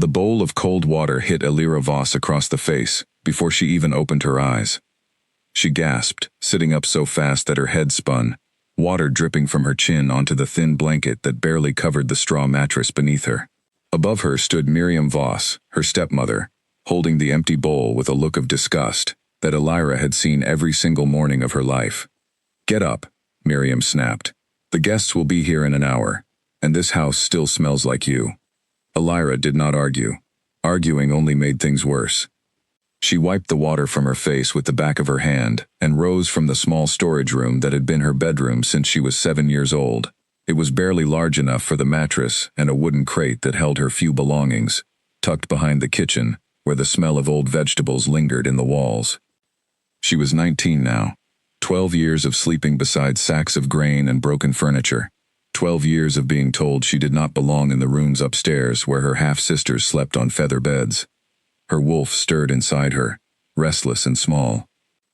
The bowl of cold water hit Elira Voss across the face before she even opened her eyes. She gasped, sitting up so fast that her head spun, water dripping from her chin onto the thin blanket that barely covered the straw mattress beneath her. Above her stood Miriam Voss, her stepmother, holding the empty bowl with a look of disgust that Elira had seen every single morning of her life. "Get up," Miriam snapped. "The guests will be here in an hour, and this house still smells like you." Elira did not argue. Arguing only made things worse. She wiped the water from her face with the back of her hand and rose from the small storage room that had been her bedroom since she was 7 years old. It was barely large enough for the mattress and a wooden crate that held her few belongings, tucked behind the kitchen, where the smell of old vegetables lingered in the walls. She was 19 now. 12 years of sleeping beside sacks of grain and broken furniture. 12 years of being told she did not belong in the rooms upstairs where her half-sisters slept on feather beds. Her wolf stirred inside her, restless and small.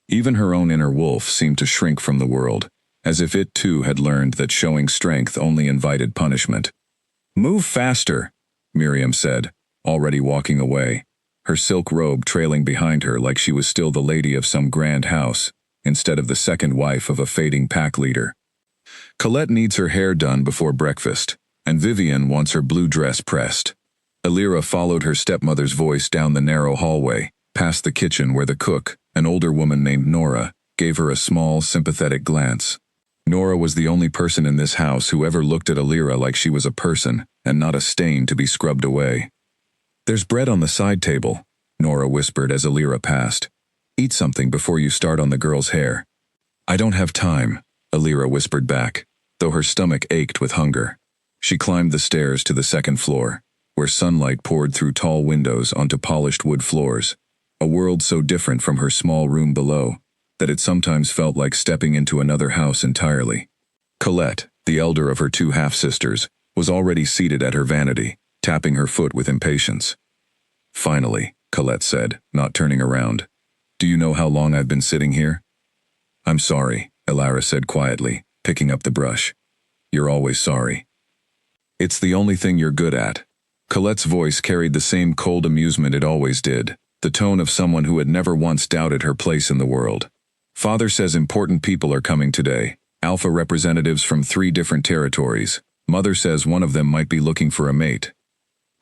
Even her own inner wolf seemed to shrink from the world, as if it too had learned that showing strength only invited punishment. "Move faster," Miriam said, already walking away, her silk robe trailing behind her like she was still the lady of some grand house, instead of the second wife of a fading pack leader. "Colette needs her hair done before breakfast, and Vivian wants her blue dress pressed." Elira followed her stepmother's voice down the narrow hallway, past the kitchen where the cook, an older woman named Nora, gave her a small, sympathetic glance. Nora was the only person in this house who ever looked at Elira like she was a person, and not a stain to be scrubbed away. "There's bread on the side table," Nora whispered as Elira passed. "Eat something before you start on the girl's hair." "I don't have time," Elira whispered back, though her stomach ached with hunger. She climbed the stairs to the second floor, where sunlight poured through tall windows onto polished wood floors, a world so different from her small room below that it sometimes felt like stepping into another house entirely. Colette, the elder of her two half-sisters, was already seated at her vanity, tapping her foot with impatience. "Finally," Colette said, not turning around. "Do you know how long I've been sitting here?" "I'm sorry," Elira said quietly, picking up the brush. "You're always sorry. It's the only thing you're good at." Colette's voice carried the same cold amusement it always did, the tone of someone who had never once doubted her place in the world. "Father says important people are coming today, alpha representatives from 3 different territories. Mother says one of them might be looking for a mate."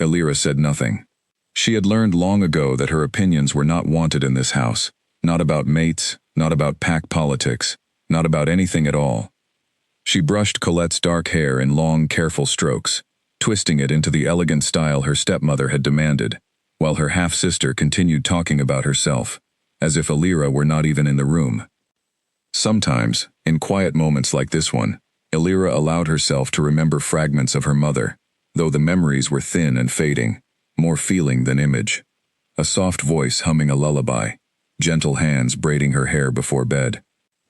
Elira said nothing. She had learned long ago that her opinions were not wanted in this house, not about mates, not about pack politics, not about anything at all. She brushed Colette's dark hair in long, careful strokes, twisting it into the elegant style her stepmother had demanded, while her half-sister continued talking about herself, as if Elira were not even in the room. Sometimes, in quiet moments like this one, Elira allowed herself to remember fragments of her mother, though the memories were thin and fading, more feeling than image. A soft voice humming a lullaby, gentle hands braiding her hair before bed.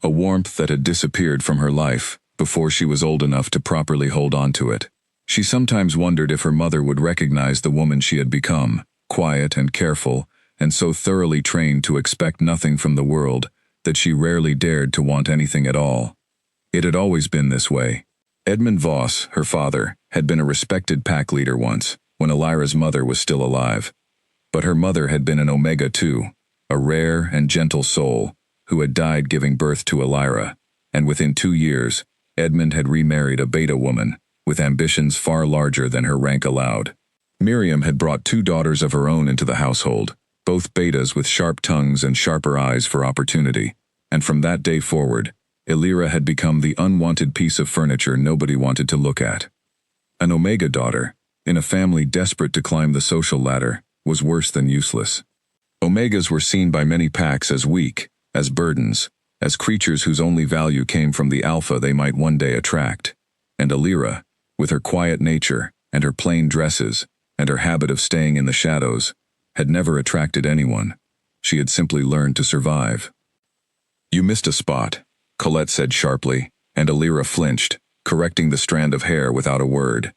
A warmth that had disappeared from her life before she was old enough to properly hold on to it. She sometimes wondered if her mother would recognize the woman she had become, quiet and careful, and so thoroughly trained to expect nothing from the world that she rarely dared to want anything at all. It had always been this way. Edmund Voss, her father, had been a respected pack leader once, when Elira's mother was still alive. But her mother had been an Omega too, a rare and gentle soul, who had died giving birth to Elira, and within 2 years, Edmund had remarried a Beta woman, with ambitions far larger than her rank allowed. Miriam had brought 2 daughters of her own into the household, both Betas with sharp tongues and sharper eyes for opportunity, and from that day forward, Elira had become the unwanted piece of furniture nobody wanted to look at. An Omega daughter, in a family desperate to climb the social ladder, was worse than useless. Omegas were seen by many packs as weak, as burdens, as creatures whose only value came from the alpha they might one day attract. And Elira, with her quiet nature, and her plain dresses, and her habit of staying in the shadows, had never attracted anyone. She had simply learned to survive. "You missed a spot," Colette said sharply, and Elira flinched, correcting the strand of hair without a word.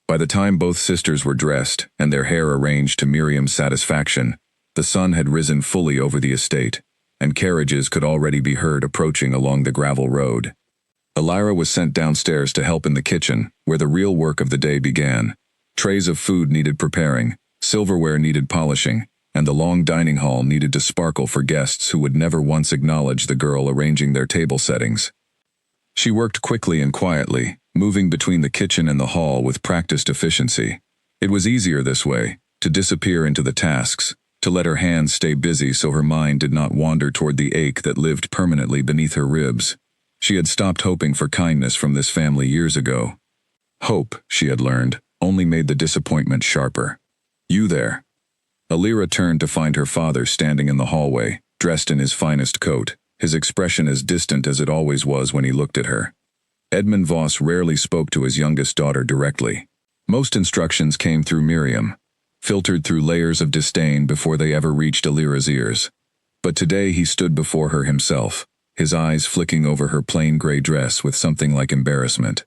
By the time both sisters were dressed and their hair arranged to Miriam's satisfaction, the sun had risen fully over the estate, and carriages could already be heard approaching along the gravel road. Elira was sent downstairs to help in the kitchen, where the real work of the day began. Trays of food needed preparing, Silverware needed polishing, and the long dining hall needed to sparkle for guests who would never once acknowledge the girl arranging their table settings. She worked quickly and quietly, moving between the kitchen and the hall with practiced efficiency. It was easier this way, to disappear into the tasks, to let her hands stay busy so her mind did not wander toward the ache that lived permanently beneath her ribs. She had stopped hoping for kindness from this family years ago. Hope, she had learned, only made the disappointment sharper. "You there?" Alira turned to find her father standing in the hallway, dressed in his finest coat, his expression as distant as it always was when he looked at her. Edmund Voss rarely spoke to his youngest daughter directly. Most instructions came through Miriam, filtered through layers of disdain before they ever reached Alira's ears. But today he stood before her himself, his eyes flicking over her plain gray dress with something like embarrassment.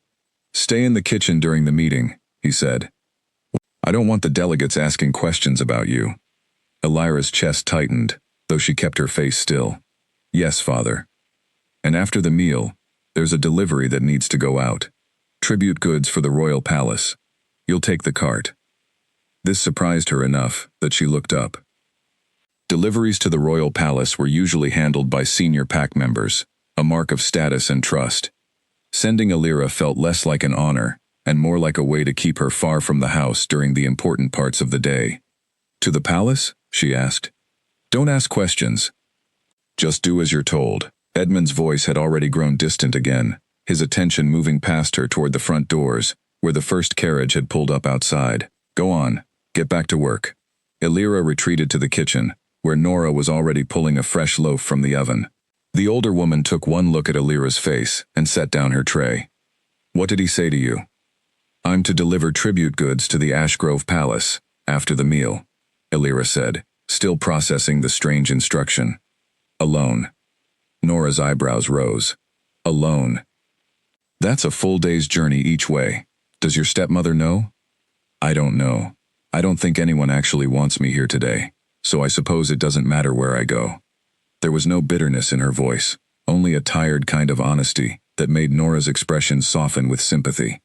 "Stay in the kitchen during the meeting," he said. "I don't want the delegates asking questions about you." Alira's chest tightened, though she kept her face still. "Yes, father. And after the meal, there's a delivery that needs to go out. Tribute goods for the royal palace. You'll take the cart." This surprised her enough that she looked up. Deliveries to the royal palace were usually handled by senior pack members, a mark of status and trust. Sending Alira felt less like an honor and more like a way to keep her far from the house during the important parts of the day. "To the palace?" she asked. "Don't ask questions. Just do as you're told." Edmund's voice had already grown distant again, his attention moving past her toward the front doors, where the first carriage had pulled up outside. "Go on, get back to work." Alira retreated to the kitchen, where Nora was already pulling a fresh loaf from the oven. The older woman took one look at Alira's face and set down her tray. "What did he say to you?" "I'm to deliver tribute goods to the Ashgrove Palace, after the meal," Alira said, still processing the strange instruction. "Alone." Nora's eyebrows rose. "Alone? That's a full day's journey each way. Does your stepmother know?" "I don't know. I don't think anyone actually wants me here today, so I suppose it doesn't matter where I go." There was no bitterness in her voice, only a tired kind of honesty that made Nora's expression soften with sympathy.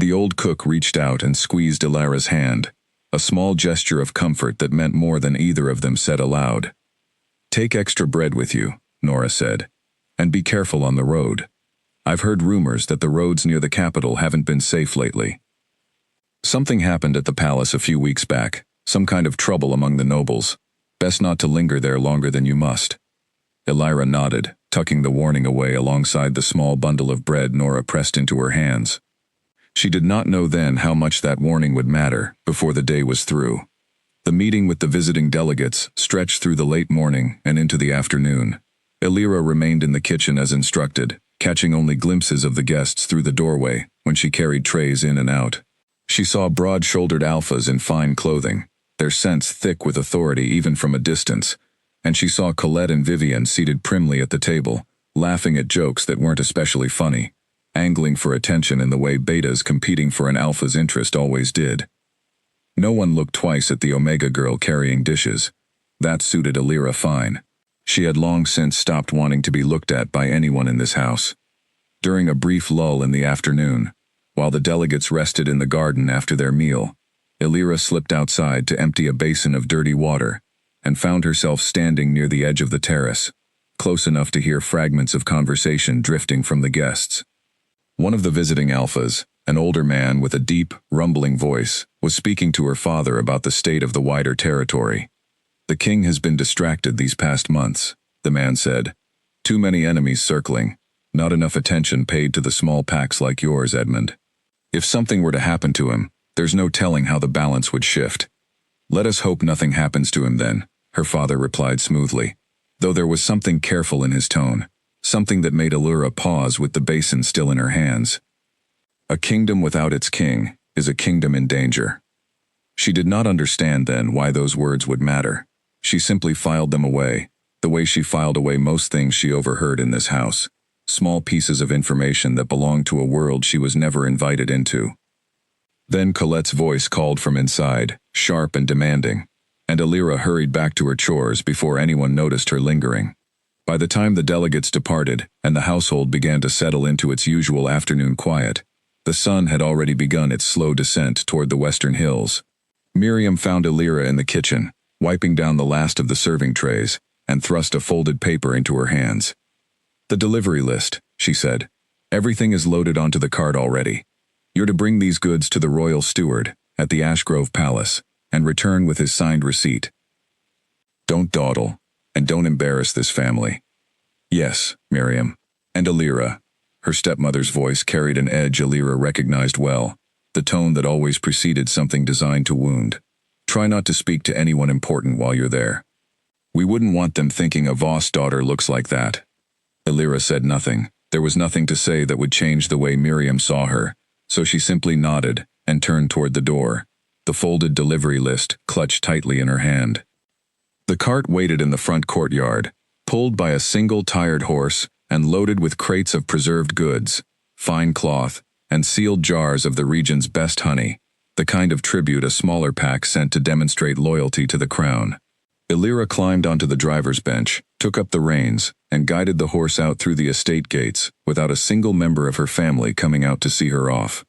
The old cook reached out and squeezed Alira's hand, a small gesture of comfort that meant more than either of them said aloud. "Take extra bread with you," Nora said, "and be careful on the road. I've heard rumors that the roads near the capital haven't been safe lately." "Something happened at the palace a few weeks back, some kind of trouble among the nobles. Best not to linger there longer than you must." Alira nodded, tucking the warning away alongside the small bundle of bread Nora pressed into her hands. She did not know then how much that warning would matter before the day was through. The meeting with the visiting delegates stretched through the late morning and into the afternoon. Alira remained in the kitchen as instructed, catching only glimpses of the guests through the doorway when she carried trays in and out. She saw broad-shouldered alphas in fine clothing, their scents thick with authority even from a distance, and she saw Colette and Vivian seated primly at the table, laughing at jokes that weren't especially funny, angling for attention in the way betas competing for an alpha's interest always did. No one looked twice at the Omega girl carrying dishes. That suited Alira fine. She had long since stopped wanting to be looked at by anyone in this house. During a brief lull in the afternoon, while the delegates rested in the garden after their meal, Alira slipped outside to empty a basin of dirty water and found herself standing near the edge of the terrace, close enough to hear fragments of conversation drifting from the guests. One of the visiting alphas, an older man with a deep, rumbling voice, was speaking to her father about the state of the wider territory. "The king has been distracted these past months," the man said. "Too many enemies circling, not enough attention paid to the small packs like yours, Edmund. If something were to happen to him, there's no telling how the balance would shift." "Let us hope nothing happens to him then," her father replied smoothly, though there was something careful in his tone, something that made Alira pause with the basin still in her hands. A kingdom without its king is a kingdom in danger. She did not understand then why those words would matter. She simply filed them away, the way she filed away most things she overheard in this house, small pieces of information that belonged to a world she was never invited into. Then Colette's voice called from inside, sharp and demanding, and Alira hurried back to her chores before anyone noticed her lingering. By the time the delegates departed and the household began to settle into its usual afternoon quiet, the sun had already begun its slow descent toward the western hills. Miriam found Illyra in the kitchen, wiping down the last of the serving trays, and thrust a folded paper into her hands. "The delivery list," she said. "Everything is loaded onto the cart already. You're to bring these goods to the royal steward at the Ashgrove Palace and return with his signed receipt. Don't dawdle, and don't embarrass this family." "Yes, Miriam." "And Illyra." Her stepmother's voice carried an edge Illyra recognized well, the tone that always preceded something designed to wound. "Try not to speak to anyone important while you're there. We wouldn't want them thinking a Voss daughter looks like that." Illyra said nothing. There was nothing to say that would change the way Miriam saw her, so she simply nodded and turned toward the door, the folded delivery list clutched tightly in her hand. The cart waited in the front courtyard, pulled by a single tired horse and loaded with crates of preserved goods, fine cloth, and sealed jars of the region's best honey, the kind of tribute a smaller pack sent to demonstrate loyalty to the crown. Illyra climbed onto the driver's bench, took up the reins, and guided the horse out through the estate gates without a single member of her family coming out to see her off.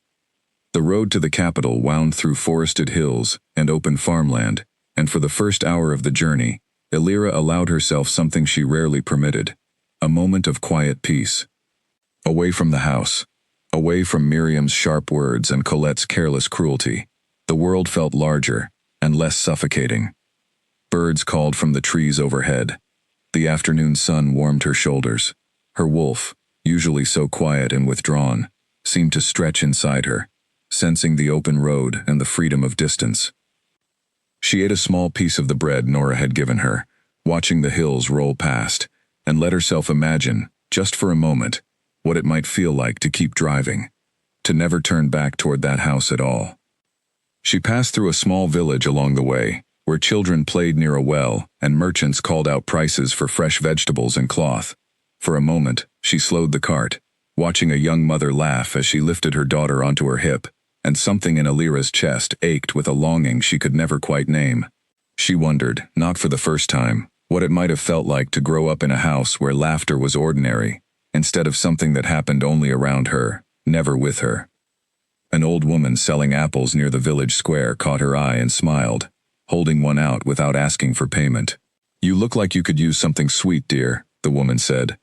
The road to the capital wound through forested hills and open farmland, and for the first hour of the journey, Illyra allowed herself something she rarely permitted, a moment of quiet peace. Away from the house, away from Miriam's sharp words and Colette's careless cruelty, the world felt larger and less suffocating. Birds called from the trees overhead. The afternoon sun warmed her shoulders. Her wolf, usually so quiet and withdrawn, seemed to stretch inside her, sensing the open road and the freedom of distance. She ate a small piece of the bread Nora had given her, watching the hills roll past, and let herself imagine, just for a moment, what it might feel like to keep driving, to never turn back toward that house at all. She passed through a small village along the way, where children played near a well and merchants called out prices for fresh vegetables and cloth. For a moment, she slowed the cart, watching a young mother laugh as she lifted her daughter onto her hip, and something in Illyra's chest ached with a longing she could never quite name. She wondered, not for the first time, what it might have felt like to grow up in a house where laughter was ordinary, instead of something that happened only around her, never with her. An old woman selling apples near the village square caught her eye and smiled, holding one out without asking for payment. "You look like you could use something sweet, dear," the woman said.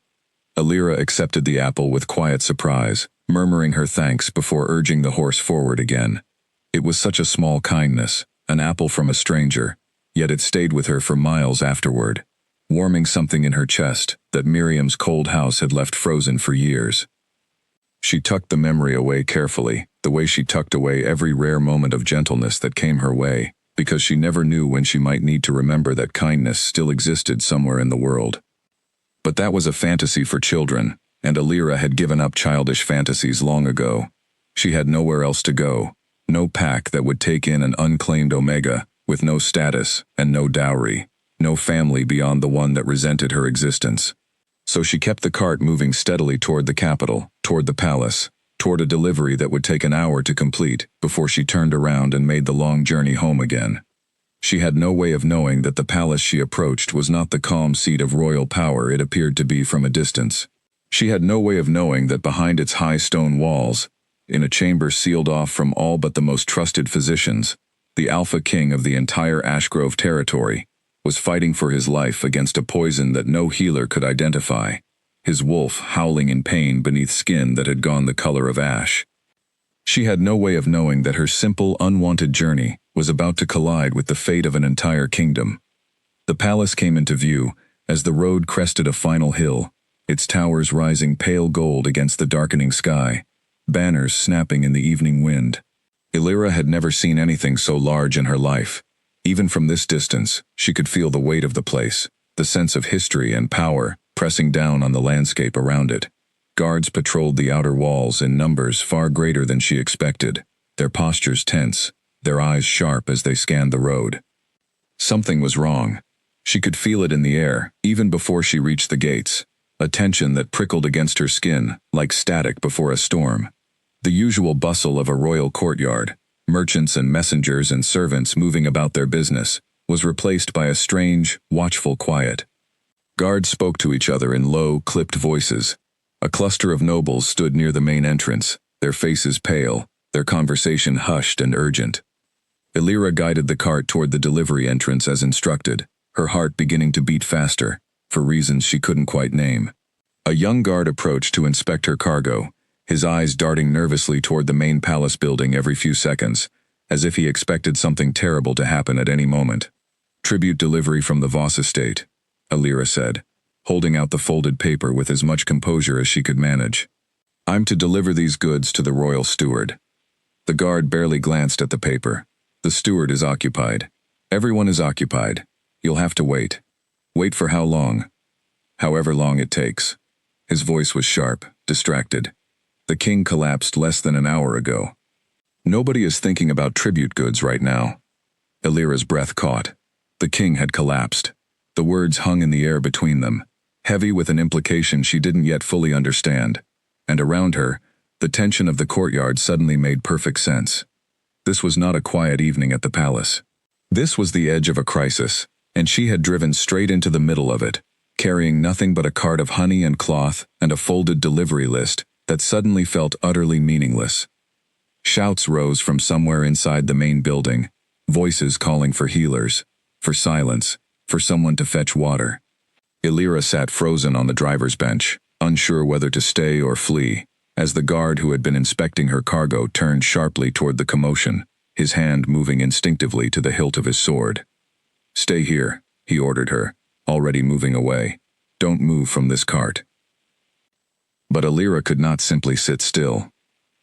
Illyra accepted the apple with quiet surprise, murmuring her thanks before urging the horse forward again. It was such a small kindness, an apple from a stranger, yet it stayed with her for miles afterward, warming something in her chest that Miriam's cold house had left frozen for years. She tucked the memory away carefully, the way she tucked away every rare moment of gentleness that came her way, because she never knew when she might need to remember that kindness still existed somewhere in the world. But that was a fantasy for children, and Illyra had given up childish fantasies long ago. She had nowhere else to go, no pack that would take in an unclaimed Omega, with no status and no dowry, no family beyond the one that resented her existence. So she kept the cart moving steadily toward the capital, toward the palace, toward a delivery that would take an hour to complete before she turned around and made the long journey home again. She had no way of knowing that the palace she approached was not the calm seat of royal power it appeared to be from a distance. She had no way of knowing that behind its high stone walls, in a chamber sealed off from all but the most trusted physicians, the Alpha King of the entire Ashgrove territory was fighting for his life against a poison that no healer could identify, his wolf howling in pain beneath skin that had gone the color of ash. She had no way of knowing that her simple, unwanted journey was about to collide with the fate of an entire kingdom. The palace came into view as the road crested a final hill, its towers rising pale gold against the darkening sky, banners snapping in the evening wind. Illyra had never seen anything so large in her life. Even from this distance, she could feel the weight of the place, the sense of history and power pressing down on the landscape around it. Guards patrolled the outer walls in numbers far greater than she expected, their postures tense, their eyes sharp as they scanned the road. Something was wrong. She could feel it in the air, even before she reached the gates, a tension that prickled against her skin, like static before a storm. The usual bustle of a royal courtyard, merchants and messengers and servants moving about their business, was replaced by a strange, watchful quiet. Guards spoke to each other in low, clipped voices. A cluster of nobles stood near the main entrance, their faces pale, their conversation hushed and urgent. Illyra guided the cart toward the delivery entrance as instructed, her heart beginning to beat faster, for reasons she couldn't quite name. A young guard approached to inspect her cargo, his eyes darting nervously toward the main palace building every few seconds, as if he expected something terrible to happen at any moment. "Tribute delivery from the Voss estate," Illyra said, holding out the folded paper with as much composure as she could manage. "I'm to deliver these goods to the royal steward." The guard barely glanced at the paper. "The steward is occupied. Everyone is occupied. You'll have to wait." "Wait for how long?" "However long it takes." His voice was sharp, distracted. "The king collapsed less than an hour ago." "Nobody is thinking about tribute goods right now." Illyra's breath caught. The king had collapsed. The words hung in the air between them, heavy with an implication she didn't yet fully understand. And around her, the tension of the courtyard suddenly made perfect sense. This was not a quiet evening at the palace. This was the edge of a crisis, and she had driven straight into the middle of it, carrying nothing but a cart of honey and cloth and a folded delivery list that suddenly felt utterly meaningless. Shouts rose from somewhere inside the main building, voices calling for healers, for silence, for someone to fetch water. Illyra sat frozen on the driver's bench, unsure whether to stay or flee, as the guard who had been inspecting her cargo turned sharply toward the commotion, his hand moving instinctively to the hilt of his sword. "Stay here," he ordered her, already moving away. "Don't move from this cart." But Illyra could not simply sit still.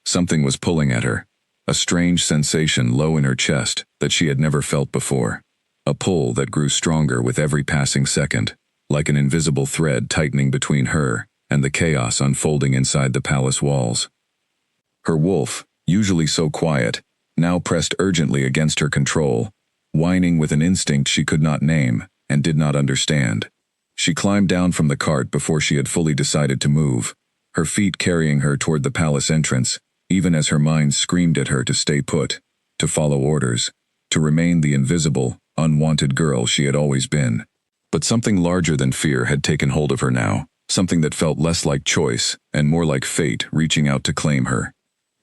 Something was pulling at her, a strange sensation low in her chest that she had never felt before, a pull that grew stronger with every passing second, like an invisible thread tightening between her and the chaos unfolding inside the palace walls. Her wolf, usually so quiet, now pressed urgently against her control, whining with an instinct she could not name and did not understand. She climbed down from the cart before she had fully decided to move, her feet carrying her toward the palace entrance, even as her mind screamed at her to stay put, to follow orders, to remain the invisible, unwanted girl she had always been. But something larger than fear had taken hold of her now, something that felt less like choice and more like fate reaching out to claim her.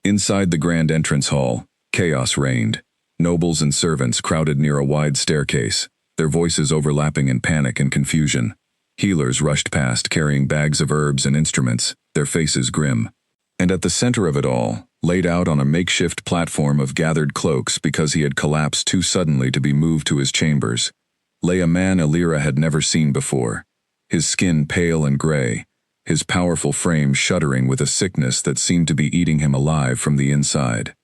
Inside the grand entrance hall, chaos reigned. Nobles and servants crowded near a wide staircase, their voices overlapping in panic and confusion. Healers rushed past carrying bags of herbs and instruments, their faces grim. And at the center of it all, laid out on a makeshift platform of gathered cloaks because he had collapsed too suddenly to be moved to his chambers, lay a man Illyra had never seen before, his skin pale and gray, his powerful frame shuddering with a sickness that seemed to be eating him alive from the inside.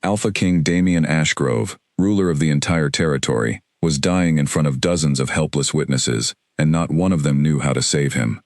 Alpha King Damian Ashgrove, ruler of the entire territory, was dying in front of dozens of helpless witnesses, and not one of them knew how to save him.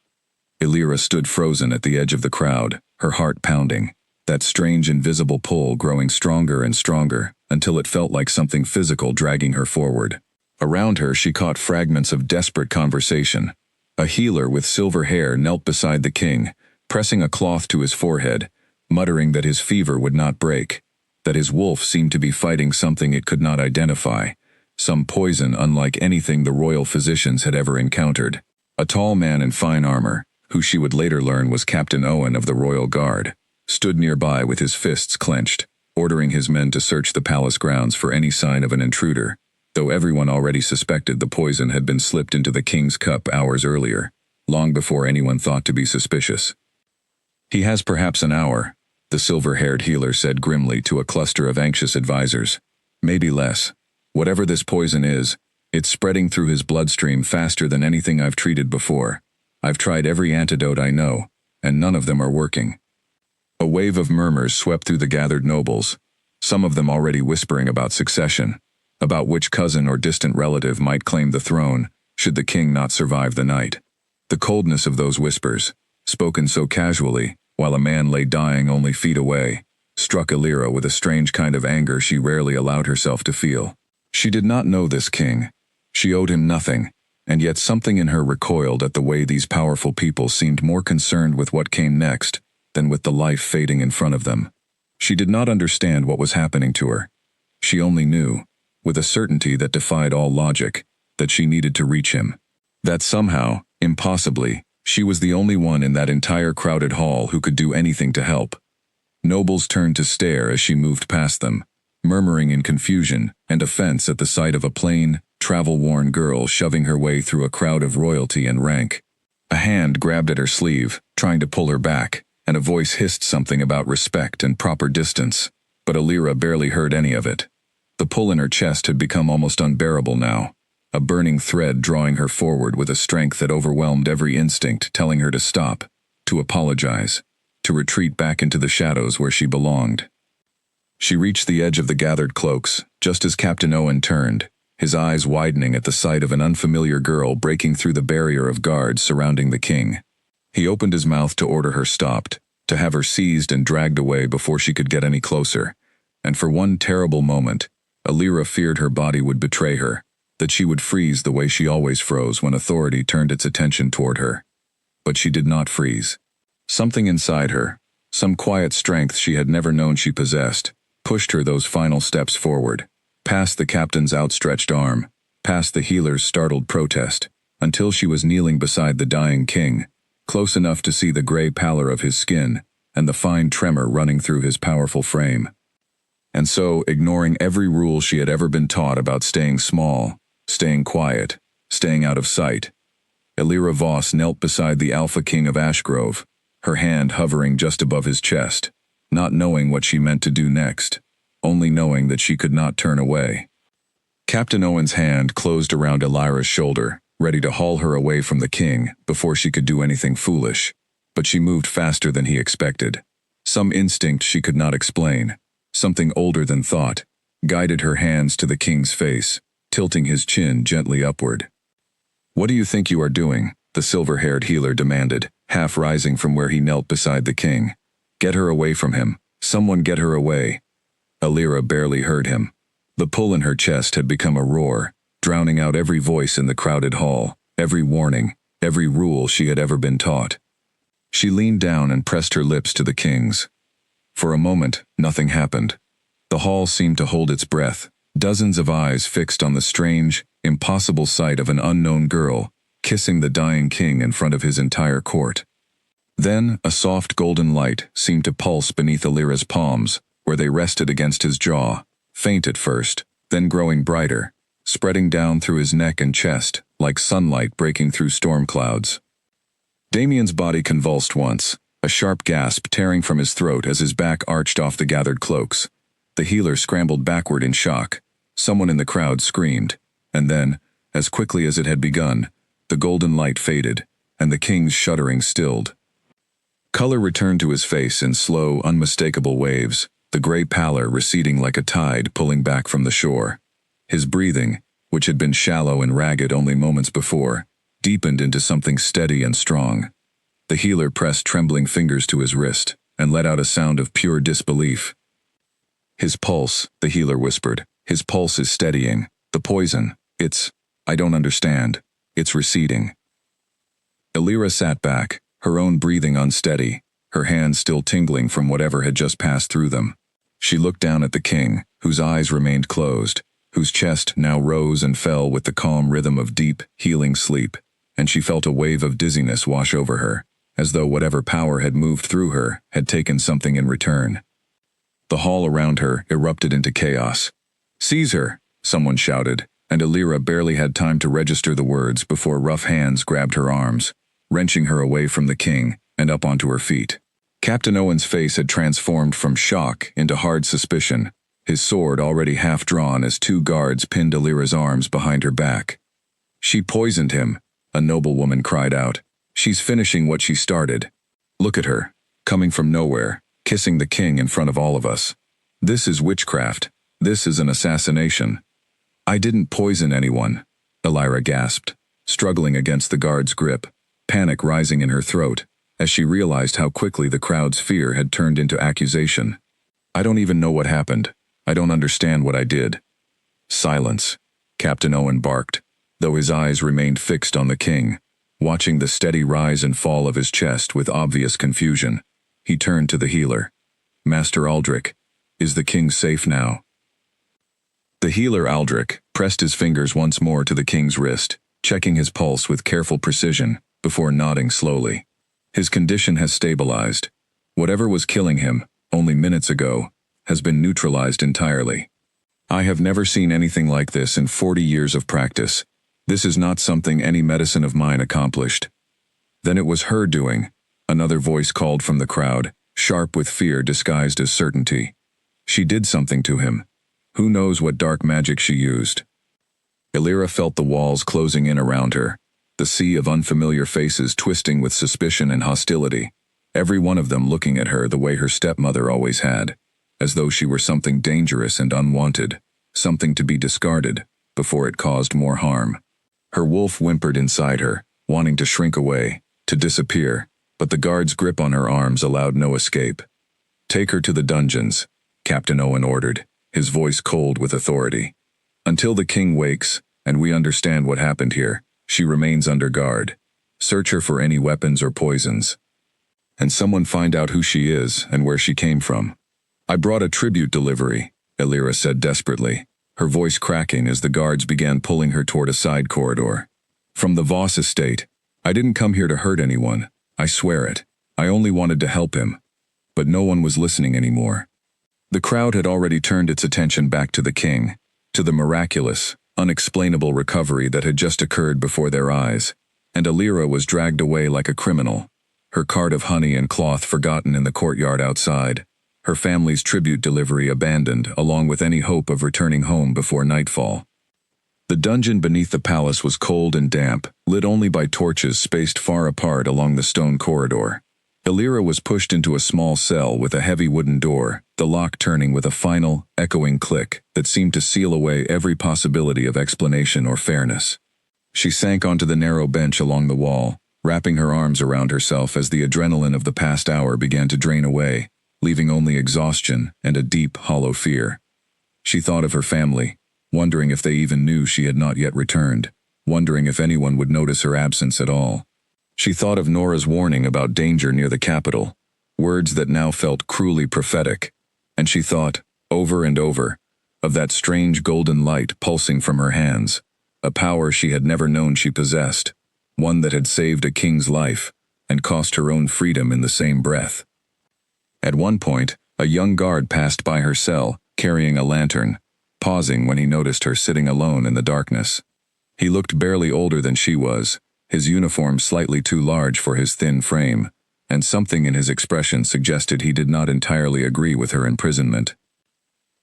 Illyra stood frozen at the edge of the crowd, her heart pounding, that strange invisible pull growing stronger and stronger until it felt like something physical dragging her forward. Around her she caught fragments of desperate conversation. A healer with silver hair knelt beside the king, pressing a cloth to his forehead, muttering that his fever would not break, that his wolf seemed to be fighting something it could not identify, some poison unlike anything the royal physicians had ever encountered. A tall man in fine armor, who she would later learn was Captain Owen of the Royal Guard, stood nearby with his fists clenched, ordering his men to search the palace grounds for any sign of an intruder, though everyone already suspected the poison had been slipped into the king's cup hours earlier, long before anyone thought to be suspicious. "He has perhaps an hour," the silver-haired healer said grimly to a cluster of anxious advisors. "Maybe less. Whatever this poison is, it's spreading through his bloodstream faster than anything I've treated before. I've tried every antidote I know, and none of them are working." A wave of murmurs swept through the gathered nobles, some of them already whispering about succession, about which cousin or distant relative might claim the throne, should the king not survive the night. The coldness of those whispers, spoken so casually, while a man lay dying only feet away, struck Illyra with a strange kind of anger she rarely allowed herself to feel. She did not know this king. She owed him nothing, and yet something in her recoiled at the way these powerful people seemed more concerned with what came next than with the life fading in front of them. She did not understand what was happening to her. She only knew, with a certainty that defied all logic, that she needed to reach him. That somehow, impossibly, she was the only one in that entire crowded hall who could do anything to help. Nobles turned to stare as she moved past them, murmuring in confusion and offense at the sight of a plain, travel-worn girl shoving her way through a crowd of royalty and rank. A hand grabbed at her sleeve, trying to pull her back, and a voice hissed something about respect and proper distance, but Alira barely heard any of it. The pull in her chest had become almost unbearable now, a burning thread drawing her forward with a strength that overwhelmed every instinct, telling her to stop, to apologize, to retreat back into the shadows where she belonged. She reached the edge of the gathered cloaks, just as Captain Owen turned, his eyes widening at the sight of an unfamiliar girl breaking through the barrier of guards surrounding the king. He opened his mouth to order her stopped, to have her seized and dragged away before she could get any closer, and for one terrible moment, Alira feared her body would betray her, that she would freeze the way she always froze when authority turned its attention toward her. But she did not freeze. Something inside her, some quiet strength she had never known she possessed, pushed her those final steps forward, past the captain's outstretched arm, past the healer's startled protest, until she was kneeling beside the dying king, close enough to see the gray pallor of his skin and the fine tremor running through his powerful frame. And so, ignoring every rule she had ever been taught about staying small, staying quiet, staying out of sight, Alira Voss knelt beside the Alpha King of Ashgrove, her hand hovering just above his chest, not knowing what she meant to do next, only knowing that she could not turn away. Captain Owen's hand closed around Alira's shoulder, ready to haul her away from the king before she could do anything foolish, but she moved faster than he expected. Some instinct she could not explain, something older than thought, guided her hands to the king's face, tilting his chin gently upward. "What do you think you are doing?" the silver-haired healer demanded, half rising from where he knelt beside the king. "Get her away from him. Someone get her away." Alira barely heard him. The pull in her chest had become a roar, drowning out every voice in the crowded hall, every warning, every rule she had ever been taught. She leaned down and pressed her lips to the king's. For a moment, nothing happened. The hall seemed to hold its breath, dozens of eyes fixed on the strange, impossible sight of an unknown girl kissing the dying king in front of his entire court. Then, a soft golden light seemed to pulse beneath Alira's palms, where they rested against his jaw, faint at first, then growing brighter, spreading down through his neck and chest, like sunlight breaking through storm clouds. Damien's body convulsed once, a sharp gasp tearing from his throat as his back arched off the gathered cloaks. The healer scrambled backward in shock. Someone in the crowd screamed, and then, as quickly as it had begun, the golden light faded, and the king's shuddering stilled. Color returned to his face in slow, unmistakable waves, the gray pallor receding like a tide pulling back from the shore. His breathing, which had been shallow and ragged only moments before, deepened into something steady and strong. The healer pressed trembling fingers to his wrist and let out a sound of pure disbelief. "His pulse," the healer whispered. "His pulse is steadying. The poison, I don't understand. It's receding." Alira sat back, her own breathing unsteady, her hands still tingling from whatever had just passed through them. She looked down at the king, whose eyes remained closed, whose chest now rose and fell with the calm rhythm of deep, healing sleep, and she felt a wave of dizziness wash over her, as though whatever power had moved through her had taken something in return. The hall around her erupted into chaos. "Seize her!" someone shouted, and Alira barely had time to register the words before rough hands grabbed her arms, wrenching her away from the king and up onto her feet. Captain Owen's face had transformed from shock into hard suspicion, his sword already half drawn as two guards pinned Alira's arms behind her back. "She poisoned him," a noblewoman cried out. "She's finishing what she started. Look at her, coming from nowhere, kissing the king in front of all of us. This is witchcraft. This is an assassination." "I didn't poison anyone," Alira gasped, struggling against the guard's grip, panic rising in her throat, as she realized how quickly the crowd's fear had turned into accusation. "I don't even know what happened. I don't understand what I did." "Silence," Captain Owen barked, though his eyes remained fixed on the king, watching the steady rise and fall of his chest with obvious confusion. He turned to the healer. "Master Aldrich, is the king safe now?" The healer Aldrich pressed his fingers once more to the king's wrist, checking his pulse with careful precision, before nodding slowly. "His condition has stabilized. Whatever was killing him, only minutes ago, has been neutralized entirely. I have never seen anything like this in 40 years of practice. This is not something any medicine of mine accomplished." "Then it was her doing," another voice called from the crowd, sharp with fear disguised as certainty. "She did something to him. Who knows what dark magic she used?" Illyra felt the walls closing in around her, the sea of unfamiliar faces twisting with suspicion and hostility, every one of them looking at her the way her stepmother always had, as though she were something dangerous and unwanted, something to be discarded before it caused more harm. Her wolf whimpered inside her, wanting to shrink away, to disappear, but the guard's grip on her arms allowed no escape. "Take her to the dungeons," Captain Owen ordered, his voice cold with authority. "Until the king wakes, and we understand what happened here, she remains under guard. Search her for any weapons or poisons. And someone find out who she is and where she came from." "I brought a tribute delivery," Illyra said desperately, her voice cracking as the guards began pulling her toward a side corridor. "From the Voss estate. I didn't come here to hurt anyone. I swear it. I only wanted to help him." But no one was listening anymore. The crowd had already turned its attention back to the king, to the miraculous, unexplainable recovery that had just occurred before their eyes, and Illyra was dragged away like a criminal, her cart of honey and cloth forgotten in the courtyard outside, her family's tribute delivery abandoned along with any hope of returning home before nightfall. The dungeon beneath the palace was cold and damp, lit only by torches spaced far apart along the stone corridor. Illyra was pushed into a small cell with a heavy wooden door, the lock turning with a final, echoing click that seemed to seal away every possibility of explanation or fairness. She sank onto the narrow bench along the wall, wrapping her arms around herself as the adrenaline of the past hour began to drain away, leaving only exhaustion and a deep, hollow fear. She thought of her family, wondering if they even knew she had not yet returned, wondering if anyone would notice her absence at all. She thought of Nora's warning about danger near the capital, words that now felt cruelly prophetic, and she thought, over and over, of that strange golden light pulsing from her hands, a power she had never known she possessed, one that had saved a king's life and cost her own freedom in the same breath. At one point, a young guard passed by her cell, carrying a lantern, pausing when he noticed her sitting alone in the darkness. He looked barely older than she was, his uniform slightly too large for his thin frame, and something in his expression suggested he did not entirely agree with her imprisonment.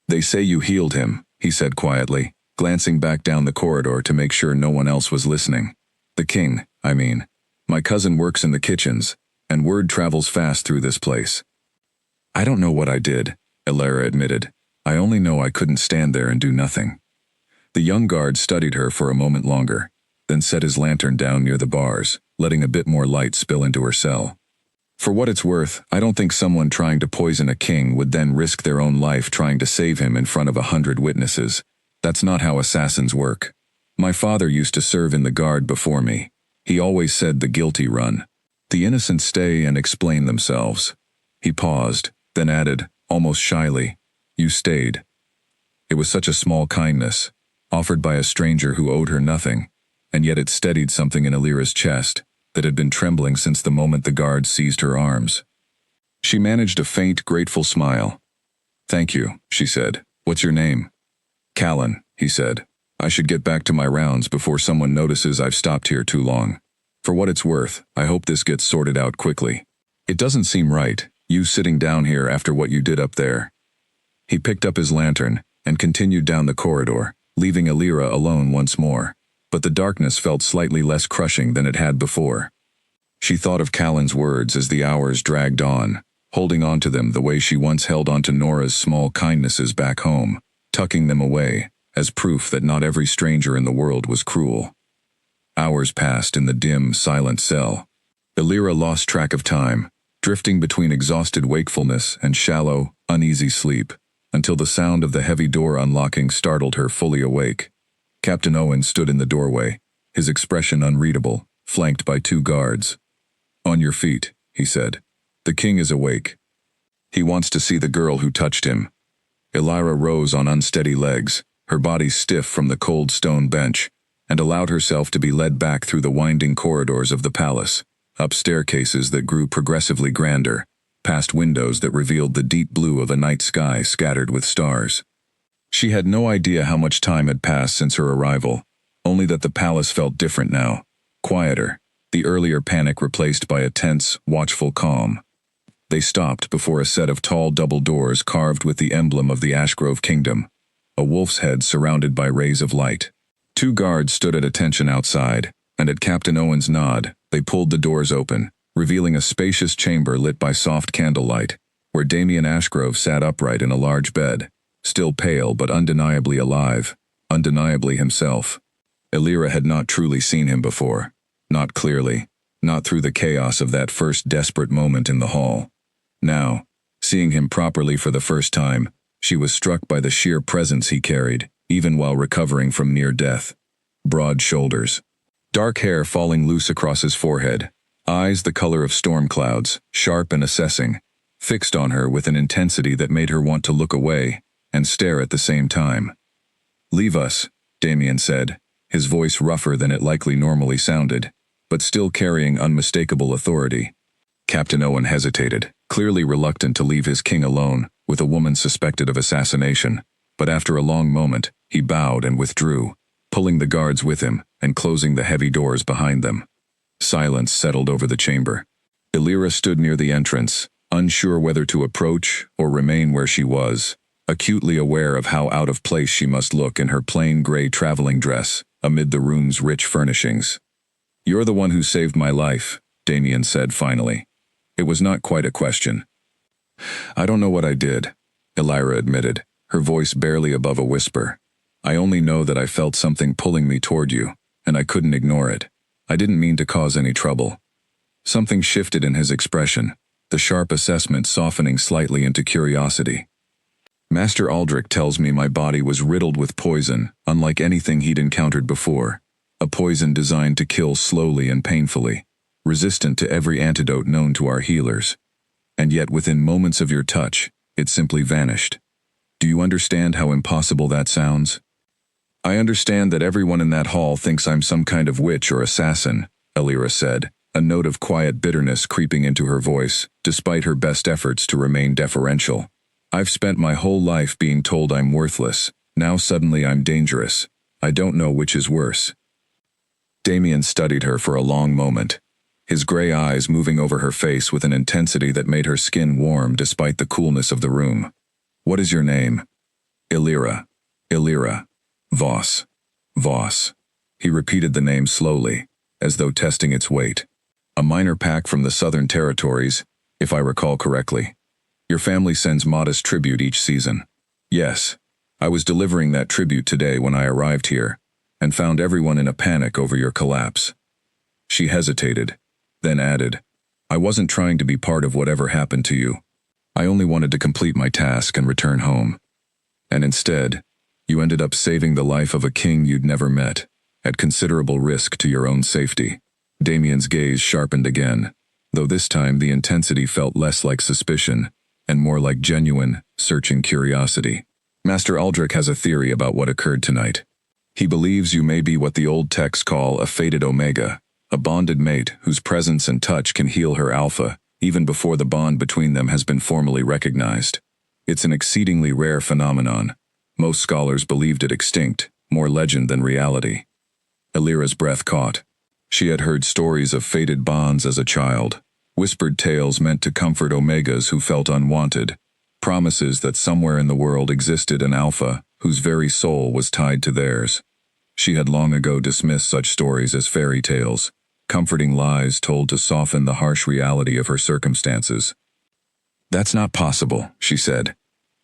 "They say you healed him," he said quietly, glancing back down the corridor to make sure no one else was listening. "The king, I mean. My cousin works in the kitchens, and word travels fast through this place." "I don't know what I did," Illyra admitted. "I only know I couldn't stand there and do nothing." The young guard studied her for a moment longer, then set his lantern down near the bars, letting a bit more light spill into her cell. "For what it's worth, I don't think someone trying to poison a king would then risk their own life trying to save him in front of 100 witnesses. That's not how assassins work. My father used to serve in the guard before me. He always said the guilty run. The innocent stay and explain themselves." He paused, then added, almost shyly, "You stayed." It was such a small kindness, offered by a stranger who owed her nothing, and yet it steadied something in Illyra's chest that had been trembling since the moment the guard seized her arms. She managed a faint, grateful smile. "Thank you," she said. "What's your name?" "Callan," he said. "I should get back to my rounds before someone notices I've stopped here too long. For what it's worth, I hope this gets sorted out quickly. It doesn't seem right, you sitting down here after what you did up there." He picked up his lantern and continued down the corridor, leaving Illyra alone once more. But the darkness felt slightly less crushing than it had before. She thought of Callan's words as the hours dragged on, holding on to them the way she once held on to Nora's small kindnesses back home, tucking them away, as proof that not every stranger in the world was cruel. Hours passed in the dim, silent cell. Illyra lost track of time, drifting between exhausted wakefulness and shallow, uneasy sleep, until the sound of the heavy door unlocking startled her fully awake. Captain Owen stood in the doorway, his expression unreadable, flanked by 2 guards. "On your feet," he said. "The king is awake. He wants to see the girl who touched him." Illyra rose on unsteady legs, her body stiff from the cold stone bench, and allowed herself to be led back through the winding corridors of the palace, up staircases that grew progressively grander, past windows that revealed the deep blue of a night sky scattered with stars. She had no idea how much time had passed since her arrival, only that the palace felt different now, quieter, the earlier panic replaced by a tense, watchful calm. They stopped before a set of tall double doors carved with the emblem of the Ashgrove Kingdom, a wolf's head surrounded by rays of light. 2 guards stood at attention outside, and at Captain Owen's nod, they pulled the doors open, revealing a spacious chamber lit by soft candlelight, where Damien Ashgrove sat upright in a large bed, still pale but undeniably alive, undeniably himself. Elira had not truly seen him before, not clearly, not through the chaos of that first desperate moment in the hall. Now, seeing him properly for the first time, she was struck by the sheer presence he carried, even while recovering from near death. Broad shoulders, dark hair falling loose across his forehead, eyes the color of storm clouds, sharp and assessing, fixed on her with an intensity that made her want to look away and stare at the same time. "Leave us," Damien said, his voice rougher than it likely normally sounded, but still carrying unmistakable authority. Captain Owen hesitated, clearly reluctant to leave his king alone with a woman suspected of assassination, but after a long moment, he bowed and withdrew, pulling the guards with him and closing the heavy doors behind them. Silence settled over the chamber. Elira stood near the entrance, unsure whether to approach or remain where she was, acutely aware of how out of place she must look in her plain gray traveling dress amid the room's rich furnishings. "You're the one who saved my life," Damien said finally. It was not quite a question. "I don't know what I did," Elira admitted, her voice barely above a whisper. "I only know that I felt something pulling me toward you, and I couldn't ignore it. I didn't mean to cause any trouble." Something shifted in his expression, the sharp assessment softening slightly into curiosity. "Master Aldrich tells me my body was riddled with poison, unlike anything he'd encountered before. A poison designed to kill slowly and painfully, resistant to every antidote known to our healers. And yet within moments of your touch, it simply vanished. Do you understand how impossible that sounds?" "I understand that everyone in that hall thinks I'm some kind of witch or assassin," Elira said, a note of quiet bitterness creeping into her voice, despite her best efforts to remain deferential. "I've spent my whole life being told I'm worthless. Now suddenly I'm dangerous. I don't know which is worse." Damien studied her for a long moment, his gray eyes moving over her face with an intensity that made her skin warm despite the coolness of the room. "What is your name?" "Elira. Elira. Voss. Voss." He repeated the name slowly, as though testing its weight. "A minor pack from the Southern Territories, if I recall correctly. Your family sends modest tribute each season." "Yes. I was delivering that tribute today when I arrived here, and found everyone in a panic over your collapse." She hesitated, then added, "I wasn't trying to be part of whatever happened to you. I only wanted to complete my task and return home. And instead, you ended up saving the life of a king you'd never met, at considerable risk to your own safety." Damien's gaze sharpened again, though this time the intensity felt less like suspicion and more like genuine, searching curiosity. "Master Aldrich has a theory about what occurred tonight. He believes you may be what the old texts call a fated Omega, a bonded mate whose presence and touch can heal her alpha, even before the bond between them has been formally recognized. It's an exceedingly rare phenomenon. Most scholars believed it extinct, more legend than reality." Elira's breath caught. She had heard stories of fated bonds as a child, whispered tales meant to comfort Omegas who felt unwanted, promises that somewhere in the world existed an alpha whose very soul was tied to theirs. She had long ago dismissed such stories as fairy tales, comforting lies told to soften the harsh reality of her circumstances. "That's not possible," she said.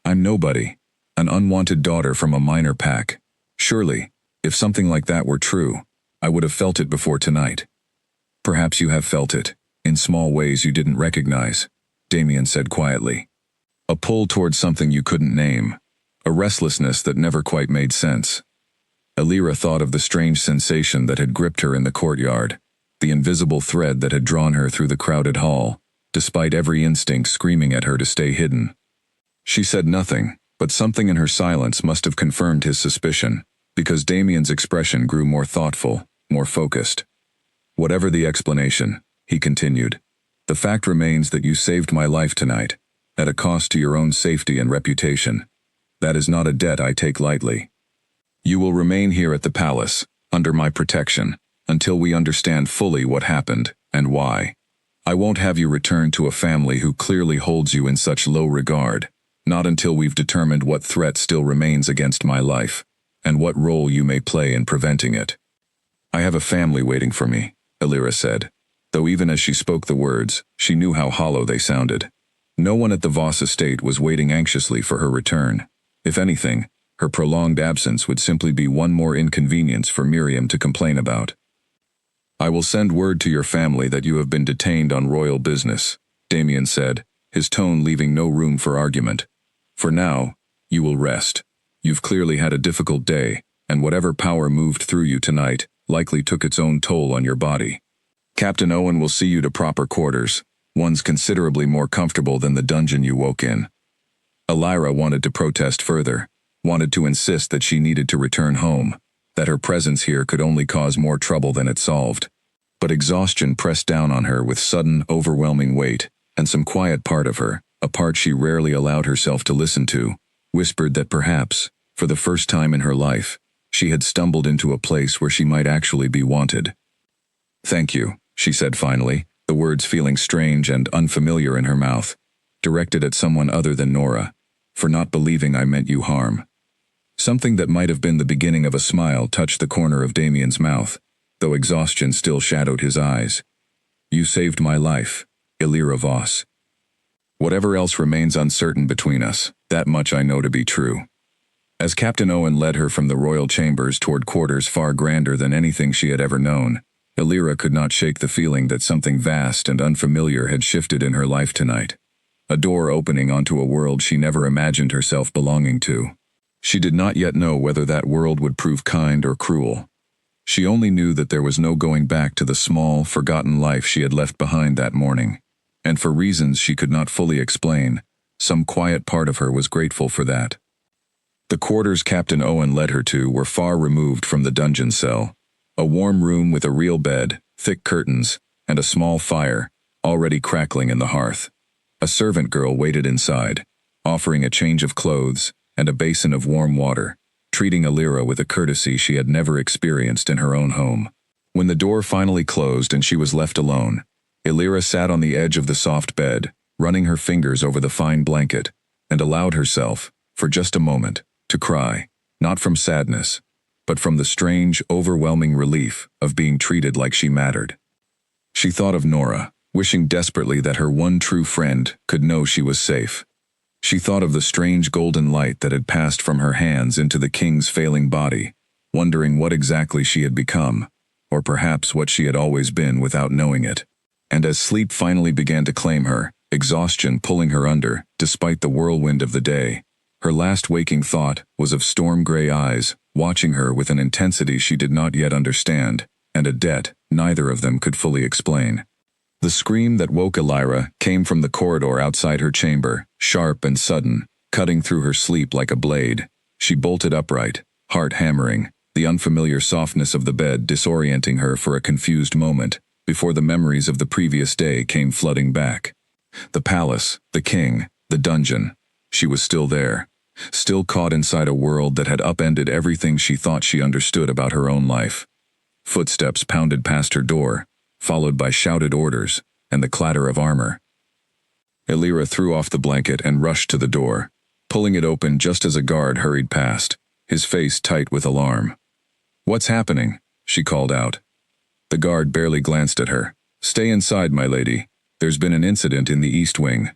"I'm nobody, an unwanted daughter from a minor pack. Surely, if something like that were true, I would have felt it before tonight." "Perhaps you have felt it, in small ways you didn't recognize," Damien said quietly. "A pull towards something you couldn't name, a restlessness that never quite made sense." Elira thought of the strange sensation that had gripped her in the courtyard, the invisible thread that had drawn her through the crowded hall, despite every instinct screaming at her to stay hidden. She said nothing, but something in her silence must have confirmed his suspicion, because Damien's expression grew more thoughtful, more focused. "Whatever the explanation," he continued, "the fact remains that you saved my life tonight, at a cost to your own safety and reputation. That is not a debt I take lightly. You will remain here at the palace, under my protection, until we understand fully what happened and why. I won't have you return to a family who clearly holds you in such low regard, not until we've determined what threat still remains against my life, and what role you may play in preventing it. I have a family waiting for me, Illyra said, though even as she spoke the words, she knew how hollow they sounded. No one at the Voss estate was waiting anxiously for her return. If anything, her prolonged absence would simply be one more inconvenience for Miriam to complain about. I will send word to your family that you have been detained on royal business, Damien said, his tone leaving no room for argument. For now, you will rest. You've clearly had a difficult day, and whatever power moved through you tonight likely took its own toll on your body. Captain Owen will see you to proper quarters, one's considerably more comfortable than the dungeon you woke in. Illyra wanted to protest further, wanted to insist that she needed to return home, that her presence here could only cause more trouble than it solved. But exhaustion pressed down on her with sudden, overwhelming weight, and some quiet part of her, a part she rarely allowed herself to listen to, whispered that perhaps, for the first time in her life, she had stumbled into a place where she might actually be wanted. Thank you, she said finally, the words feeling strange and unfamiliar in her mouth, directed at someone other than Nora, for not believing I meant you harm. Something that might have been the beginning of a smile touched the corner of Damien's mouth, though exhaustion still shadowed his eyes. You saved my life, Illyra Voss. Whatever else remains uncertain between us, that much I know to be true. As Captain Owen led her from the royal chambers toward quarters far grander than anything she had ever known, Illyra could not shake the feeling that something vast and unfamiliar had shifted in her life tonight. A door opening onto a world she never imagined herself belonging to. She did not yet know whether that world would prove kind or cruel. She only knew that there was no going back to the small, forgotten life she had left behind that morning, and for reasons she could not fully explain, some quiet part of her was grateful for that. The quarters Captain Owen led her to were far removed from the dungeon cell, a warm room with a real bed, thick curtains, and a small fire, already crackling in the hearth. A servant girl waited inside, offering a change of clothes and a basin of warm water, treating Illyra with a courtesy she had never experienced in her own home. When the door finally closed and she was left alone, Illyra sat on the edge of the soft bed, running her fingers over the fine blanket, and allowed herself, for just a moment, to cry, not from sadness, but from the strange, overwhelming relief of being treated like she mattered. She thought of Nora, wishing desperately that her one true friend could know she was safe. She thought of the strange golden light that had passed from her hands into the king's failing body, wondering what exactly she had become, or perhaps what she had always been without knowing it. And as sleep finally began to claim her, exhaustion pulling her under, despite the whirlwind of the day, her last waking thought was of storm-gray eyes, watching her with an intensity she did not yet understand, and a debt neither of them could fully explain. The scream that woke Illyra came from the corridor outside her chamber, sharp and sudden, cutting through her sleep like a blade. She bolted upright, heart hammering, the unfamiliar softness of the bed disorienting her for a confused moment, before the memories of the previous day came flooding back. The palace, the king, the dungeon. She was still there, still caught inside a world that had upended everything she thought she understood about her own life. Footsteps pounded past her door, followed by shouted orders and the clatter of armor. Illyra threw off the blanket and rushed to the door, pulling it open just as a guard hurried past, his face tight with alarm. "What's happening?" she called out. The guard barely glanced at her. "Stay inside, my lady. There's been an incident in the East Wing."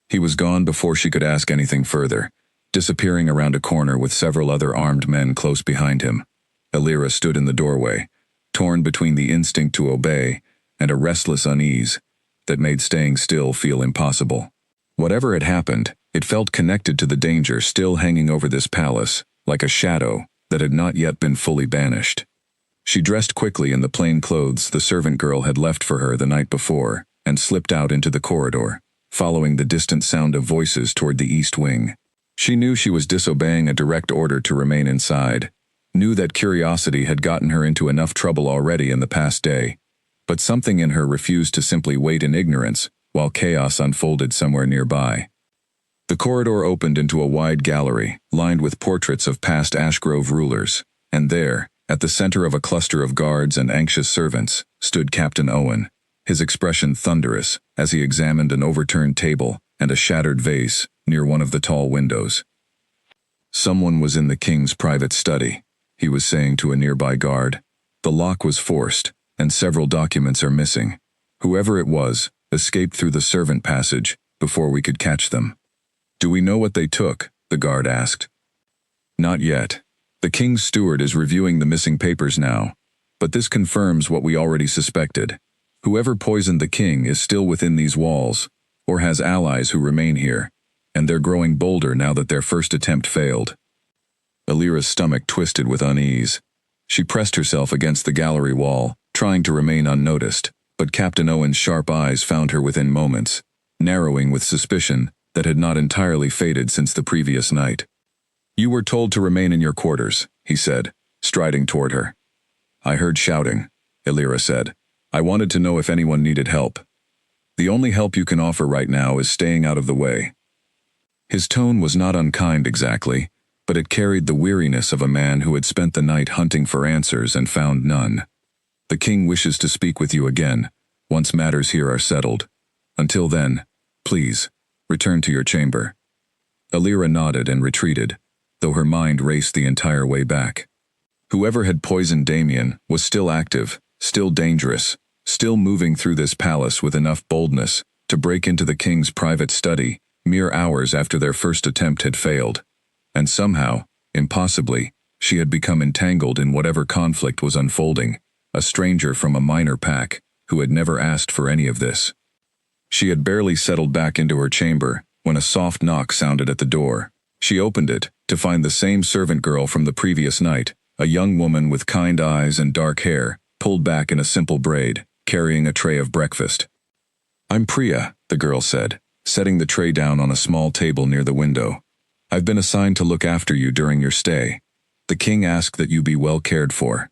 He was gone before she could ask anything further, disappearing around a corner with several other armed men close behind him. Illyra stood in the doorway, torn between the instinct to obey and a restless unease that made staying still feel impossible. Whatever had happened, it felt connected to the danger still hanging over this palace, like a shadow that had not yet been fully banished. She dressed quickly in the plain clothes the servant girl had left for her the night before and slipped out into the corridor, following the distant sound of voices toward the East Wing. She knew she was disobeying a direct order to remain inside, knew that curiosity had gotten her into enough trouble already in the past day, but something in her refused to simply wait in ignorance while chaos unfolded somewhere nearby. The corridor opened into a wide gallery, lined with portraits of past Ashgrove rulers, and there, at the center of a cluster of guards and anxious servants, stood Captain Owen, his expression thunderous as he examined an overturned table and a shattered vase near one of the tall windows. "Someone was in the king's private study," he was saying to a nearby guard. "The lock was forced, and several documents are missing. Whoever it was escaped through the servant passage before we could catch them." "Do we know what they took?" the guard asked. "Not yet. The king's steward is reviewing the missing papers now, but this confirms what we already suspected. Whoever poisoned the king is still within these walls, or has allies who remain here, and they're growing bolder now that their first attempt failed." Alira's stomach twisted with unease. She pressed herself against the gallery wall, trying to remain unnoticed, but Captain Owen's sharp eyes found her within moments, narrowing with suspicion that had not entirely faded since the previous night. "You were told to remain in your quarters," he said, striding toward her. "I heard shouting," Alira said. "I wanted to know if anyone needed help. The only help you can offer right now is staying out of the way." His tone was not unkind exactly, but it carried the weariness of a man who had spent the night hunting for answers and found none. "The king wishes to speak with you again, once matters here are settled. Until then, please, return to your chamber." Alira nodded and retreated, though her mind raced the entire way back. Whoever had poisoned Damien was still active, still dangerous, still moving through this palace with enough boldness to break into the king's private study mere hours after their first attempt had failed. And somehow, impossibly, she had become entangled in whatever conflict was unfolding, a stranger from a minor pack who had never asked for any of this. She had barely settled back into her chamber when a soft knock sounded at the door. She opened it to find the same servant girl from the previous night, a young woman with kind eyes and dark hair, pulled back in a simple braid, carrying a tray of breakfast. "I'm Priya," the girl said, setting the tray down on a small table near the window. "I've been assigned to look after you during your stay. The king asked that you be well cared for."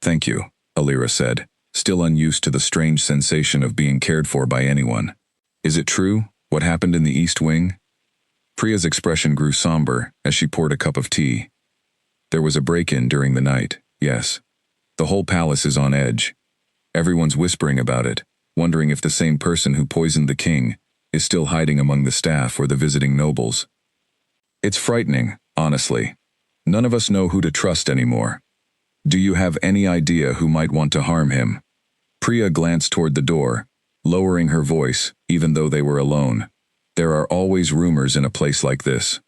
"Thank you," Alira said, still unused to the strange sensation of being cared for by anyone. "Is it true, what happened in the East Wing?" Priya's expression grew somber as she poured a cup of tea. "There was a break-in during the night, yes. The whole palace is on edge. Everyone's whispering about it, wondering if the same person who poisoned the king is still hiding among the staff or the visiting nobles. It's frightening, honestly. None of us know who to trust anymore. Do you have any idea who might want to harm him?" Priya glanced toward the door, lowering her voice even though they were alone. "There are always rumors in a place like this.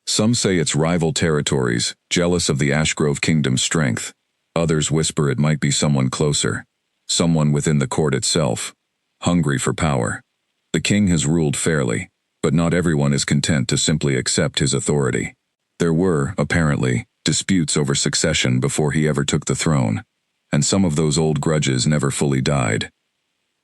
Some say it's rival territories, jealous of the Ashgrove kingdom's strength. Others whisper it might be someone closer, someone within the court itself, hungry for power. The king has ruled fairly, but not everyone is content to simply accept his authority. There were, apparently, disputes over succession before he ever took the throne, and some of those old grudges never fully died."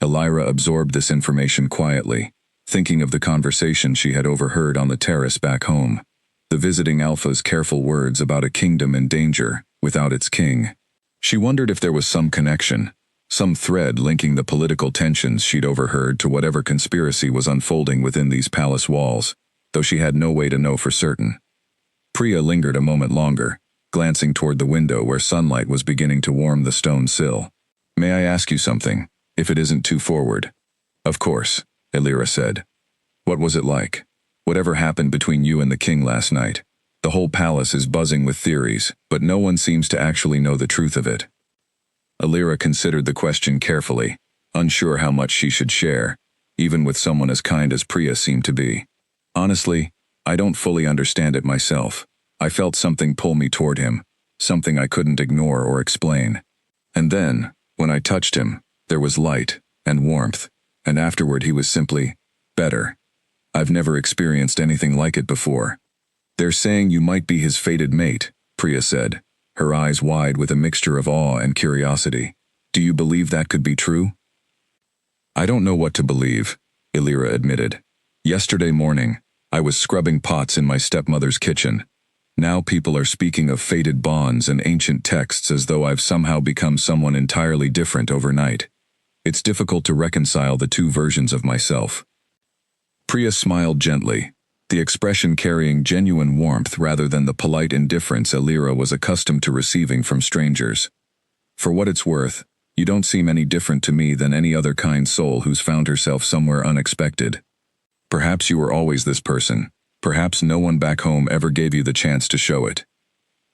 Alira absorbed this information quietly, thinking of the conversation she had overheard on the terrace back home. The visiting alpha's careful words about a kingdom in danger without its king. She wondered if there was some connection, some thread linking the political tensions she'd overheard to whatever conspiracy was unfolding within these palace walls, though she had no way to know for certain. Priya lingered a moment longer, glancing toward the window where sunlight was beginning to warm the stone sill. "May I ask you something, if it isn't too forward?" "Of course," Alira said. "What was it like? Whatever happened between you and the king last night? The whole palace is buzzing with theories, but no one seems to actually know the truth of it." Alira considered the question carefully, unsure how much she should share, even with someone as kind as Priya seemed to be. "Honestly, I don't fully understand it myself. I felt something pull me toward him, something I couldn't ignore or explain. And then, when I touched him, there was light and warmth, and afterward he was simply better. I've never experienced anything like it before." "They're saying you might be his fated mate," Priya said, her eyes wide with a mixture of awe and curiosity. "Do you believe that could be true?" "I don't know what to believe," Alira admitted. "Yesterday morning, I was scrubbing pots in my stepmother's kitchen. Now people are speaking of fated bonds and ancient texts as though I've somehow become someone entirely different overnight. It's difficult to reconcile the two versions of myself." Priya smiled gently, the expression carrying genuine warmth rather than the polite indifference Elira was accustomed to receiving from strangers. "For what it's worth, you don't seem any different to me than any other kind soul who's found herself somewhere unexpected. Perhaps you were always this person. Perhaps no one back home ever gave you the chance to show it."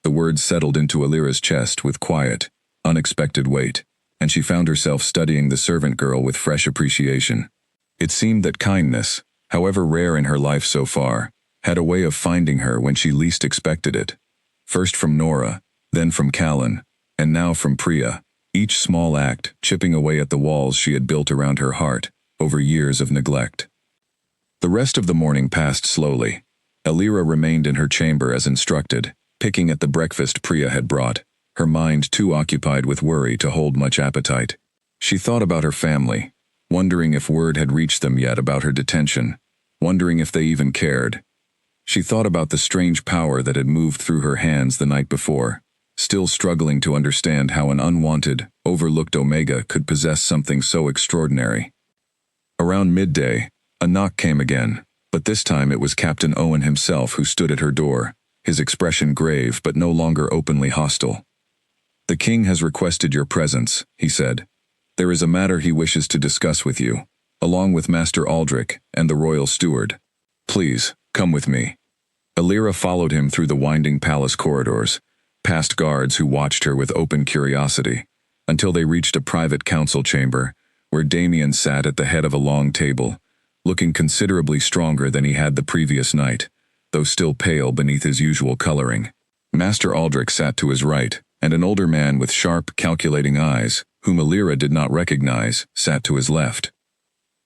The words settled into Elira's chest with quiet, unexpected weight, and she found herself studying the servant girl with fresh appreciation. It seemed that kindness, however rare in her life so far, had a way of finding her when she least expected it. First from Nora, then from Callan, and now from Priya, each small act chipping away at the walls she had built around her heart over years of neglect. The rest of the morning passed slowly. Elira remained in her chamber as instructed, picking at the breakfast Priya had brought, her mind too occupied with worry to hold much appetite. She thought about her family, wondering if word had reached them yet about her detention, wondering if they even cared. She thought about the strange power that had moved through her hands the night before, still struggling to understand how an unwanted, overlooked Omega could possess something so extraordinary. Around midday, a knock came again, but this time it was Captain Owen himself who stood at her door, his expression grave but no longer openly hostile. "The king has requested your presence," he said. "There is a matter he wishes to discuss with you, along with Master Aldrich and the royal steward. Please, come with me." Elira followed him through the winding palace corridors, past guards who watched her with open curiosity, until they reached a private council chamber, where Damien sat at the head of a long table, looking considerably stronger than he had the previous night, though still pale beneath his usual coloring. Master Aldrich sat to his right, and an older man with sharp, calculating eyes, whom Elira did not recognize, sat to his left.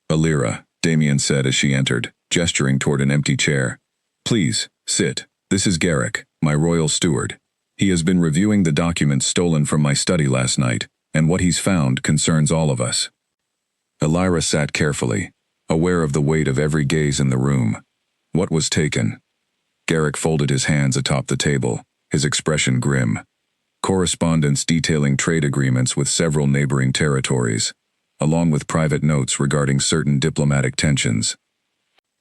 "Elira," Damien said as she entered, gesturing toward an empty chair. "Please, sit. This is Garrick, my royal steward. He has been reviewing the documents stolen from my study last night, and what he's found concerns all of us." Elira sat carefully, aware of the weight of every gaze in the room. What was taken? Garrick folded his hands atop the table, his expression grim. Correspondence detailing trade agreements with several neighboring territories, along with private notes regarding certain diplomatic tensions.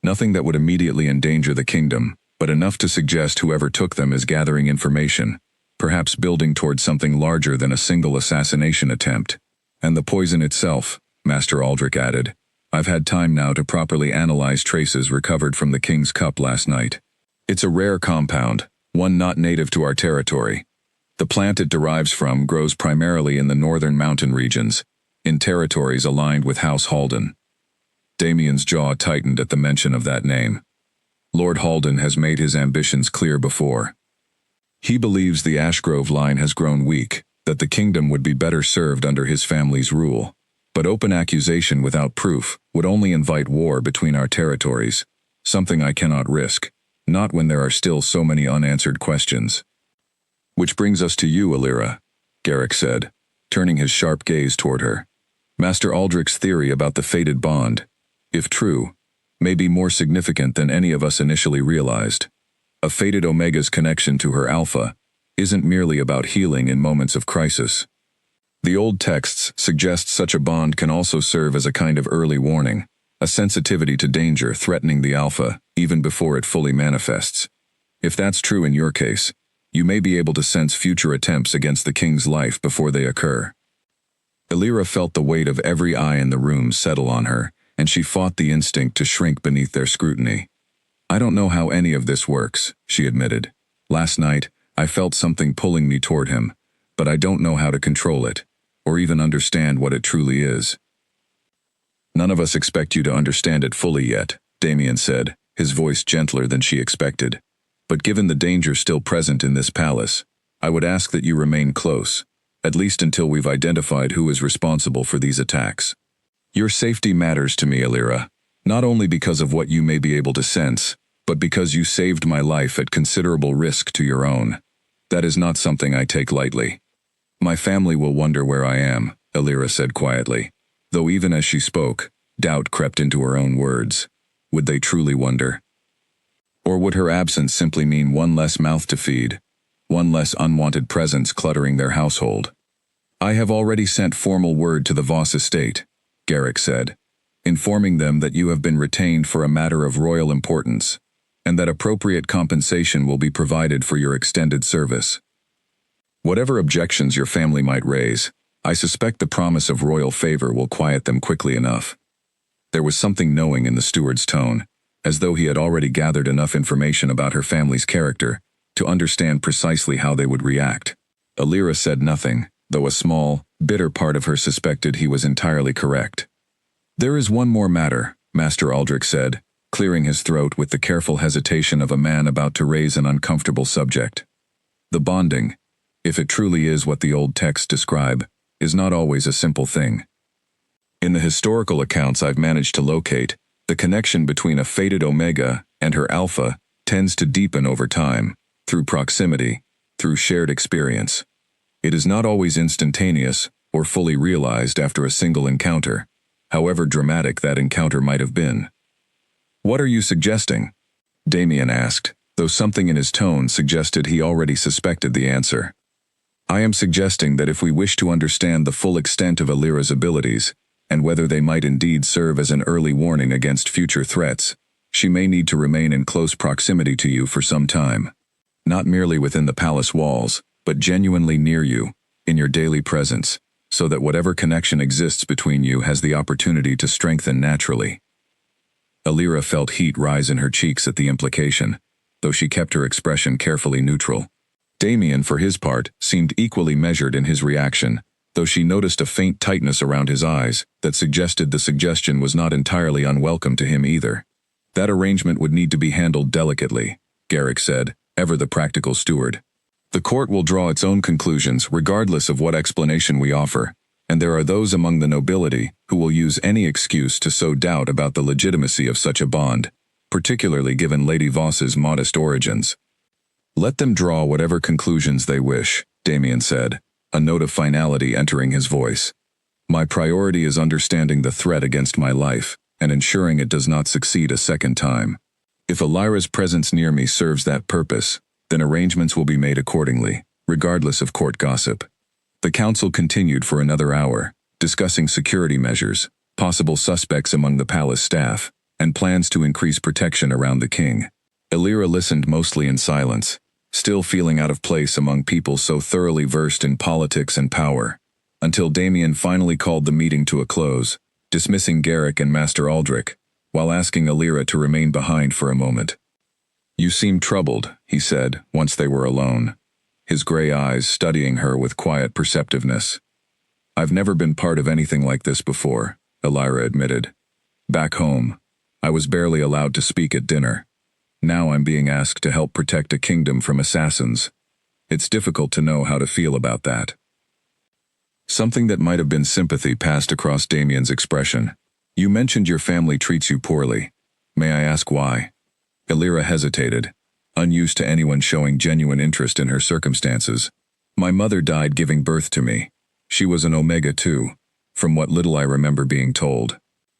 Nothing that would immediately endanger the kingdom, but enough to suggest whoever took them is gathering information, perhaps building towards something larger than a single assassination attempt. "And the poison itself," Master Aldrich added. "I've had time now to properly analyze traces recovered from the king's cup last night. It's a rare compound, one not native to our territory. The plant it derives from grows primarily in the northern mountain regions, in territories aligned with House Halden." Damien's jaw tightened at the mention of that name. Lord Halden has made his ambitions clear before. He believes the Ashgrove line has grown weak, that the kingdom would be better served under his family's rule. But open accusation without proof would only invite war between our territories, something I cannot risk, not when there are still so many unanswered questions. "Which brings us to you, Elira," Garrick said, turning his sharp gaze toward her. "Master Aldrich's theory about the fated bond, if true, may be more significant than any of us initially realized. A fated Omega's connection to her Alpha isn't merely about healing in moments of crisis. The old texts suggest such a bond can also serve as a kind of early warning, a sensitivity to danger threatening the Alpha even before it fully manifests. If that's true in your case, you may be able to sense future attempts against the king's life before they occur." Elira felt the weight of every eye in the room settle on her, and she fought the instinct to shrink beneath their scrutiny. "I don't know how any of this works," she admitted. "Last night, I felt something pulling me toward him, but I don't know how to control it, or even understand what it truly is." "None of us expect you to understand it fully yet," Damien said, his voice gentler than she expected. "But given the danger still present in this palace, I would ask that you remain close, at least until we've identified who is responsible for these attacks. Your safety matters to me, Elira, not only because of what you may be able to sense, but because you saved my life at considerable risk to your own. That is not something I take lightly." "My family will wonder where I am," Elira said quietly, though even as she spoke, doubt crept into her own words. Would they truly wonder? Or would her absence simply mean one less mouth to feed, one less unwanted presence cluttering their household? "I have already sent formal word to the Voss estate," Garrick said, "informing them that you have been retained for a matter of royal importance. and that appropriate compensation will be provided for your extended service. Whatever objections your family might raise, I suspect the promise of royal favor will quiet them quickly enough." There was something knowing in the steward's tone, as though he had already gathered enough information about her family's character to understand precisely how they would react. Alira said nothing, though a small, bitter part of her suspected he was entirely correct. "There is one more matter," Master Aldrich said, clearing his throat with the careful hesitation of a man about to raise an uncomfortable subject. "The bonding, if it truly is what the old texts describe, is not always a simple thing. In the historical accounts I've managed to locate, the connection between a fated Omega and her Alpha tends to deepen over time, through proximity, through shared experience. It is not always instantaneous or fully realized after a single encounter, however dramatic that encounter might have been." "What are you suggesting?" Damien asked, though something in his tone suggested he already suspected the answer. "I am suggesting that if we wish to understand the full extent of Alira's abilities, and whether they might indeed serve as an early warning against future threats, she may need to remain in close proximity to you for some time. Not merely within the palace walls, but genuinely near you, in your daily presence, so that whatever connection exists between you has the opportunity to strengthen naturally." Alira felt heat rise in her cheeks at the implication, though she kept her expression carefully neutral. Damien, for his part, seemed equally measured in his reaction, though she noticed a faint tightness around his eyes that suggested the suggestion was not entirely unwelcome to him either. "That arrangement would need to be handled delicately," Garrick said, ever the practical steward. "The court will draw its own conclusions regardless of what explanation we offer, and there are those among the nobility who will use any excuse to sow doubt about the legitimacy of such a bond, particularly given Lady Voss's modest origins." "Let them draw whatever conclusions they wish," Damien said, a note of finality entering his voice. "My priority is understanding the threat against my life, and ensuring it does not succeed a second time. If Alira's presence near me serves that purpose, then arrangements will be made accordingly, regardless of court gossip." The council continued for another hour, discussing security measures, possible suspects among the palace staff, and plans to increase protection around the king. Alira listened mostly in silence, still feeling out of place among people so thoroughly versed in politics and power, until Damien finally called the meeting to a close, dismissing Garrick and Master Aldrich, while asking Alira to remain behind for a moment. "You seem troubled," he said, once they were alone, his gray eyes studying her with quiet perceptiveness. "I've never been part of anything like this before," Alira admitted. "Back home, I was barely allowed to speak at dinner. Now I'm being asked to help protect a kingdom from assassins. It's difficult to know how to feel about that." Something that might have been sympathy passed across Damien's expression. "You mentioned your family treats you poorly. May I ask why?" Alira hesitated, unused to anyone showing genuine interest in her circumstances. "My mother died giving birth to me. She was an Omega too, from what little I remember being told.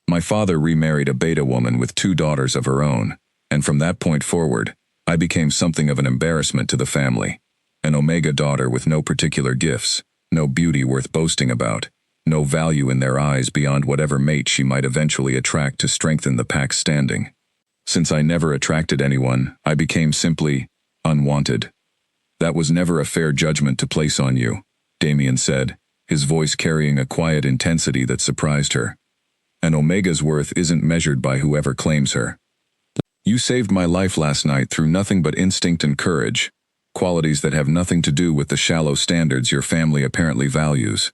My father remarried a Beta woman with 2 daughters of her own, and from that point forward, I became something of an embarrassment to the family. An Omega daughter with no particular gifts, no beauty worth boasting about, no value in their eyes beyond whatever mate she might eventually attract to strengthen the pack's standing. Since I never attracted anyone, I became simply unwanted. That was never a fair judgment to place on you," Damien said, his voice carrying a quiet intensity that surprised her. "An Omega's worth isn't measured by whoever claims her. You saved my life last night through nothing but instinct and courage, qualities that have nothing to do with the shallow standards your family apparently values."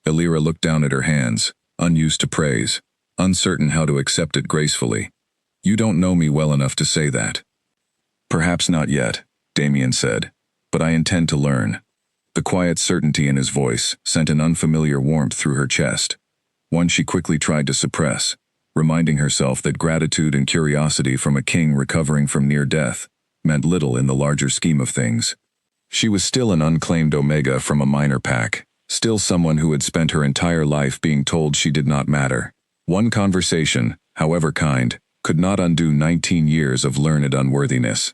Alira looked down at her hands, unused to praise, uncertain how to accept it gracefully. "You don't know me well enough to say that." "Perhaps not yet," Damien said, "but I intend to learn." The quiet certainty in his voice sent an unfamiliar warmth through her chest, one she quickly tried to suppress, reminding herself that gratitude and curiosity from a king recovering from near death meant little in the larger scheme of things. She was still an unclaimed Omega from a minor pack, still someone who had spent her entire life being told she did not matter. One conversation, however kind, could not undo 19 years of learned unworthiness.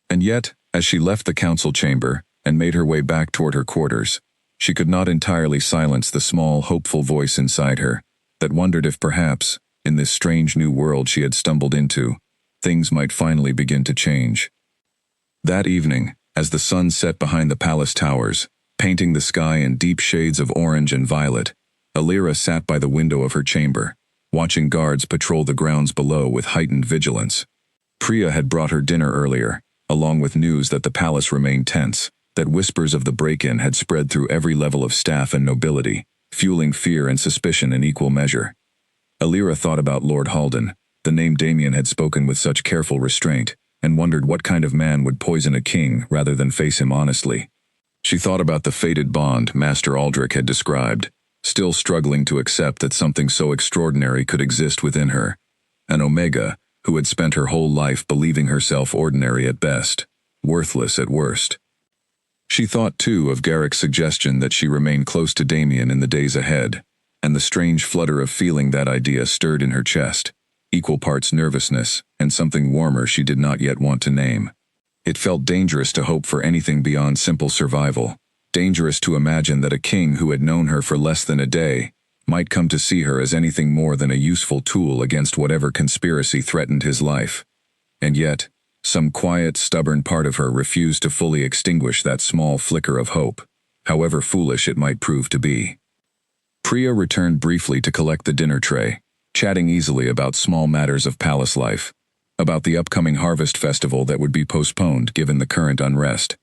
And yet, as she left the council chamber and made her way back toward her quarters, she could not entirely silence the small, hopeful voice inside her that wondered if perhaps, in this strange new world she had stumbled into, things might finally begin to change. That evening, as the sun set behind the palace towers, painting the sky in deep shades of orange and violet, Alira sat by the window of her chamber, watching guards patrol the grounds below with heightened vigilance. Priya had brought her dinner earlier, along with news that the palace remained tense, that whispers of the break-in had spread through every level of staff and nobility, fueling fear and suspicion in equal measure. Alira thought about Lord Halden, the name Damien had spoken with such careful restraint, and wondered what kind of man would poison a king rather than face him honestly. She thought about the fated bond Master Aldrich had described, still struggling to accept that something so extraordinary could exist within her, an Omega who had spent her whole life believing herself ordinary at best, worthless at worst. She thought too of Garrick's suggestion that she remain close to Damien in the days ahead, and the strange flutter of feeling that idea stirred in her chest, equal parts nervousness and something warmer she did not yet want to name. It felt dangerous to hope for anything beyond simple survival, dangerous to imagine that a king who had known her for less than a day might come to see her as anything more than a useful tool against whatever conspiracy threatened his life. And yet, some quiet, stubborn part of her refused to fully extinguish that small flicker of hope, however foolish it might prove to be. Priya returned briefly to collect the dinner tray, chatting easily about small matters of palace life, about the upcoming harvest festival that would be postponed given the current unrest,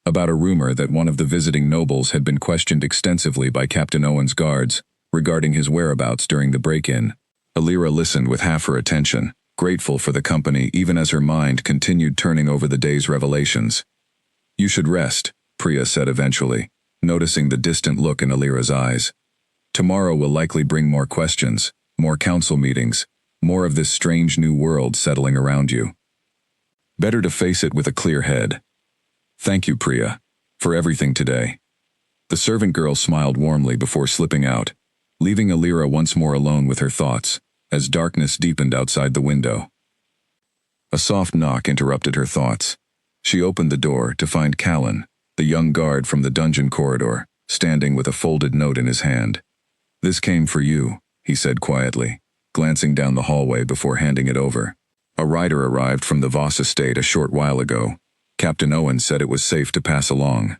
about a rumor that one of the visiting nobles had been questioned extensively by Captain Owen's guards regarding his whereabouts during the break-in. Alira listened with half her attention, grateful for the company even as her mind continued turning over the day's revelations. "You should rest," Priya said eventually, noticing the distant look in Alira's eyes. "Tomorrow will likely bring more questions, more council meetings, more of this strange new world settling around you. Better to face it with a clear head." "Thank you, Priya, for everything today." The servant girl smiled warmly before slipping out, leaving Alira once more alone with her thoughts, as darkness deepened outside the window. A soft knock interrupted her thoughts. She opened the door to find Callan, the young guard from the dungeon corridor, standing with a folded note in his hand. "This came for you," he said quietly, glancing down the hallway before handing it over. "A rider arrived from the Voss estate a short while ago. Captain Owen said it was safe to pass along."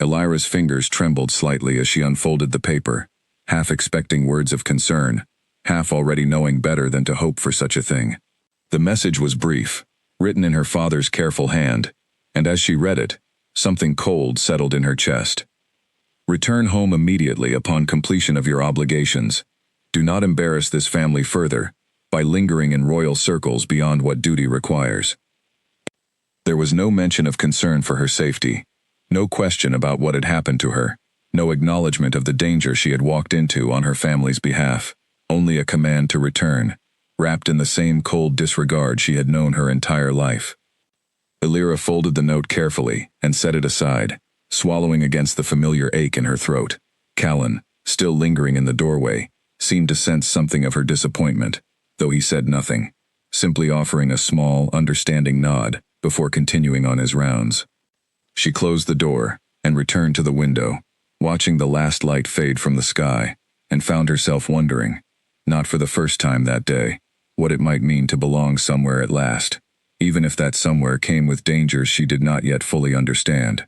Alira's fingers trembled slightly as she unfolded the paper, half expecting words of concern, half already knowing better than to hope for such a thing. The message was brief, written in her father's careful hand, and as she read it, something cold settled in her chest. "Return home immediately upon completion of your obligations. Do not embarrass this family further by lingering in royal circles beyond what duty requires." There was no mention of concern for her safety, no question about what had happened to her, no acknowledgement of the danger she had walked into on her family's behalf, only a command to return, wrapped in the same cold disregard she had known her entire life. Alira folded the note carefully and set it aside, swallowing against the familiar ache in her throat. Callan, still lingering in the doorway, seemed to sense something of her disappointment, though he said nothing, simply offering a small, understanding nod before continuing on his rounds. She closed the door and returned to the window, watching the last light fade from the sky, and found herself wondering, not for the first time that day, what it might mean to belong somewhere at last, even if that somewhere came with dangers she did not yet fully understand.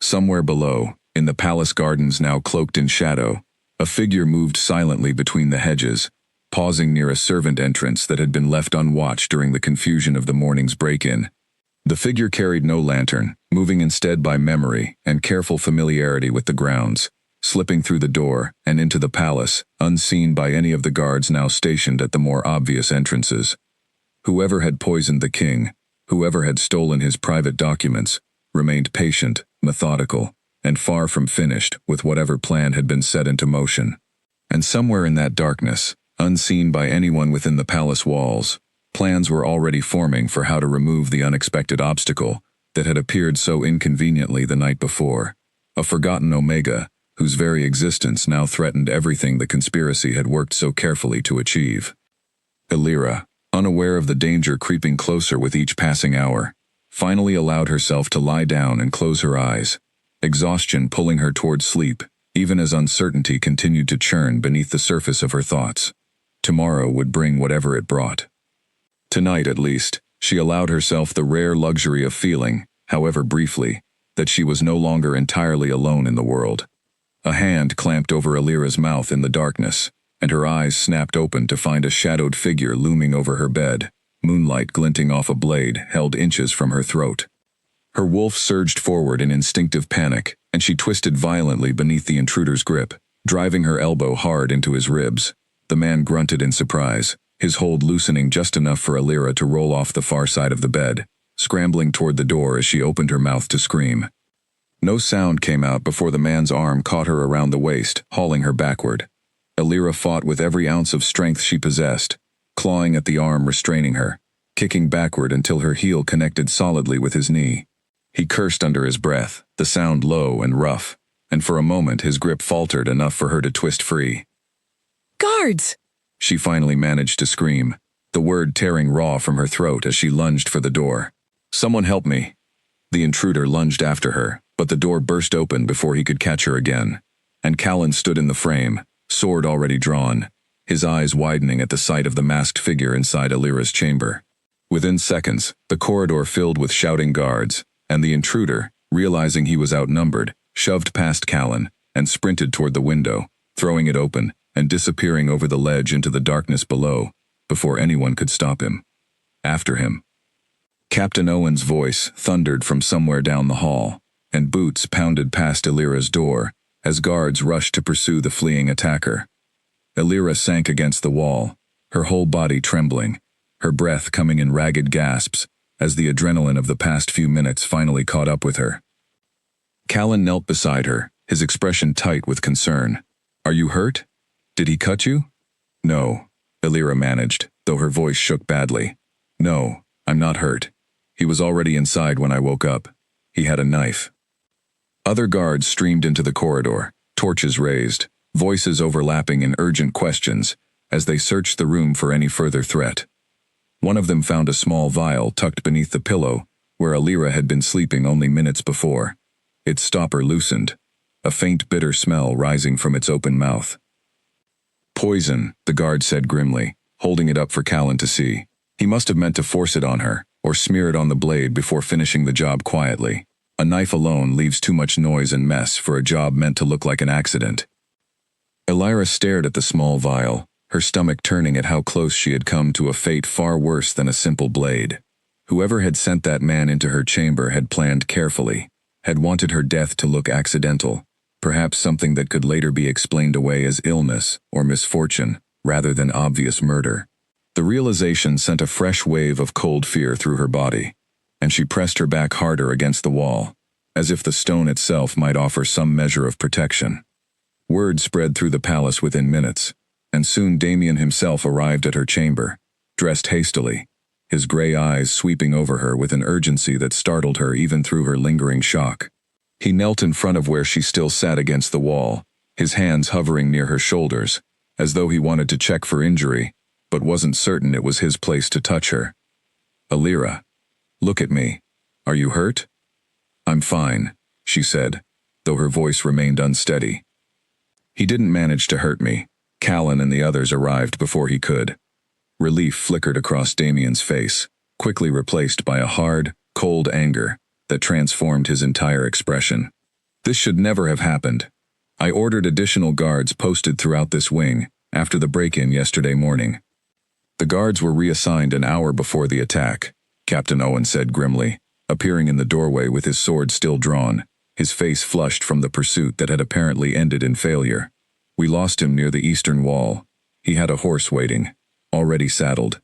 Somewhere below, in the palace gardens now cloaked in shadow, a figure moved silently between the hedges, pausing near a servant entrance that had been left unwatched during the confusion of the morning's break-in. The figure carried no lantern, moving instead by memory and careful familiarity with the grounds, slipping through the door and into the palace, unseen by any of the guards now stationed at the more obvious entrances. Whoever had poisoned the king, whoever had stolen his private documents, remained patient, methodical, and far from finished with whatever plan had been set into motion. And somewhere in that darkness, unseen by anyone within the palace walls, plans were already forming for how to remove the unexpected obstacle that had appeared so inconveniently the night before, a forgotten Omega whose very existence now threatened everything the conspiracy had worked so carefully to achieve. Alira, unaware of the danger creeping closer with each passing hour, finally allowed herself to lie down and close her eyes, exhaustion pulling her toward sleep, even as uncertainty continued to churn beneath the surface of her thoughts. Tomorrow would bring whatever it brought. Tonight, at least, she allowed herself the rare luxury of feeling, however briefly, that she was no longer entirely alone in the world. A hand clamped over Alira's mouth in the darkness, and her eyes snapped open to find a shadowed figure looming over her bed, moonlight glinting off a blade held inches from her throat. Her wolf surged forward in instinctive panic, and she twisted violently beneath the intruder's grip, driving her elbow hard into his ribs. The man grunted in surprise, his hold loosening just enough for Alira to roll off the far side of the bed, scrambling toward the door as she opened her mouth to scream. No sound came out before the man's arm caught her around the waist, hauling her backward. Alira fought with every ounce of strength she possessed, clawing at the arm restraining her, kicking backward until her heel connected solidly with his knee. He cursed under his breath, the sound low and rough, and for a moment his grip faltered enough for her to twist free. "Guards!" She finally managed to scream, the word tearing raw from her throat as she lunged for the door. "Someone help me." The intruder lunged after her, but the door burst open before he could catch her again, and Callan stood in the frame, sword already drawn, his eyes widening at the sight of the masked figure inside Alira's chamber. Within seconds, the corridor filled with shouting guards, and the intruder, realizing he was outnumbered, shoved past Callan and sprinted toward the window, throwing it open and disappearing over the ledge into the darkness below, before anyone could stop him. After him. Captain Owen's voice thundered from somewhere down the hall, and boots pounded past Alira's door as guards rushed to pursue the fleeing attacker. Alira sank against the wall, her whole body trembling, her breath coming in ragged gasps as the adrenaline of the past few minutes finally caught up with her. Callan knelt beside her, his expression tight with concern. "Are you hurt? Did he cut you?" "No," Alira managed, though her voice shook badly. "No, I'm not hurt. He was already inside when I woke up. He had a knife." Other guards streamed into the corridor, torches raised, voices overlapping in urgent questions as they searched the room for any further threat. One of them found a small vial tucked beneath the pillow where Alira had been sleeping only minutes before. Its stopper loosened, a faint bitter smell rising from its open mouth. "Poison," the guard said grimly, holding it up for Callan to see. He must have meant to force it on her, or smear it on the blade before finishing the job quietly. A knife alone leaves too much noise and mess for a job meant to look like an accident. Alira stared at the small vial, her stomach turning at how close she had come to a fate far worse than a simple blade. Whoever had sent that man into her chamber had planned carefully, had wanted her death to look accidental, perhaps something that could later be explained away as illness or misfortune, rather than obvious murder. The realization sent a fresh wave of cold fear through her body, and she pressed her back harder against the wall, as if the stone itself might offer some measure of protection. Word spread through the palace within minutes, and soon Damien himself arrived at her chamber, dressed hastily, his gray eyes sweeping over her with an urgency that startled her even through her lingering shock. He knelt in front of where she still sat against the wall, his hands hovering near her shoulders, as though he wanted to check for injury, but wasn't certain it was his place to touch her. "Alira, look at me. Are you hurt?" "I'm fine," she said, though her voice remained unsteady. "He didn't manage to hurt me. Callan and the others arrived before he could." Relief flickered across Damien's face, quickly replaced by a hard, cold anger that transformed his entire expression. "This should never have happened. I ordered additional guards posted throughout this wing after the break-in yesterday morning." "The guards were reassigned an hour before the attack," Captain Owen said grimly, appearing in the doorway with his sword still drawn, his face flushed from the pursuit that had apparently ended in failure. "We lost him near the eastern wall. He had a horse waiting, already saddled."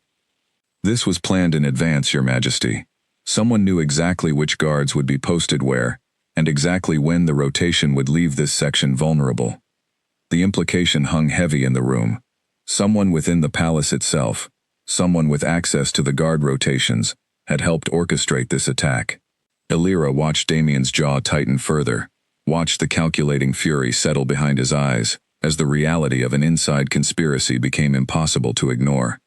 "This was planned in advance, Your Majesty. Someone knew exactly which guards would be posted where, and exactly when the rotation would leave this section vulnerable." The implication hung heavy in the room. Someone within the palace itself, someone with access to the guard rotations, had helped orchestrate this attack. Alira watched Damien's jaw tighten further, watched the calculating fury settle behind his eyes, as the reality of an inside conspiracy became impossible to ignore.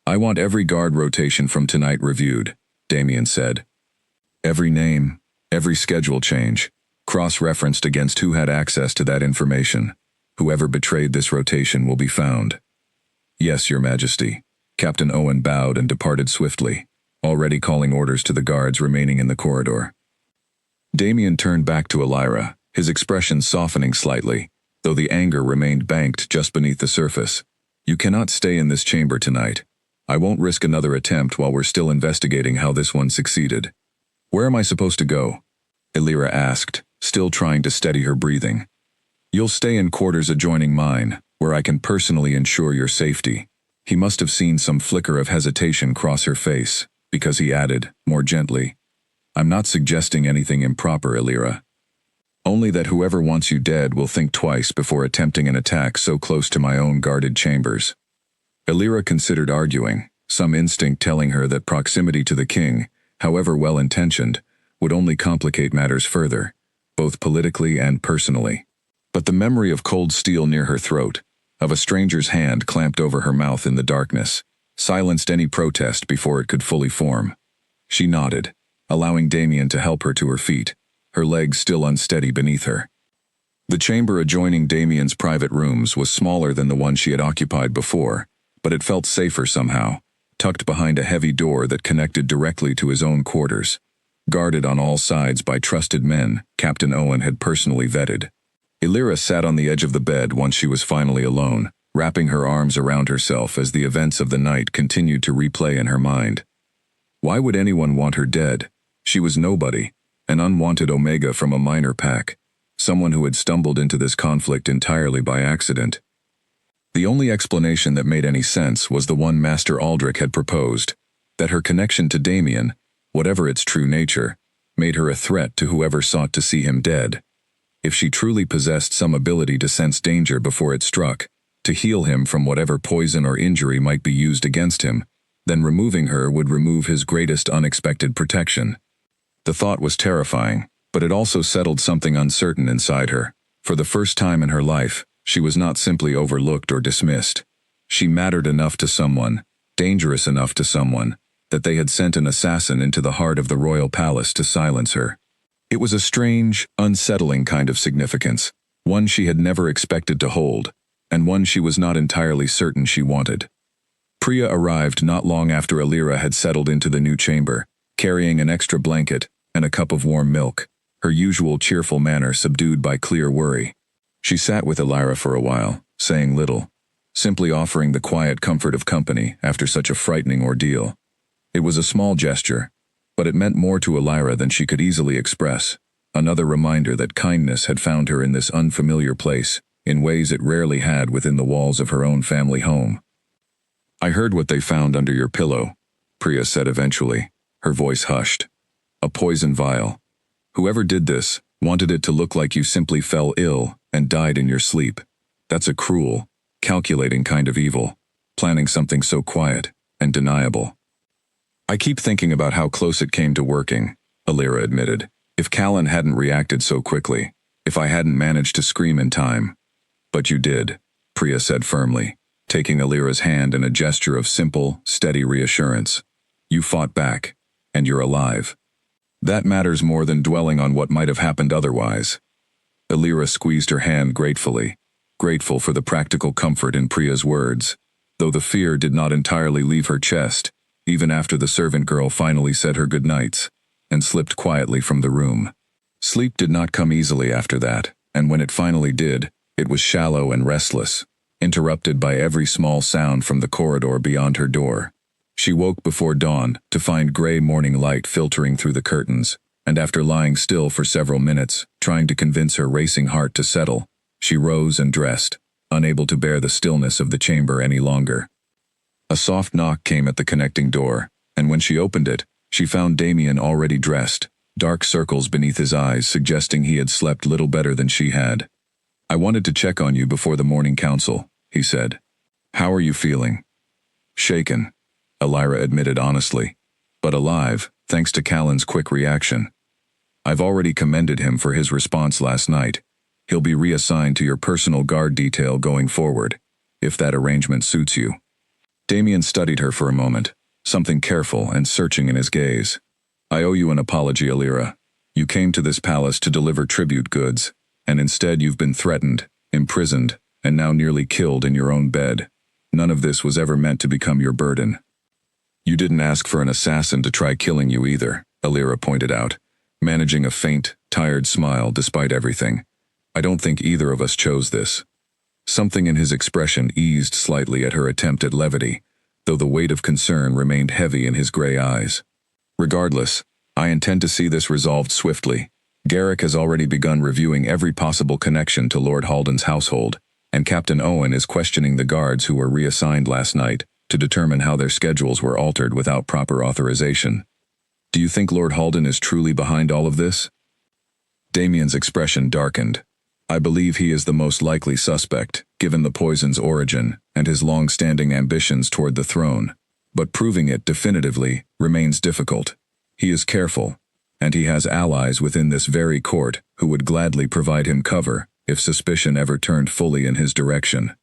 "I want every guard rotation from tonight reviewed," Damien said. "Every name, every schedule change, cross-referenced against who had access to that information. Whoever betrayed this rotation will be found." "Yes, Your Majesty." Captain Owen bowed and departed swiftly, already calling orders to the guards remaining in the corridor. Damien turned back to Elira, his expression softening slightly, though the anger remained banked just beneath the surface. You cannot stay in this chamber tonight. I won't risk another attempt while we're still investigating how this one succeeded. Where am I supposed to go? Elira asked, still trying to steady her breathing. You'll stay in quarters adjoining mine, where I can personally ensure your safety. He must have seen some flicker of hesitation cross her face, because he added, more gently, I'm not suggesting anything improper, Elira. Only that whoever wants you dead will think twice before attempting an attack so close to my own guarded chambers. Elira considered arguing, some instinct telling her that proximity to the king, however well-intentioned, would only complicate matters further, both politically and personally. But the memory of cold steel near her throat, of a stranger's hand clamped over her mouth in the darkness, silenced any protest before it could fully form. She nodded, allowing Damien to help her to her feet, her legs still unsteady beneath her. The chamber adjoining Damien's private rooms was smaller than the one she had occupied before, but it felt safer somehow, tucked behind a heavy door that connected directly to his own quarters, guarded on all sides by trusted men Captain Owen had personally vetted. Elira sat on the edge of the bed once she was finally alone, wrapping her arms around herself as the events of the night continued to replay in her mind. Why would anyone want her dead? She was nobody, an unwanted omega from a minor pack, someone who had stumbled into this conflict entirely by accident. The only explanation that made any sense was the one Master Aldrich had proposed, that her connection to Damien, whatever its true nature, made her a threat to whoever sought to see him dead. If she truly possessed some ability to sense danger before it struck, to heal him from whatever poison or injury might be used against him, then removing her would remove his greatest unexpected protection. The thought was terrifying, but it also settled something uncertain inside her. For the first time in her life, she was not simply overlooked or dismissed. She mattered enough to someone, dangerous enough to someone, that they had sent an assassin into the heart of the royal palace to silence her. It was a strange, unsettling kind of significance, one she had never expected to hold, and one she was not entirely certain she wanted. Priya arrived not long after Elira had settled into the new chamber, carrying an extra blanket and a cup of warm milk, her usual cheerful manner subdued by clear worry. She sat with Elira for a while, saying little, simply offering the quiet comfort of company after such a frightening ordeal. It was a small gesture, but it meant more to Elira than she could easily express, another reminder that kindness had found her in this unfamiliar place, in ways it rarely had within the walls of her own family home. I heard what they found under your pillow, Priya said eventually, her voice hushed. A poison vial. Whoever did this wanted it to look like you simply fell ill and died in your sleep. That's a cruel, calculating kind of evil, planning something so quiet and deniable. I keep thinking about how close it came to working, Elira admitted. If Callan hadn't reacted so quickly, if I hadn't managed to scream in time. But you did, Priya said firmly, taking Elira's hand in a gesture of simple, steady reassurance. You fought back, and you're alive. That matters more than dwelling on what might have happened otherwise. Elira squeezed her hand gratefully, grateful for the practical comfort in Priya's words, though the fear did not entirely leave her chest, even after the servant girl finally said her goodnights, and slipped quietly from the room. Sleep did not come easily after that, and when it finally did, it was shallow and restless, interrupted by every small sound from the corridor beyond her door. She woke before dawn to find gray morning light filtering through the curtains, and after lying still for several minutes, trying to convince her racing heart to settle, she rose and dressed, unable to bear the stillness of the chamber any longer. A soft knock came at the connecting door, and when she opened it, she found Damien already dressed, dark circles beneath his eyes suggesting he had slept little better than she had. I wanted to check on you before the morning council, he said. How are you feeling? Shaken, Elira admitted honestly, but alive, thanks to Callan's quick reaction. I've already commended him for his response last night. He'll be reassigned to your personal guard detail going forward, if that arrangement suits you. Damien studied her for a moment, something careful and searching in his gaze. I owe you an apology, Elira. You came to this palace to deliver tribute goods, and instead you've been threatened, imprisoned, and now nearly killed in your own bed. None of this was ever meant to become your burden. You didn't ask for an assassin to try killing you either, Alira pointed out, managing a faint, tired smile despite everything. I don't think either of us chose this. Something in his expression eased slightly at her attempt at levity, though the weight of concern remained heavy in his gray eyes. Regardless, I intend to see this resolved swiftly. Garrick has already begun reviewing every possible connection to Lord Haldan's household, and Captain Owen is questioning the guards who were reassigned last night to determine how their schedules were altered without proper authorization. Do you think Lord Haldan is truly behind all of this? Damien's expression darkened. I believe he is the most likely suspect, given the poison's origin and his long-standing ambitions toward the throne, but proving it definitively remains difficult. He is careful, and he has allies within this very court who would gladly provide him cover if suspicion ever turned fully in his direction.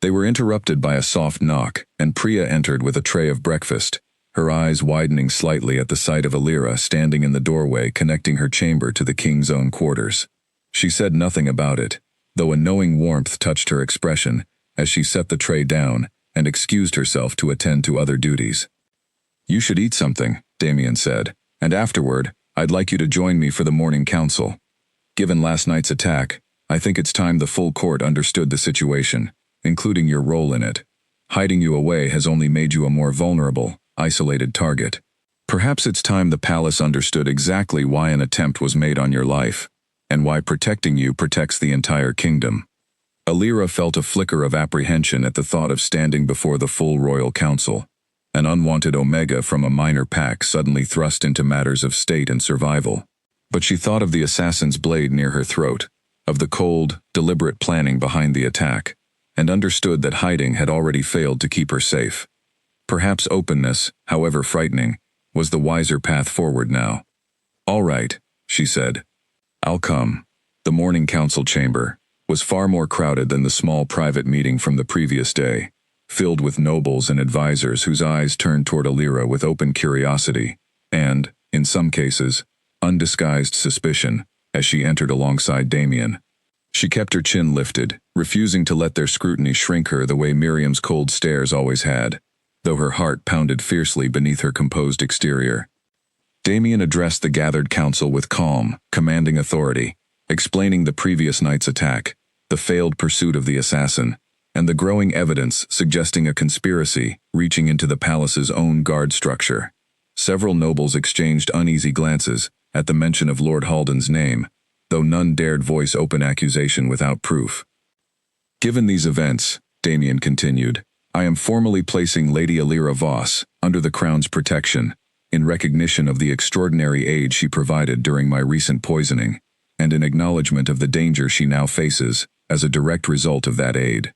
They were interrupted by a soft knock, and Priya entered with a tray of breakfast, her eyes widening slightly at the sight of Alira standing in the doorway connecting her chamber to the king's own quarters. She said nothing about it, though a knowing warmth touched her expression as she set the tray down and excused herself to attend to other duties. You should eat something, Damien said, and afterward, I'd like you to join me for the morning council. Given last night's attack, I think it's time the full court understood the situation, including your role in it. Hiding you away has only made you a more vulnerable, isolated target. Perhaps it's time the palace understood exactly why an attempt was made on your life, and why protecting you protects the entire kingdom. Alira felt a flicker of apprehension at the thought of standing before the full royal council, an unwanted Omega from a minor pack suddenly thrust into matters of state and survival. But she thought of the assassin's blade near her throat, of the cold, deliberate planning behind the attack, and understood that hiding had already failed to keep her safe. Perhaps openness, however frightening, was the wiser path forward now. All right, she said. I'll come. The morning council chamber was far more crowded than the small private meeting from the previous day, filled with nobles and advisors whose eyes turned toward Alira with open curiosity and, in some cases, undisguised suspicion as she entered alongside Damien. She kept her chin lifted, refusing to let their scrutiny shrink her the way Miriam's cold stares always had, though her heart pounded fiercely beneath her composed exterior. Damien addressed the gathered council with calm, commanding authority, explaining the previous night's attack, the failed pursuit of the assassin, and the growing evidence suggesting a conspiracy reaching into the palace's own guard structure. Several nobles exchanged uneasy glances at the mention of Lord Haldan's name, though none dared voice open accusation without proof. Given these events, Damien continued, I am formally placing Lady Alira Voss under the Crown's protection, in recognition of the extraordinary aid she provided during my recent poisoning, and in acknowledgement of the danger she now faces as a direct result of that aid.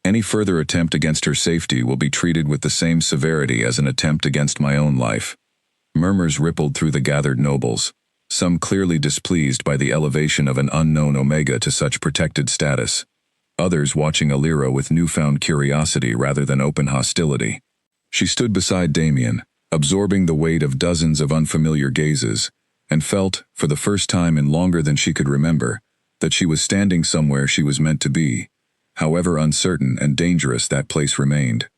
Any further attempt against her safety will be treated with the same severity as an attempt against my own life. Murmurs rippled through the gathered nobles, some clearly displeased by the elevation of an unknown Omega to such protected status, others watching Alira with newfound curiosity rather than open hostility. She stood beside Damien, absorbing the weight of dozens of unfamiliar gazes, and felt, for the first time in longer than she could remember, that she was standing somewhere she was meant to be, however uncertain and dangerous that place remained.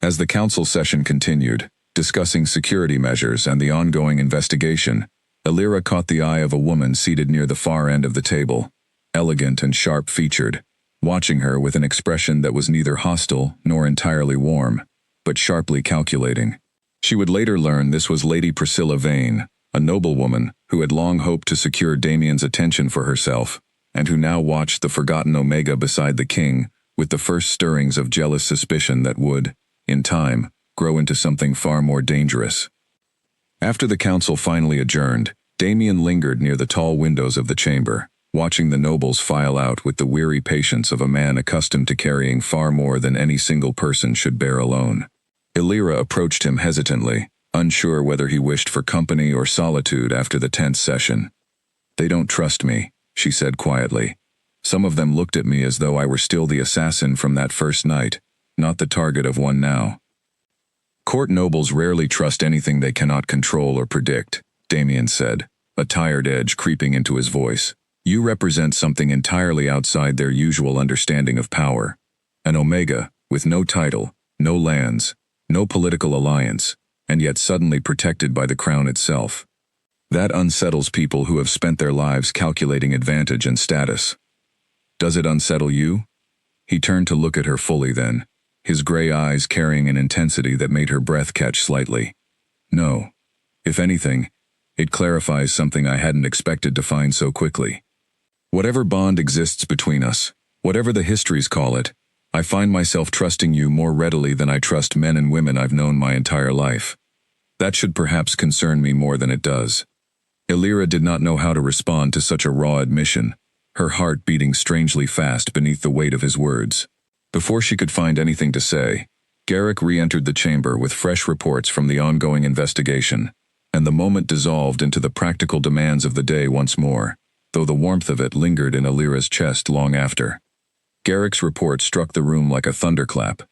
As the council session continued, discussing security measures and the ongoing investigation, Alira caught the eye of a woman seated near the far end of the table, elegant and sharp-featured, watching her with an expression that was neither hostile nor entirely warm, but sharply calculating. She would later learn this was Lady Priscilla Vane, a noblewoman who had long hoped to secure Damien's attention for herself, and who now watched the forgotten Omega beside the king with the first stirrings of jealous suspicion that would, in time, grow into something far more dangerous. After the council finally adjourned, Damien lingered near the tall windows of the chamber, watching the nobles file out with the weary patience of a man accustomed to carrying far more than any single person should bear alone. Alira approached him hesitantly, unsure whether he wished for company or solitude after the tense session. They don't trust me, she said quietly. Some of them looked at me as though I were still the assassin from that first night, not the target of one now. Court nobles rarely trust anything they cannot control or predict, Damien said, a tired edge creeping into his voice. You represent something entirely outside their usual understanding of power. An Omega, with no title, no lands, no political alliance, and yet suddenly protected by the crown itself. That unsettles people who have spent their lives calculating advantage and status. Does it unsettle you? He turned to look at her fully then, his gray eyes carrying an intensity that made her breath catch slightly. No. If anything, it clarifies something I hadn't expected to find so quickly. Whatever bond exists between us, whatever the histories call it, I find myself trusting you more readily than I trust men and women I've known my entire life. That should perhaps concern me more than it does. Illyra did not know how to respond to such a raw admission, her heart beating strangely fast beneath the weight of his words. Before she could find anything to say, Garrick re-entered the chamber with fresh reports from the ongoing investigation, and the moment dissolved into the practical demands of the day once more, though the warmth of it lingered in Illyra's chest long after. Garrick's report struck the room like a thunderclap.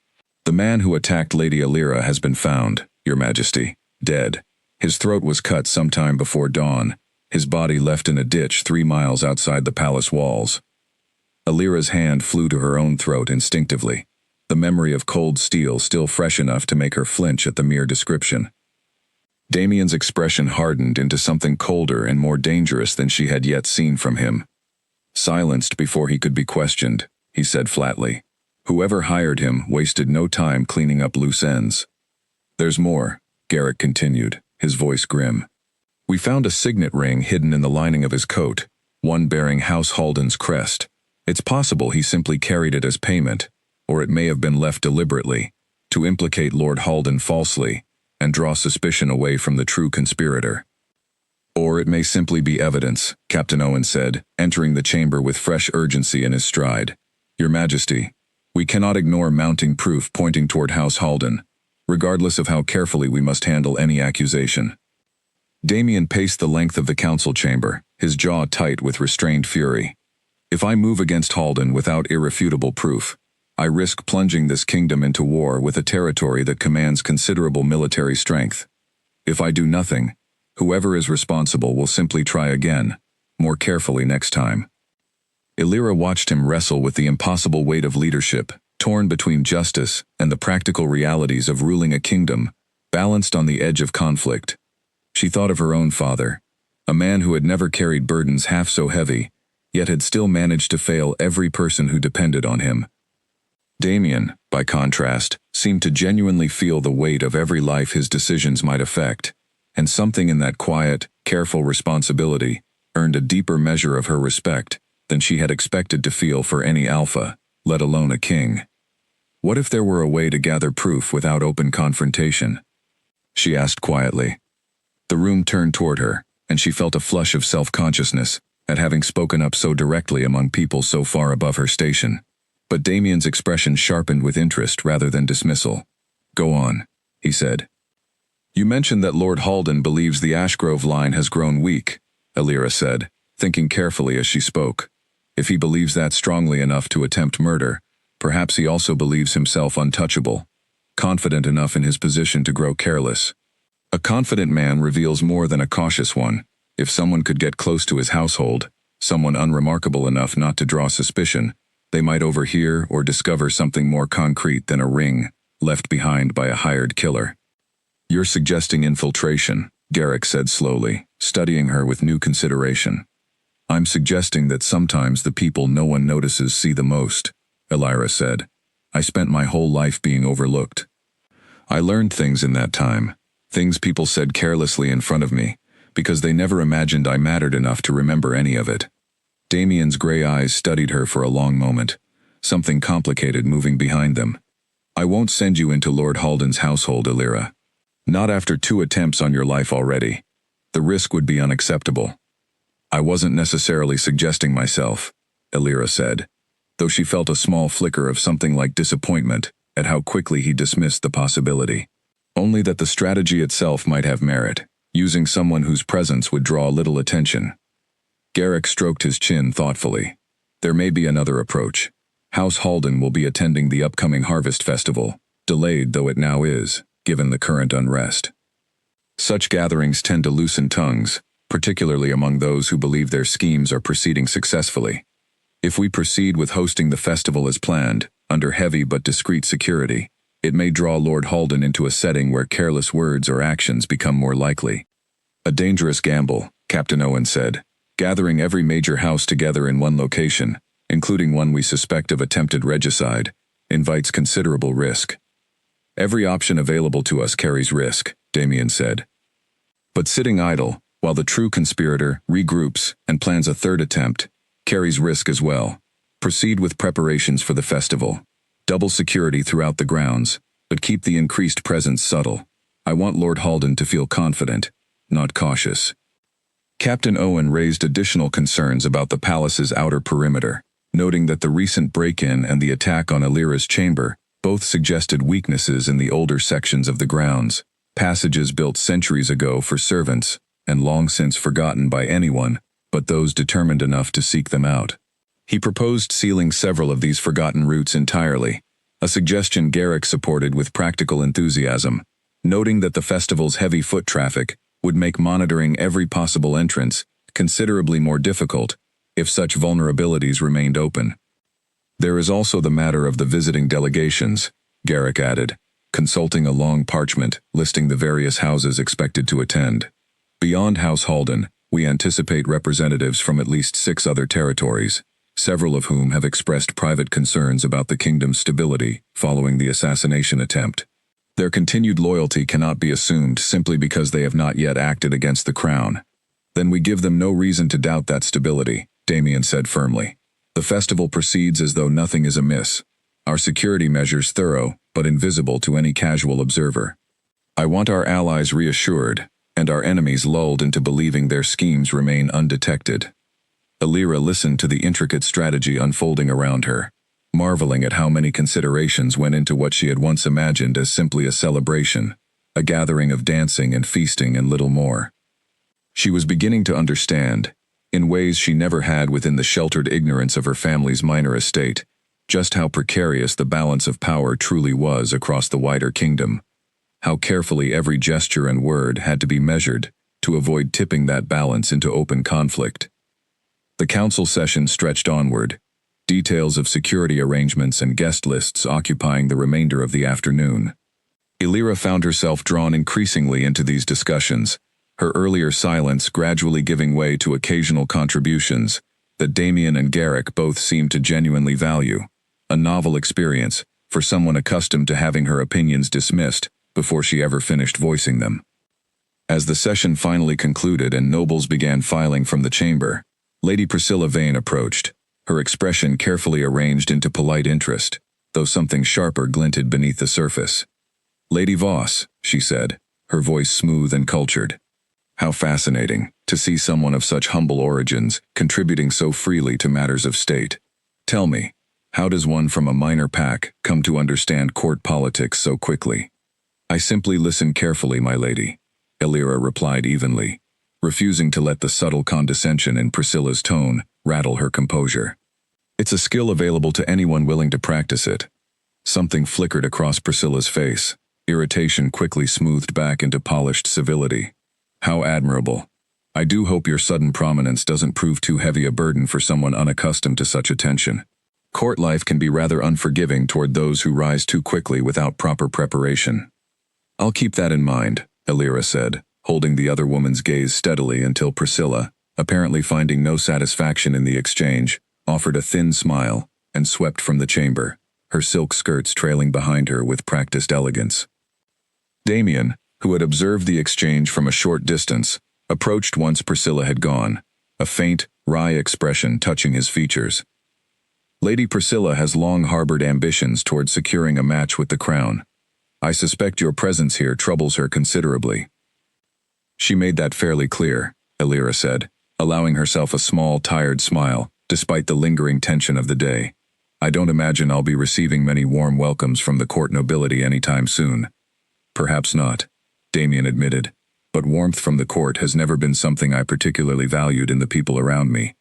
The man who attacked Lady Illyra has been found, Your Majesty, dead. His throat was cut sometime before dawn, his body left in a ditch 3 miles outside the palace walls. Illyra's hand flew to her own throat instinctively, the memory of cold steel still fresh enough to make her flinch at the mere description. Damien's expression hardened into something colder and more dangerous than she had yet seen from him. Silenced before he could be questioned, he said flatly, "Whoever hired him wasted no time cleaning up loose ends." "There's more," Garrick continued, his voice grim. "We found a signet ring hidden in the lining of his coat, one bearing House Halden's crest. It's possible he simply carried it as payment, or it may have been left deliberately, to implicate Lord Halden falsely, and draw suspicion away from the true conspirator. Or it may simply be evidence," Captain Owen said, entering the chamber with fresh urgency in his stride. "Your Majesty, we cannot ignore mounting proof pointing toward House Halden, regardless of how carefully we must handle any accusation." Damien paced the length of the council chamber, his jaw tight with restrained fury. "If I move against Halden without irrefutable proof, I risk plunging this kingdom into war with a territory that commands considerable military strength. If I do nothing, whoever is responsible will simply try again, more carefully next time." Illyra watched him wrestle with the impossible weight of leadership, torn between justice and the practical realities of ruling a kingdom, balanced on the edge of conflict. She thought of her own father, a man who had never carried burdens half so heavy, yet had still managed to fail every person who depended on him. Damien, by contrast, seemed to genuinely feel the weight of every life his decisions might affect, and something in that quiet, careful responsibility earned a deeper measure of her respect than she had expected to feel for any alpha, let alone a king. What if there were a way to gather proof without open confrontation? She asked quietly. The room turned toward her, and she felt a flush of self-consciousness at having spoken up so directly among people so far above her station. But Damien's expression sharpened with interest rather than dismissal. "Go on," he said. "You mentioned that Lord Halden believes the Ashgrove line has grown weak," Illyra said, thinking carefully as she spoke. "If he believes that strongly enough to attempt murder, perhaps he also believes himself untouchable, confident enough in his position to grow careless. A confident man reveals more than a cautious one. If someone could get close to his household, someone unremarkable enough not to draw suspicion, they might overhear or discover something more concrete than a ring left behind by a hired killer." "You're suggesting infiltration," Garrick said slowly, studying her with new consideration. "I'm suggesting that sometimes the people no one notices see the most," Illyra said. "I spent my whole life being overlooked. I learned things in that time, things people said carelessly in front of me, because they never imagined I mattered enough to remember any of it." Damien's gray eyes studied her for a long moment, something complicated moving behind them. "I won't send you into Lord Halden's household, Illyra. Not after 2 attempts on your life already. The risk would be unacceptable." "I wasn't necessarily suggesting myself," Illyra said, though she felt a small flicker of something like disappointment at how quickly he dismissed the possibility. "Only that the strategy itself might have merit, using someone whose presence would draw little attention." Garrick stroked his chin thoughtfully. "There may be another approach. House Halden will be attending the upcoming Harvest Festival, delayed though it now is, given the current unrest. Such gatherings tend to loosen tongues, particularly among those who believe their schemes are proceeding successfully. If we proceed with hosting the festival as planned, under heavy but discreet security. It may draw Lord Halden into a setting where careless words or actions become more likely. A dangerous gamble, Captain Owen said. Gathering every major house together in one location, including one we suspect of attempted regicide, invites considerable risk. Every option available to us carries risk, Damien said. But sitting idle, while the true conspirator regroups and plans a third attempt, carries risk as well. Proceed with preparations for the festival. Double security throughout the grounds, but keep the increased presence subtle. I want Lord Halden to feel confident, not cautious. Captain Owen raised additional concerns about the palace's outer perimeter, noting that the recent break-in and the attack on Alira's chamber both suggested weaknesses in the older sections of the grounds, passages built centuries ago for servants, and long since forgotten by anyone but those determined enough to seek them out. He proposed sealing several of these forgotten routes entirely, a suggestion Garrick supported with practical enthusiasm, noting that the festival's heavy foot traffic would make monitoring every possible entrance considerably more difficult if such vulnerabilities remained open. There is also the matter of the visiting delegations, Garrick added, consulting a long parchment listing the various houses expected to attend. Beyond House Halden, we anticipate representatives from at least 6 other territories, several of whom have expressed private concerns about the kingdom's stability following the assassination attempt. Their continued loyalty cannot be assumed simply because they have not yet acted against the crown. Then we give them no reason to doubt that stability, Damien said firmly. The festival proceeds as though nothing is amiss. Our security measures thorough, but invisible to any casual observer. I want our allies reassured, and our enemies lulled into believing their schemes remain undetected. Alira listened to the intricate strategy unfolding around her, marveling at how many considerations went into what she had once imagined as simply a celebration, a gathering of dancing and feasting and little more. She was beginning to understand, in ways she never had within the sheltered ignorance of her family's minor estate, just how precarious the balance of power truly was across the wider kingdom, how carefully every gesture and word had to be measured to avoid tipping that balance into open conflict. The council session stretched onward, details of security arrangements and guest lists occupying the remainder of the afternoon. Alira found herself drawn increasingly into these discussions, her earlier silence gradually giving way to occasional contributions that Damien and Garrick both seemed to genuinely value, a novel experience for someone accustomed to having her opinions dismissed before she ever finished voicing them. As the session finally concluded and nobles began filing from the chamber, Lady Priscilla Vane approached, her expression carefully arranged into polite interest, though something sharper glinted beneath the surface. "Lady Voss," she said, her voice smooth and cultured. "How fascinating to see someone of such humble origins contributing so freely to matters of state. Tell me, how does one from a minor pack come to understand court politics so quickly?" "I simply listen carefully, my lady," Alira replied evenly, refusing to let the subtle condescension in Priscilla's tone rattle her composure. "It's a skill available to anyone willing to practice it." Something flickered across Priscilla's face, irritation quickly smoothed back into polished civility. "How admirable. I do hope your sudden prominence doesn't prove too heavy a burden for someone unaccustomed to such attention. Court life can be rather unforgiving toward those who rise too quickly without proper preparation." "I'll keep that in mind," Alira said, holding the other woman's gaze steadily until Priscilla, apparently finding no satisfaction in the exchange, offered a thin smile and swept from the chamber, her silk skirts trailing behind her with practiced elegance. Damien, who had observed the exchange from a short distance, approached once Priscilla had gone, a faint, wry expression touching his features. "Lady Priscilla has long harbored ambitions toward securing a match with the crown. I suspect your presence here troubles her considerably." "She made that fairly clear," Alira said, allowing herself a small, tired smile, despite the lingering tension of the day. "I don't imagine I'll be receiving many warm welcomes from the court nobility anytime soon." "Perhaps not," Damien admitted, "but warmth from the court has never been something I particularly valued in the people around me.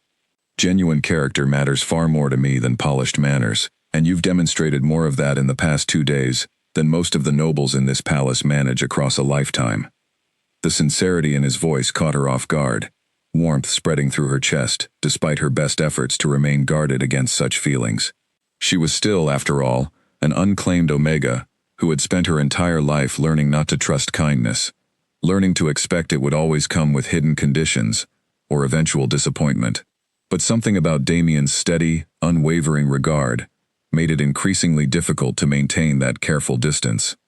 Genuine character matters far more to me than polished manners, and you've demonstrated more of that in the past 2 days than most of the nobles in this palace manage across a lifetime." The sincerity in his voice caught her off guard, warmth spreading through her chest, despite her best efforts to remain guarded against such feelings. She was still, after all, an unclaimed Omega, who had spent her entire life learning not to trust kindness, learning to expect it would always come with hidden conditions, or eventual disappointment. But something about Damien's steady, unwavering regard made it increasingly difficult to maintain that careful distance.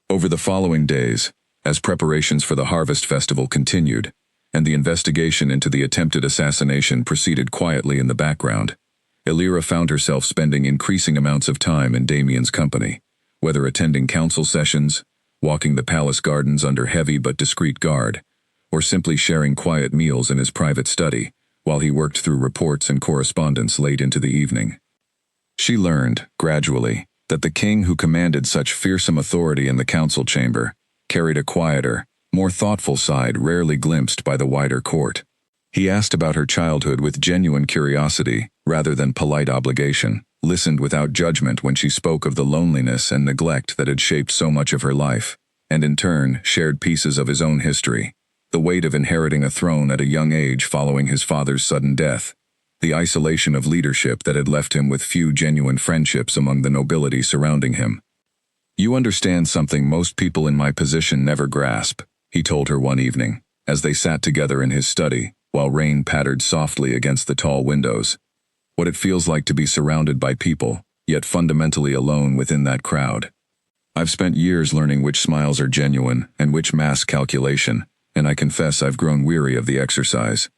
Over the following days, as preparations for the Harvest Festival continued, and the investigation into the attempted assassination proceeded quietly in the background, Illyra found herself spending increasing amounts of time in Damien's company, whether attending council sessions, walking the palace gardens under heavy but discreet guard, or simply sharing quiet meals in his private study, while he worked through reports and correspondence late into the evening. She learned, gradually, that the king who commanded such fearsome authority in the council chamber carried a quieter, more thoughtful side rarely glimpsed by the wider court. He asked about her childhood with genuine curiosity rather than polite obligation, listened without judgment when she spoke of the loneliness and neglect that had shaped so much of her life, and in turn shared pieces of his own history, the weight of inheriting a throne at a young age following his father's sudden death, the isolation of leadership that had left him with few genuine friendships among the nobility surrounding him. "You understand something most people in my position never grasp," he told her one evening, as they sat together in his study, while rain pattered softly against the tall windows. "What it feels like to be surrounded by people, yet fundamentally alone within that crowd. I've spent years learning which smiles are genuine and which mask calculation, and I confess I've grown weary of the exercise."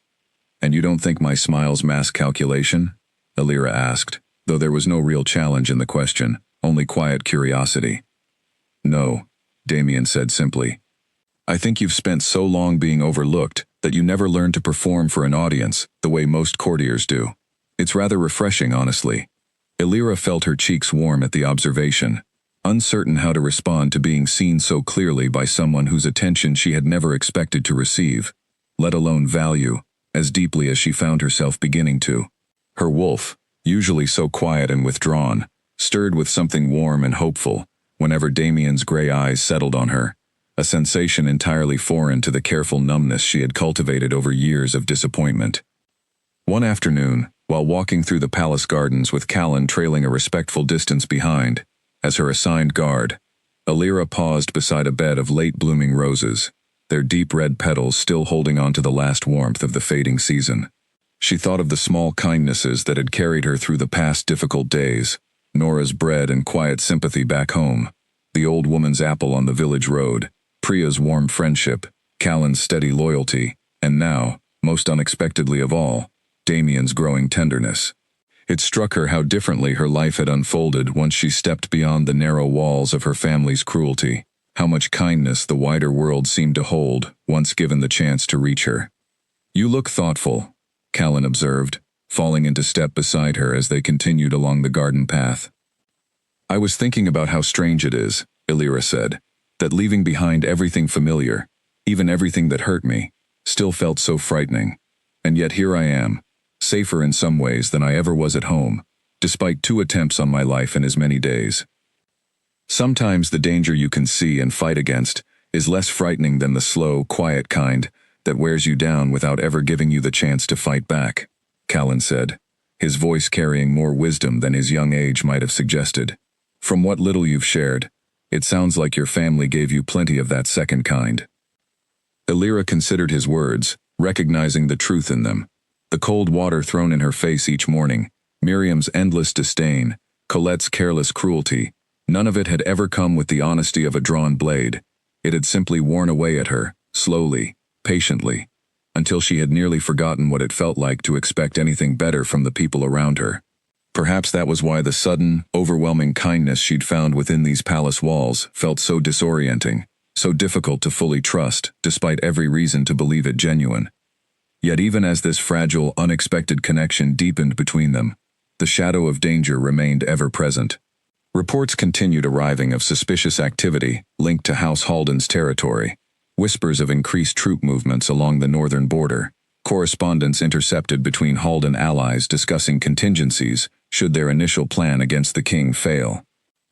"And you don't think my smiles mask calculation?" Illyra asked, though there was no real challenge in the question, only quiet curiosity. "No," Damien said simply. "I think you've spent so long being overlooked that you never learned to perform for an audience the way most courtiers do. It's rather refreshing, honestly." Illyra felt her cheeks warm at the observation, uncertain how to respond to being seen so clearly by someone whose attention she had never expected to receive, let alone value, as deeply as she found herself beginning to. Her wolf, usually so quiet and withdrawn, stirred with something warm and hopeful whenever Damien's gray eyes settled on her, a sensation entirely foreign to the careful numbness she had cultivated over years of disappointment. One afternoon, while walking through the palace gardens with Callan trailing a respectful distance behind, as her assigned guard, Illyra paused beside a bed of late-blooming roses, their deep red petals still holding on to the last warmth of the fading season. She thought of the small kindnesses that had carried her through the past difficult days, Nora's bread and quiet sympathy back home, the old woman's apple on the village road, Priya's warm friendship, Callan's steady loyalty, and now, most unexpectedly of all, Damien's growing tenderness. It struck her how differently her life had unfolded once she stepped beyond the narrow walls of her family's cruelty, how much kindness the wider world seemed to hold once given the chance to reach her. "You look thoughtful," Callan observed, falling into step beside her as they continued along the garden path. "I was thinking about how strange it is," Illyra said, "that leaving behind everything familiar, even everything that hurt me, still felt so frightening. And yet here I am, safer in some ways than I ever was at home, despite 2 attempts on my life in as many days. Sometimes the danger you can see and fight against is less frightening than the slow, quiet kind that wears you down without ever giving you the chance to fight back," Callan said, his voice carrying more wisdom than his young age might have suggested. "From what little you've shared, it sounds like your family gave you plenty of that second kind." Illyra considered his words, recognizing the truth in them. The cold water thrown in her face each morning, Miriam's endless disdain, Colette's careless cruelty, none of it had ever come with the honesty of a drawn blade. It had simply worn away at her, slowly, patiently, until she had nearly forgotten what it felt like to expect anything better from the people around her. Perhaps that was why the sudden, overwhelming kindness she'd found within these palace walls felt so disorienting, so difficult to fully trust, despite every reason to believe it genuine. Yet even as this fragile, unexpected connection deepened between them, the shadow of danger remained ever present. Reports continued arriving of suspicious activity linked to House Halden's territory, whispers of increased troop movements along the northern border, correspondence intercepted between Halden allies discussing contingencies should their initial plan against the king fail.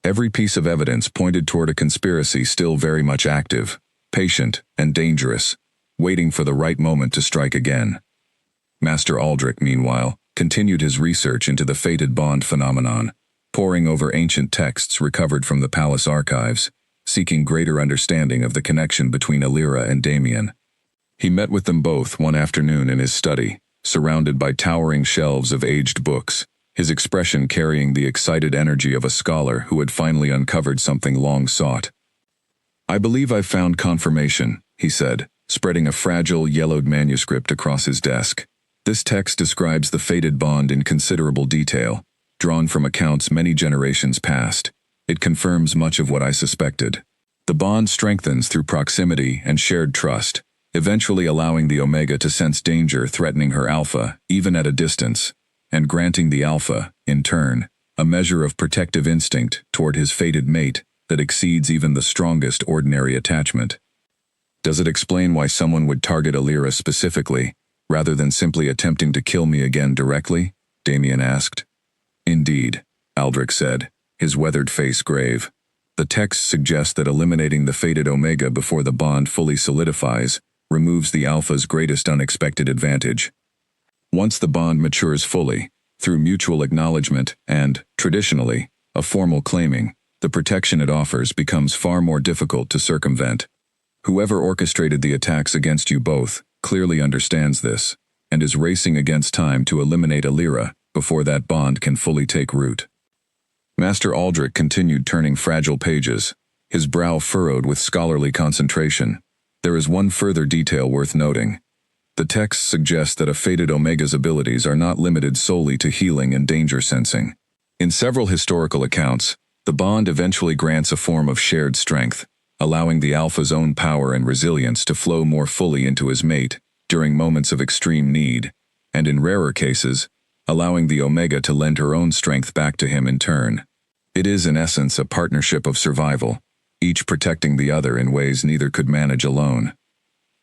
Every piece of evidence pointed toward a conspiracy still very much active, patient, and dangerous, waiting for the right moment to strike again. Master Aldrich, meanwhile, continued his research into the fated bond phenomenon, poring over ancient texts recovered from the palace archives, seeking greater understanding of the connection between Alira and Damien. He met with them both one afternoon in his study, surrounded by towering shelves of aged books, his expression carrying the excited energy of a scholar who had finally uncovered something long sought. "I believe I've found confirmation," he said, spreading a fragile, yellowed manuscript across his desk. "This text describes the fated bond in considerable detail, drawn from accounts many generations past. It confirms much of what I suspected. The bond strengthens through proximity and shared trust, eventually allowing the Omega to sense danger threatening her Alpha, even at a distance, and granting the Alpha, in turn, a measure of protective instinct toward his fated mate that exceeds even the strongest ordinary attachment." "Does it explain why someone would target Alira specifically, rather than simply attempting to kill me again directly?" Damien asked. "Indeed," Aldrich said, his weathered face grave. "The text suggests that eliminating the fated Omega before the bond fully solidifies removes the Alpha's greatest unexpected advantage. Once the bond matures fully, through mutual acknowledgement and, traditionally, a formal claiming, the protection it offers becomes far more difficult to circumvent. Whoever orchestrated the attacks against you both clearly understands this, and is racing against time to eliminate Alira before that bond can fully take root." Master Aldrich continued turning fragile pages, his brow furrowed with scholarly concentration. "There is one further detail worth noting. The text suggests that a fated Omega's abilities are not limited solely to healing and danger sensing. In several historical accounts, the bond eventually grants a form of shared strength, allowing the Alpha's own power and resilience to flow more fully into his mate during moments of extreme need, and in rarer cases, allowing the Omega to lend her own strength back to him in turn. It is in essence a partnership of survival, each protecting the other in ways neither could manage alone.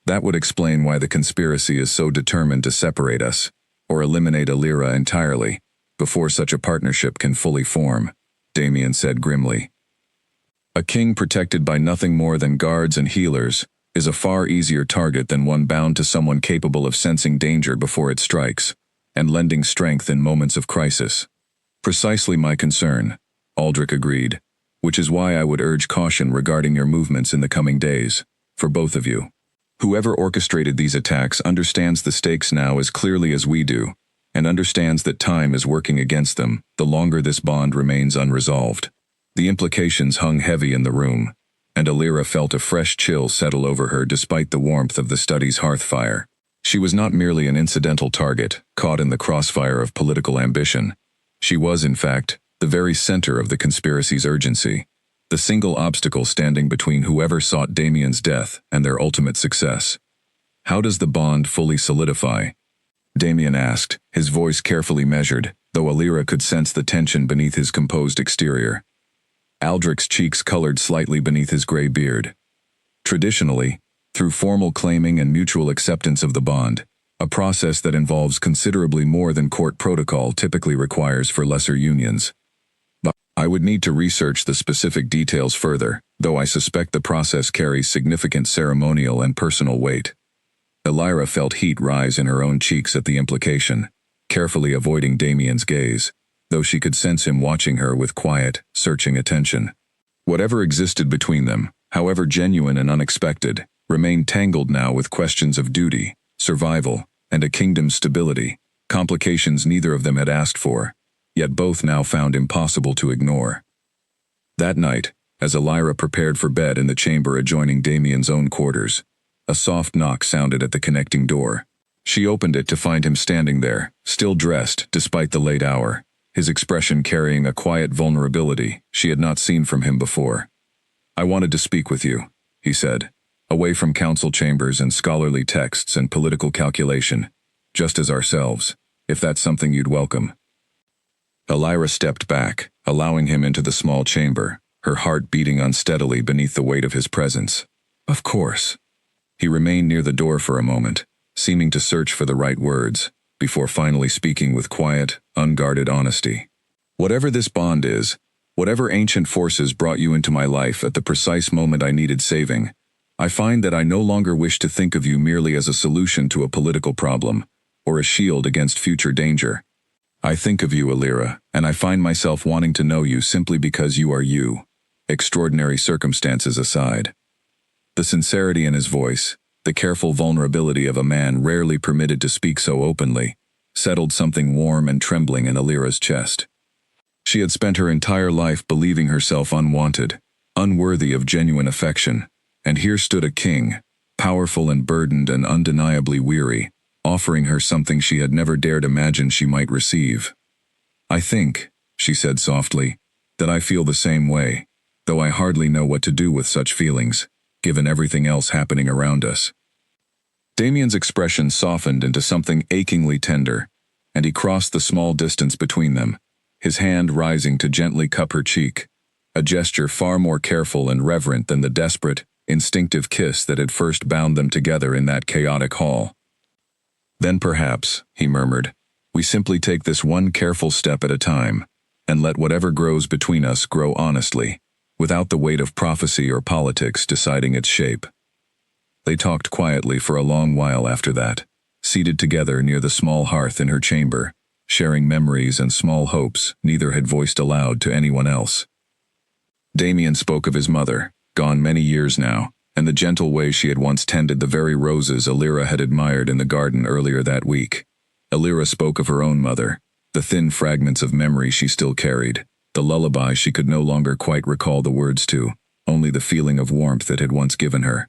That would explain why the conspiracy is so determined to separate us, or eliminate Alira entirely, before such a partnership can fully form," Damien said grimly. "A king protected by nothing more than guards and healers is a far easier target than one bound to someone capable of sensing danger before it strikes, and lending strength in moments of crisis. Precisely my concern," Aldrich agreed, "which is why I would urge caution regarding your movements in the coming days, for both of you. Whoever orchestrated these attacks understands the stakes now as clearly as we do, and understands that time is working against them the longer this bond remains unresolved." The implications hung heavy in the room, and Alira felt a fresh chill settle over her despite the warmth of the study's hearth fire. She was not merely an incidental target, caught in the crossfire of political ambition. She was, in fact, the very center of the conspiracy's urgency, the single obstacle standing between whoever sought Damien's death and their ultimate success. "How does the bond fully solidify?" Damien asked, his voice carefully measured, though Alira could sense the tension beneath his composed exterior. Aldrich's cheeks colored slightly beneath his gray beard. "Traditionally, through formal claiming and mutual acceptance of the bond, a process that involves considerably more than court protocol typically requires for lesser unions. But I would need to research the specific details further, though I suspect the process carries significant ceremonial and personal weight." Alira felt heat rise in her own cheeks at the implication, carefully avoiding Damien's gaze, though she could sense him watching her with quiet, searching attention. Whatever existed between them, however genuine and unexpected, remained tangled now with questions of duty, survival, and a kingdom's stability, complications neither of them had asked for, yet both now found impossible to ignore. That night, as Alira prepared for bed in the chamber adjoining Damien's own quarters, a soft knock sounded at the connecting door. She opened it to find him standing there, still dressed despite the late hour, his expression carrying a quiet vulnerability she had not seen from him before. "I wanted to speak with you," he said, "away from council chambers and scholarly texts and political calculation, just as ourselves, if that's something you'd welcome." Alira stepped back, allowing him into the small chamber, her heart beating unsteadily beneath the weight of his presence. "Of course." He remained near the door for a moment, seeming to search for the right words, before finally speaking with quiet, unguarded honesty. "Whatever this bond is, whatever ancient forces brought you into my life at the precise moment I needed saving, I find that I no longer wish to think of you merely as a solution to a political problem, or a shield against future danger. I think of you, Alira, and I find myself wanting to know you simply because you are you, extraordinary circumstances aside. The sincerity in his voice, the careful vulnerability of a man rarely permitted to speak so openly, settled something warm and trembling in Alira's chest. She had spent her entire life believing herself unwanted, unworthy of genuine affection, and here stood a king, powerful and burdened and undeniably weary, offering her something she had never dared imagine she might receive. I think, she said softly, that I feel the same way, though I hardly know what to do with such feelings, given everything else happening around us. Damien's expression softened into something achingly tender, and he crossed the small distance between them, his hand rising to gently cup her cheek, a gesture far more careful and reverent than the desperate, instinctive kiss that had first bound them together in that chaotic hall. Then perhaps, he murmured, we simply take this one careful step at a time, and let whatever grows between us grow honestly, without the weight of prophecy or politics deciding its shape. They talked quietly for a long while after that, seated together near the small hearth in her chamber, sharing memories and small hopes neither had voiced aloud to anyone else. Damien spoke of his mother, gone many years now, and the gentle way she had once tended the very roses Alira had admired in the garden earlier that week. Alira spoke of her own mother, the thin fragments of memory she still carried, the lullaby she could no longer quite recall the words to, only the feeling of warmth it had once given her.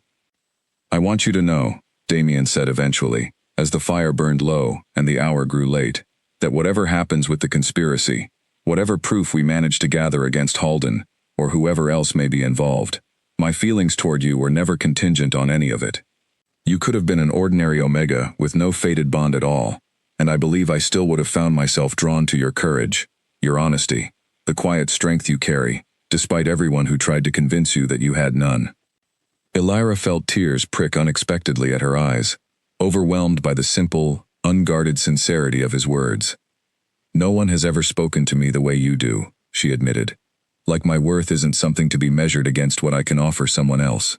I want you to know, Damien said eventually, as the fire burned low and the hour grew late, that whatever happens with the conspiracy, whatever proof we manage to gather against Halden, or whoever else may be involved, my feelings toward you were never contingent on any of it. You could have been an ordinary Omega with no fated bond at all, and I believe I still would have found myself drawn to your courage, your honesty, the quiet strength you carry, despite everyone who tried to convince you that you had none. Elira felt tears prick unexpectedly at her eyes, overwhelmed by the simple, unguarded sincerity of his words. No one has ever spoken to me the way you do, she admitted. Like my worth isn't something to be measured against what I can offer someone else.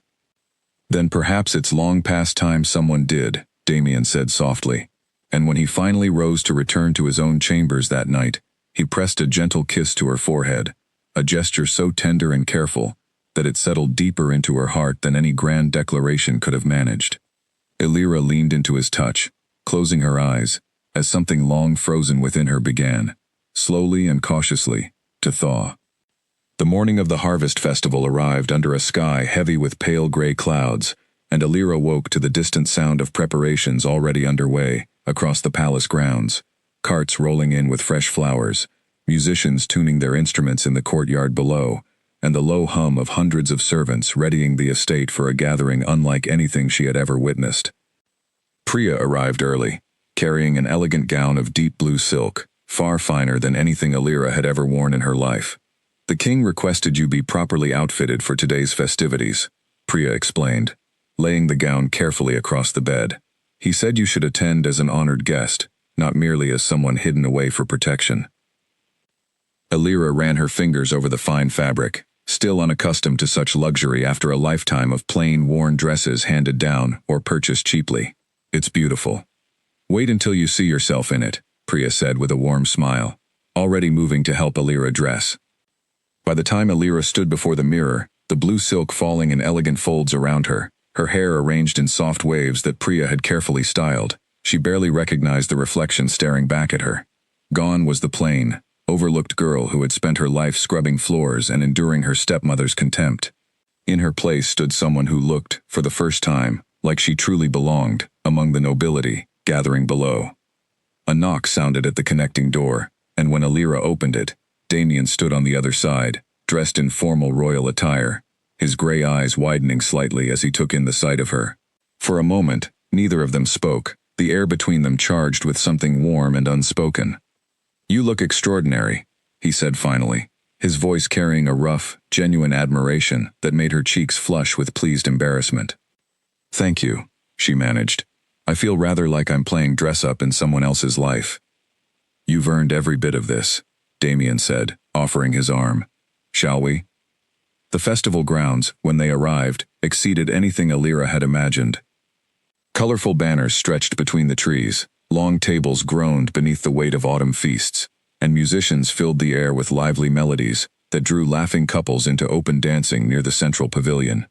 Then perhaps it's long past time someone did, Damien said softly, and when he finally rose to return to his own chambers that night, he pressed a gentle kiss to her forehead, a gesture so tender and careful that it settled deeper into her heart than any grand declaration could have managed. Elira leaned into his touch, closing her eyes, as something long frozen within her began, slowly and cautiously, to thaw. The morning of the harvest festival arrived under a sky heavy with pale gray clouds, and Elira woke to the distant sound of preparations already underway across the palace grounds, carts rolling in with fresh flowers, musicians tuning their instruments in the courtyard below, and the low hum of hundreds of servants readying the estate for a gathering unlike anything she had ever witnessed. Priya arrived early, carrying an elegant gown of deep blue silk, far finer than anything Elira had ever worn in her life. The king requested you be properly outfitted for today's festivities, Priya explained, laying the gown carefully across the bed. He said you should attend as an honored guest, not merely as someone hidden away for protection. Elira ran her fingers over the fine fabric, still unaccustomed to such luxury after a lifetime of plain, worn dresses handed down or purchased cheaply. It's beautiful. Wait until you see yourself in it, Priya said with a warm smile, already moving to help Elira dress. By the time Elira stood before the mirror, the blue silk falling in elegant folds around her, her hair arranged in soft waves that Priya had carefully styled, she barely recognized the reflection staring back at her. Gone was the plain, overlooked girl who had spent her life scrubbing floors and enduring her stepmother's contempt. In her place stood someone who looked, for the first time, like she truly belonged, among the nobility, gathering below. A knock sounded at the connecting door, and when Elira opened it, Damien stood on the other side, dressed in formal royal attire, his gray eyes widening slightly as he took in the sight of her. For a moment, neither of them spoke, the air between them charged with something warm and unspoken. You look extraordinary, he said finally, his voice carrying a rough, genuine admiration that made her cheeks flush with pleased embarrassment. Thank you, she managed. I feel rather like I'm playing dress-up in someone else's life. You've earned every bit of this, Damien said, offering his arm. Shall we? The festival grounds, when they arrived, exceeded anything Elira had imagined. Colorful banners stretched between the trees, Long tables groaned beneath the weight of autumn feasts, and musicians filled the air with lively melodies that drew laughing couples into open dancing near the central pavilion.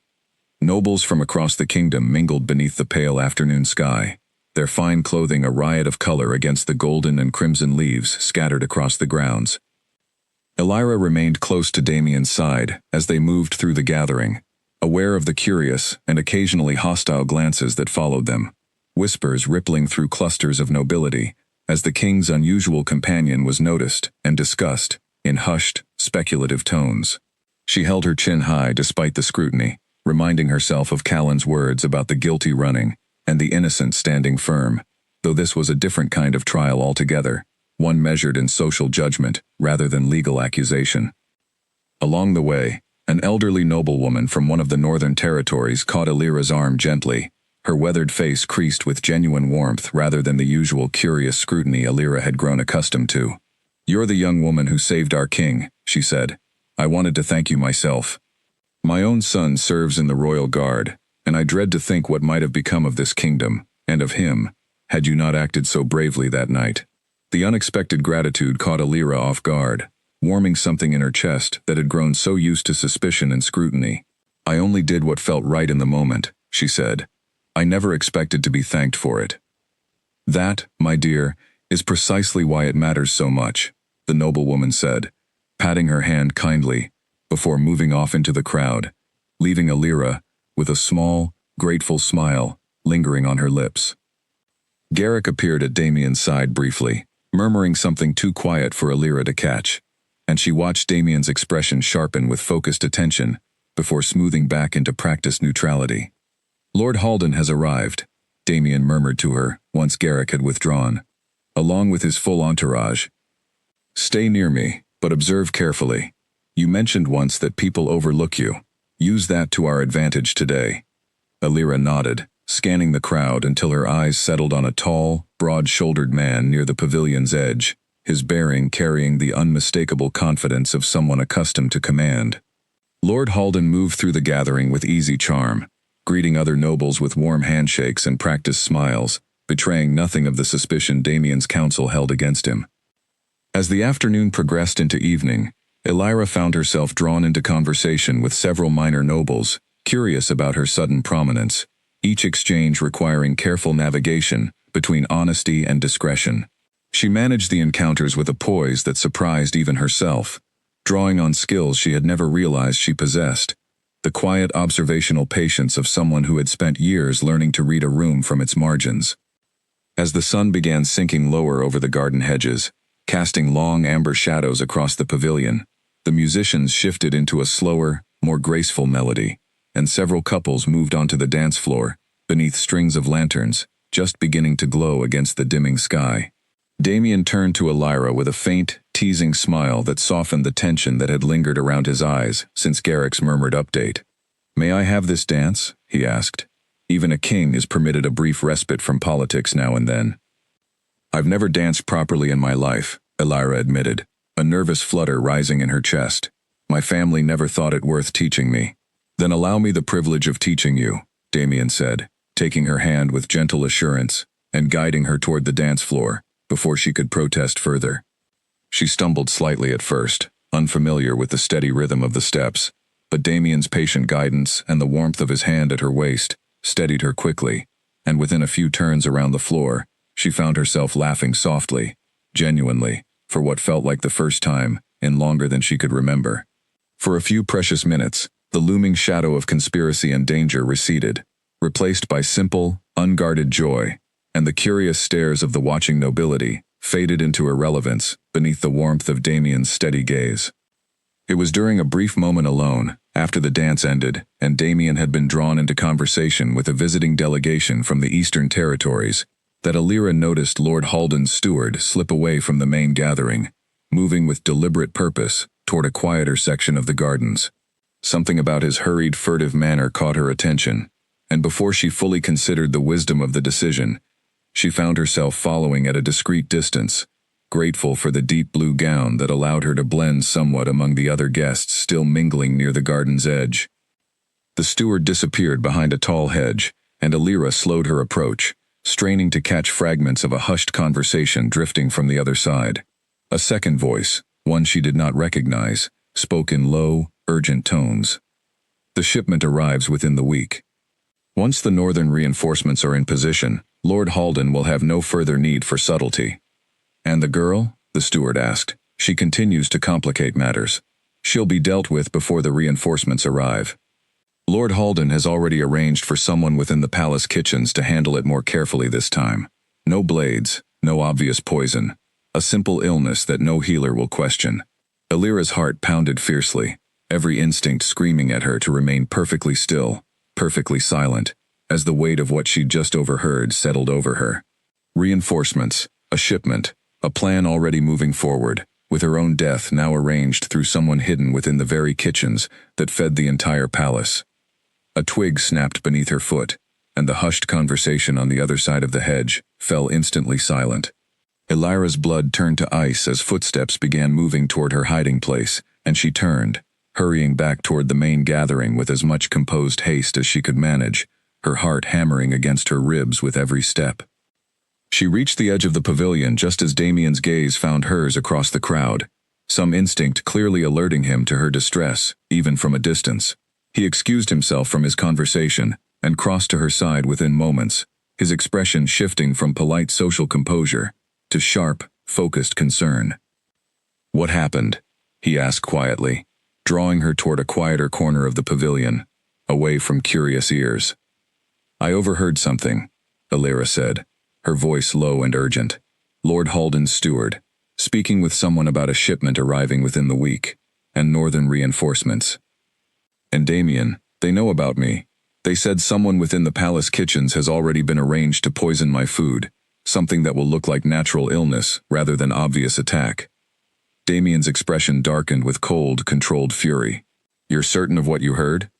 Nobles from across the kingdom mingled beneath the pale afternoon sky, their fine clothing a riot of color against the golden and crimson leaves scattered across the grounds. Elira remained close to Damien's side as they moved through the gathering, aware of the curious and occasionally hostile glances that followed them, whispers rippling through clusters of nobility as the king's unusual companion was noticed and discussed in hushed, speculative tones. She held her chin high despite the scrutiny, reminding herself of Callan's words about the guilty running and the innocent standing firm, though this was a different kind of trial altogether, one measured in social judgment rather than legal accusation. Along the way, an elderly noblewoman from one of the northern territories caught Elira's arm gently, her weathered face creased with genuine warmth rather than the usual curious scrutiny Elira had grown accustomed to. "You're the young woman who saved our king," she said. "I wanted to thank you myself. My own son serves in the royal guard, and I dread to think what might have become of this kingdom, and of him, had you not acted so bravely that night." The unexpected gratitude caught Elira off guard, warming something in her chest that had grown so used to suspicion and scrutiny. "I only did what felt right in the moment," she said. "I never expected to be thanked for it." "That, my dear, is precisely why it matters so much," the noblewoman said, patting her hand kindly, before moving off into the crowd, leaving Elira with a small, grateful smile lingering on her lips. Garrick appeared at Damien's side briefly, murmuring something too quiet for Elira to catch, and she watched Damien's expression sharpen with focused attention before smoothing back into practiced neutrality. "Lord Halden has arrived," Damien murmured to her once Garrick had withdrawn, along with his full entourage. "Stay near me, but observe carefully. You mentioned once that people overlook you. Use that to our advantage today." Elira nodded, scanning the crowd until her eyes settled on a tall, broad-shouldered man near the pavilion's edge, his bearing carrying the unmistakable confidence of someone accustomed to command. Lord Halden moved through the gathering with easy charm, greeting other nobles with warm handshakes and practiced smiles, betraying nothing of the suspicion Damien's counsel held against him. As the afternoon progressed into evening, Elira found herself drawn into conversation with several minor nobles, curious about her sudden prominence, each exchange requiring careful navigation between honesty and discretion. She managed the encounters with a poise that surprised even herself, drawing on skills she had never realized she possessed, the quiet observational patience of someone who had spent years learning to read a room from its margins. As the sun began sinking lower over the garden hedges, casting long amber shadows across the pavilion, the musicians shifted into a slower, more graceful melody, and several couples moved onto the dance floor, beneath strings of lanterns, just beginning to glow against the dimming sky. Damien turned to Elira with a faint, teasing smile that softened the tension that had lingered around his eyes since Garrick's murmured update. "May I have this dance?" he asked. Even a king is permitted a brief respite from politics now and then. "I've never danced properly in my life," Elira admitted, a nervous flutter rising in her chest. "My family never thought it worth teaching me." "Then allow me the privilege of teaching you," Damien said, taking her hand with gentle assurance and guiding her toward the dance floor before she could protest further. She stumbled slightly at first, unfamiliar with the steady rhythm of the steps, but Damien's patient guidance and the warmth of his hand at her waist steadied her quickly, and within a few turns around the floor, she found herself laughing softly, genuinely, for what felt like the first time in longer than she could remember. For a few precious minutes, the looming shadow of conspiracy and danger receded, replaced by simple, unguarded joy, and the curious stares of the watching nobility faded into irrelevance beneath the warmth of Damien's steady gaze. It was during a brief moment alone, after the dance ended, and Damien had been drawn into conversation with a visiting delegation from the Eastern Territories, that Elira noticed Lord Halden's steward slip away from the main gathering, moving with deliberate purpose toward a quieter section of the gardens. Something about his hurried, furtive manner caught her attention, and before she fully considered the wisdom of the decision, she found herself following at a discreet distance, grateful for the deep blue gown that allowed her to blend somewhat among the other guests still mingling near the garden's edge. The steward disappeared behind a tall hedge, and Elira slowed her approach, straining to catch fragments of a hushed conversation drifting from the other side. A second voice, one she did not recognize, spoke in low, urgent tones. The shipment arrives within the week. Once the northern reinforcements are in position, Lord Halden will have no further need for subtlety. And the girl? The steward asked. She continues to complicate matters. She'll be dealt with before the reinforcements arrive. Lord Halden has already arranged for someone within the palace kitchens to handle it more carefully this time. No blades, no obvious poison. A simple illness that no healer will question. Elira's heart pounded fiercely, every instinct screaming at her to remain perfectly still, perfectly silent, as the weight of what she'd just overheard settled over her. Reinforcements, a shipment, a plan already moving forward, with her own death now arranged through someone hidden within the very kitchens that fed the entire palace. A twig snapped beneath her foot, and the hushed conversation on the other side of the hedge fell instantly silent. Elira's blood turned to ice as footsteps began moving toward her hiding place, and she turned, hurrying back toward the main gathering with as much composed haste as she could manage, her heart hammering against her ribs with every step. She reached the edge of the pavilion just as Damien's gaze found hers across the crowd, some instinct clearly alerting him to her distress, even from a distance. He excused himself from his conversation and crossed to her side within moments, his expression shifting from polite social composure to sharp, focused concern. "What happened?" he asked quietly, drawing her toward a quieter corner of the pavilion, away from curious ears. "I overheard something," Elira said, her voice low and urgent. "Lord Halden's steward, speaking with someone about a shipment arriving within the week, and northern reinforcements. And Damien, they know about me. They said someone within the palace kitchens has already been arranged to poison my food, something that will look like natural illness rather than obvious attack." Damien's expression darkened with cold, controlled fury. "You're certain of what you heard?"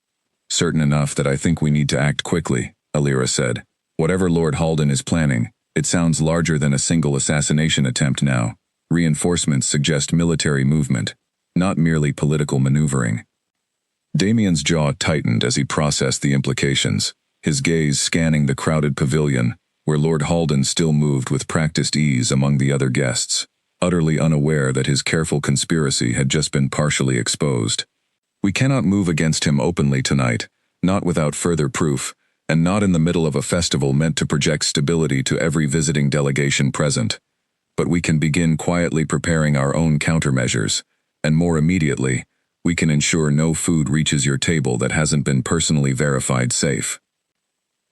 "Certain enough that I think we need to act quickly," Elira said. "Whatever Lord Halden is planning, it sounds larger than a single assassination attempt now. Reinforcements suggest military movement, not merely political maneuvering." Damien's jaw tightened as he processed the implications, his gaze scanning the crowded pavilion, where Lord Halden still moved with practiced ease among the other guests, utterly unaware that his careful conspiracy had just been partially exposed. "We cannot move against him openly tonight, not without further proof, and not in the middle of a festival meant to project stability to every visiting delegation present. But we can begin quietly preparing our own countermeasures, and more immediately, we can ensure no food reaches your table that hasn't been personally verified safe."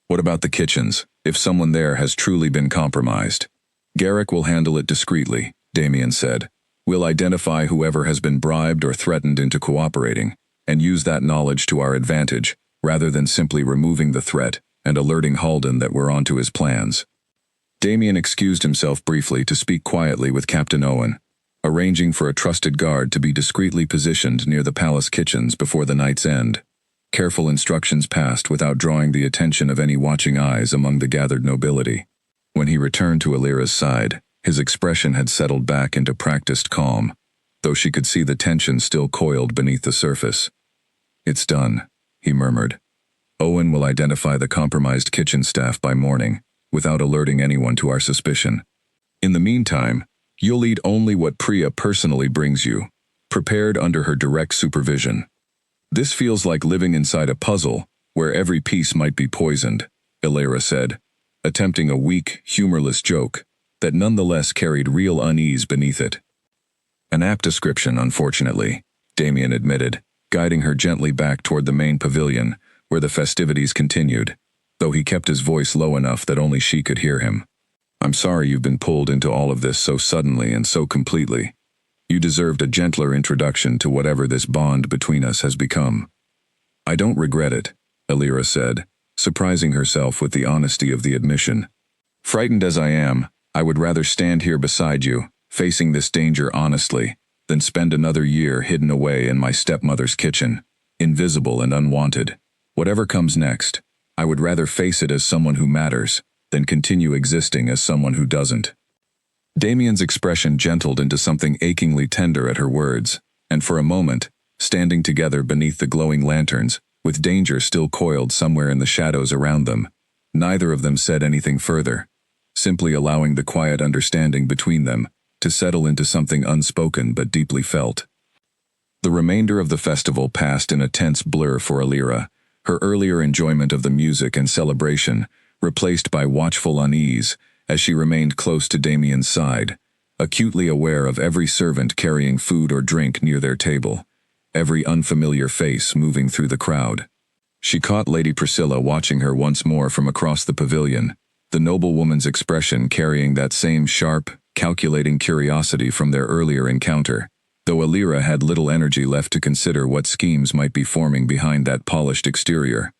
"What about the kitchens, if someone there has truly been compromised?" "Garrick will handle it discreetly," Damien said. "We'll identify whoever has been bribed or threatened into cooperating, and use that knowledge to our advantage, rather than simply removing the threat and alerting Halden that we're onto his plans." Damien excused himself briefly to speak quietly with Captain Owen, arranging for a trusted guard to be discreetly positioned near the palace kitchens before the night's end. Careful instructions passed without drawing the attention of any watching eyes among the gathered nobility. When he returned to Elira's side, his expression had settled back into practiced calm, though she could see the tension still coiled beneath the surface. "It's done," he murmured. "Owen will identify the compromised kitchen staff by morning, without alerting anyone to our suspicion. In the meantime, you'll eat only what Priya personally brings you, prepared under her direct supervision. This feels like living inside a puzzle, where every piece might be poisoned," Elira said, attempting a weak, humorless joke that nonetheless carried real unease beneath it. "An apt description, unfortunately," Damien admitted, guiding her gently back toward the main pavilion, where the festivities continued, though he kept his voice low enough that only she could hear him. "I'm sorry you've been pulled into all of this so suddenly and so completely. You deserved a gentler introduction to whatever this bond between us has become." "I don't regret it," Elira said, surprising herself with the honesty of the admission. "Frightened as I am, I would rather stand here beside you, facing this danger honestly, than spend another year hidden away in my stepmother's kitchen, invisible and unwanted. Whatever comes next, I would rather face it as someone who matters, than continue existing as someone who doesn't." Damien's expression gentled into something achingly tender at her words, and for a moment, standing together beneath the glowing lanterns, with danger still coiled somewhere in the shadows around them, Neither of them said anything further, simply allowing the quiet understanding between them to settle into something unspoken but deeply felt. The remainder of the festival passed in a tense blur for Alira, her earlier enjoyment of the music and celebration replaced by watchful unease as she remained close to Damien's side, acutely aware of every servant carrying food or drink near their table, every unfamiliar face moving through the crowd. She caught Lady Priscilla watching her once more from across the pavilion, the noblewoman's expression carrying that same sharp, calculating curiosity from their earlier encounter, though Alira had little energy left to consider what schemes might be forming behind that polished exterior.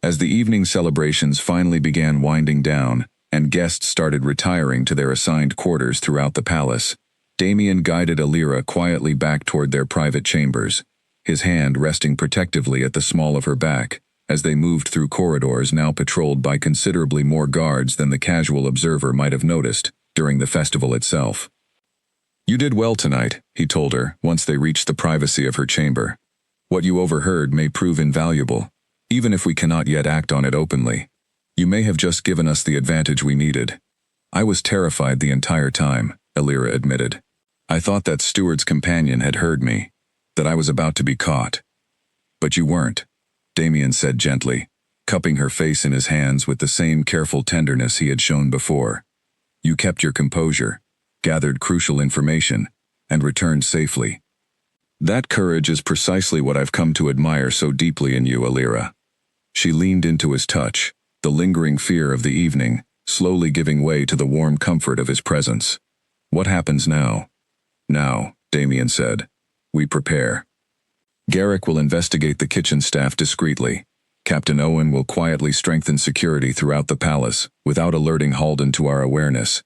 As the evening celebrations finally began winding down, and guests started retiring to their assigned quarters throughout the palace, Damien guided Alira quietly back toward their private chambers, his hand resting protectively at the small of her back, as they moved through corridors now patrolled by considerably more guards than the casual observer might have noticed during the festival itself. "You did well tonight," he told her once they reached the privacy of her chamber. "What you overheard may prove invaluable, even if we cannot yet act on it openly. You may have just given us the advantage we needed." "I was terrified the entire time," Alira admitted. "I thought that steward's companion had heard me, that I was about to be caught." "But you weren't," Damien said gently, cupping her face in his hands with the same careful tenderness he had shown before. "You kept your composure, gathered crucial information, and returned safely. That courage is precisely what I've come to admire so deeply in you, Alira." She leaned into his touch, the lingering fear of the evening slowly giving way to the warm comfort of his presence. "What happens now?" "Now," Damien said, "we prepare. Garrick will investigate the kitchen staff discreetly. Captain Owen will quietly strengthen security throughout the palace without alerting Halden to our awareness,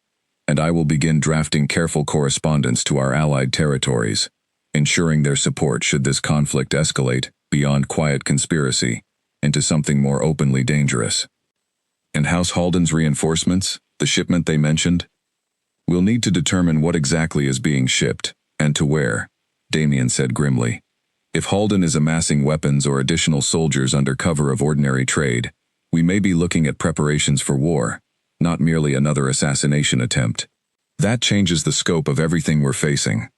and I will begin drafting careful correspondence to our allied territories, ensuring their support should this conflict escalate beyond quiet conspiracy into something more openly dangerous." "And House Halden's reinforcements, the shipment they mentioned?" "We'll need to determine what exactly is being shipped, and to where," Damien said grimly. "If Halden is amassing weapons or additional soldiers under cover of ordinary trade, we may be looking at preparations for war, not merely another assassination attempt. That changes the scope of everything we're facing."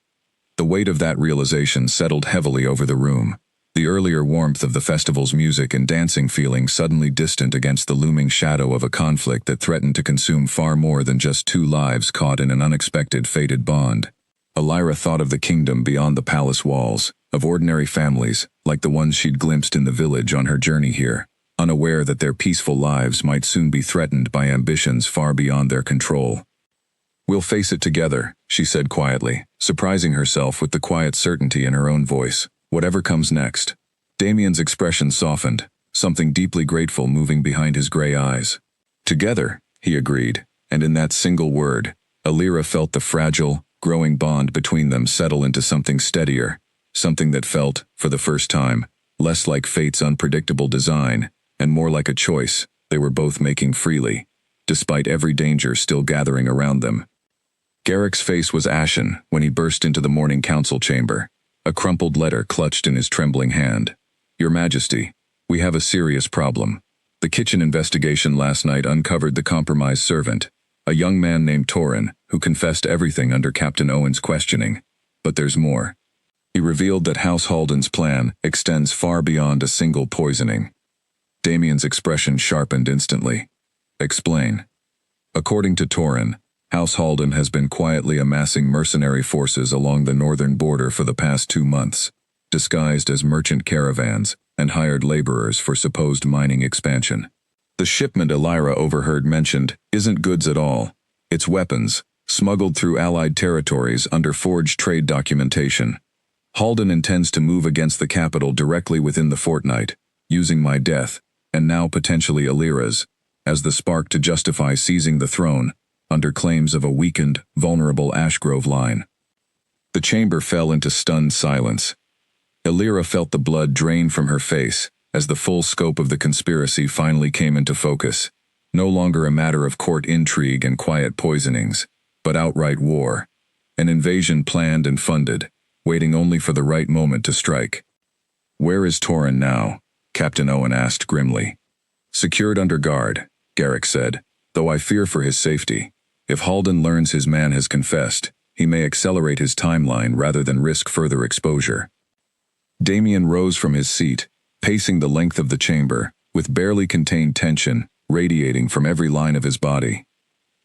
The weight of that realization settled heavily over the room, the earlier warmth of the festival's music and dancing feeling suddenly distant against the looming shadow of a conflict that threatened to consume far more than just two lives caught in an unexpected fated bond. Alira thought of the kingdom beyond the palace walls, of ordinary families, like the ones she'd glimpsed in the village on her journey here, unaware that their peaceful lives might soon be threatened by ambitions far beyond their control. "We'll face it together," she said quietly, surprising herself with the quiet certainty in her own voice. "Whatever comes next." Damien's expression softened, something deeply grateful moving behind his gray eyes. "Together," he agreed, and in that single word, Alira felt the fragile, growing bond between them settle into something steadier, something that felt, for the first time, less like fate's unpredictable design, and more like a choice they were both making freely, despite every danger still gathering around them. Garrick's face was ashen when he burst into the morning council chamber, a crumpled letter clutched in his trembling hand. "Your Majesty, we have a serious problem. The kitchen investigation last night uncovered the compromised servant, a young man named Torin, who confessed everything under Captain Owen's questioning. But there's more. He revealed that House Halden's plan extends far beyond a single poisoning." Damien's expression sharpened instantly. "Explain." "According to Torin, House Halden has been quietly amassing mercenary forces along the northern border for the past 2 months, disguised as merchant caravans and hired laborers for supposed mining expansion. The shipment Alira overheard mentioned isn't goods at all. It's weapons, smuggled through allied territories under forged trade documentation. Halden intends to move against the capital directly within the fortnight, using my death, and now potentially Alira's, as the spark to justify seizing the throne, under claims of a weakened, vulnerable Ashgrove line." The chamber fell into stunned silence. Alira felt the blood drain from her face as the full scope of the conspiracy finally came into focus, no longer a matter of court intrigue and quiet poisonings, but outright war, an invasion planned and funded, waiting only for the right moment to strike. "Where is Torin now?" Captain Owen asked grimly. "Secured under guard," Garrick said, though I fear for his safety. If Halden learns his man has confessed, he may accelerate his timeline rather than risk further exposure. Damien rose from his seat, pacing the length of the chamber, with barely contained tension radiating from every line of his body.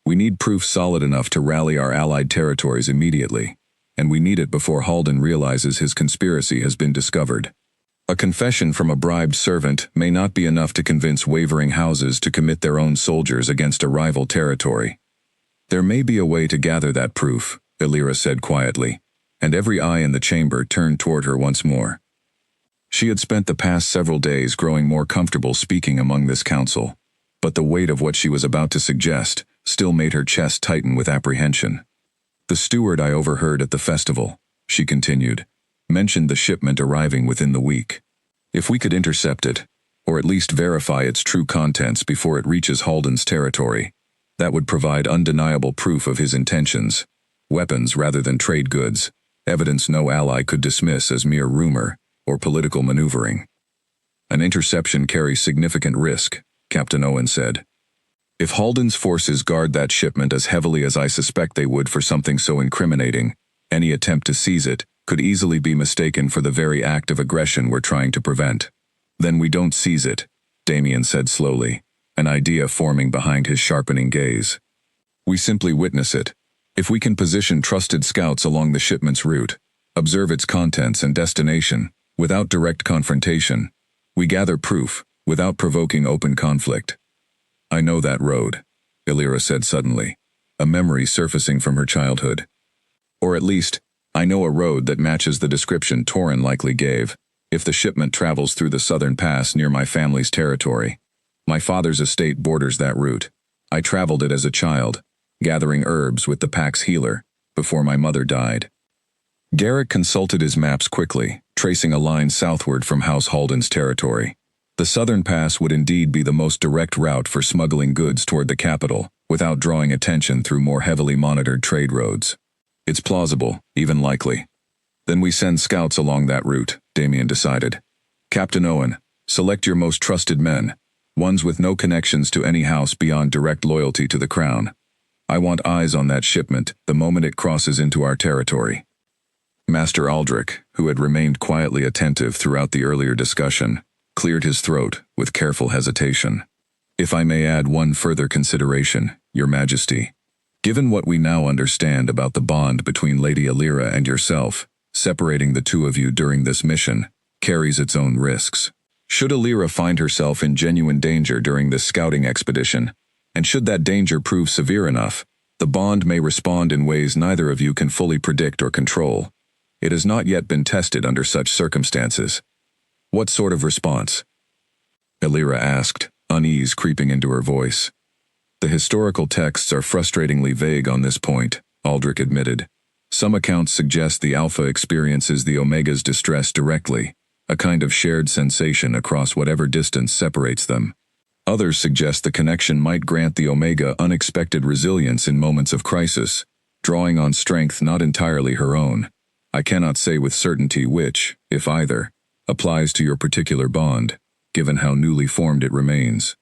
We need proof solid enough to rally our allied territories immediately, and we need it before Halden realizes his conspiracy has been discovered. A confession from a bribed servant may not be enough to convince wavering houses to commit their own soldiers against a rival territory. There may be a way to gather that proof, Illyra said quietly, and every eye in the chamber turned toward her once more. She had spent the past several days growing more comfortable speaking among this council, but the weight of what she was about to suggest still made her chest tighten with apprehension. The steward I overheard at the festival, she continued, mentioned the shipment arriving within the week. If we could intercept it, or at least verify its true contents before it reaches Halden's territory, that would provide undeniable proof of his intentions, weapons rather than trade goods, evidence no ally could dismiss as mere rumor or political maneuvering. An interception carries significant risk, Captain Owen said. If Halden's forces guard that shipment as heavily as I suspect they would for something so incriminating, any attempt to seize it could easily be mistaken for the very act of aggression we're trying to prevent. Then we don't seize it, Damien said slowly, an idea forming behind his sharpening gaze. We simply witness it. If we can position trusted scouts along the shipment's route, observe its contents and destination, without direct confrontation, we gather proof, without provoking open conflict. I know that road, Illyra said suddenly, a memory surfacing from her childhood. Or at least, I know a road that matches the description Torin likely gave, if the shipment travels through the southern pass near my family's territory. My father's estate borders that route. I traveled it as a child, gathering herbs with the pack's healer, before my mother died. Garrick consulted his maps quickly, tracing a line southward from House Halden's territory. The southern pass would indeed be the most direct route for smuggling goods toward the capital, without drawing attention through more heavily monitored trade roads. It's plausible, even likely. Then we send scouts along that route, Damien decided. Captain Owen, select your most trusted men, ones with no connections to any house beyond direct loyalty to the crown. I want eyes on that shipment the moment it crosses into our territory. Master Aldrich, who had remained quietly attentive throughout the earlier discussion, cleared his throat with careful hesitation. If I may add one further consideration, Your Majesty. Given what we now understand about the bond between Lady Illyra and yourself, separating the two of you during this mission carries its own risks. Should Illyra find herself in genuine danger during this scouting expedition, and should that danger prove severe enough, the bond may respond in ways neither of you can fully predict or control. It has not yet been tested under such circumstances. What sort of response? Illyra asked, unease creeping into her voice. The historical texts are frustratingly vague on this point, Aldrich admitted. Some accounts suggest the Alpha experiences the Omega's distress directly, a kind of shared sensation across whatever distance separates them. Others suggest the connection might grant the Omega unexpected resilience in moments of crisis, drawing on strength not entirely her own. I cannot say with certainty which, if either, applies to your particular bond, given how newly formed it remains.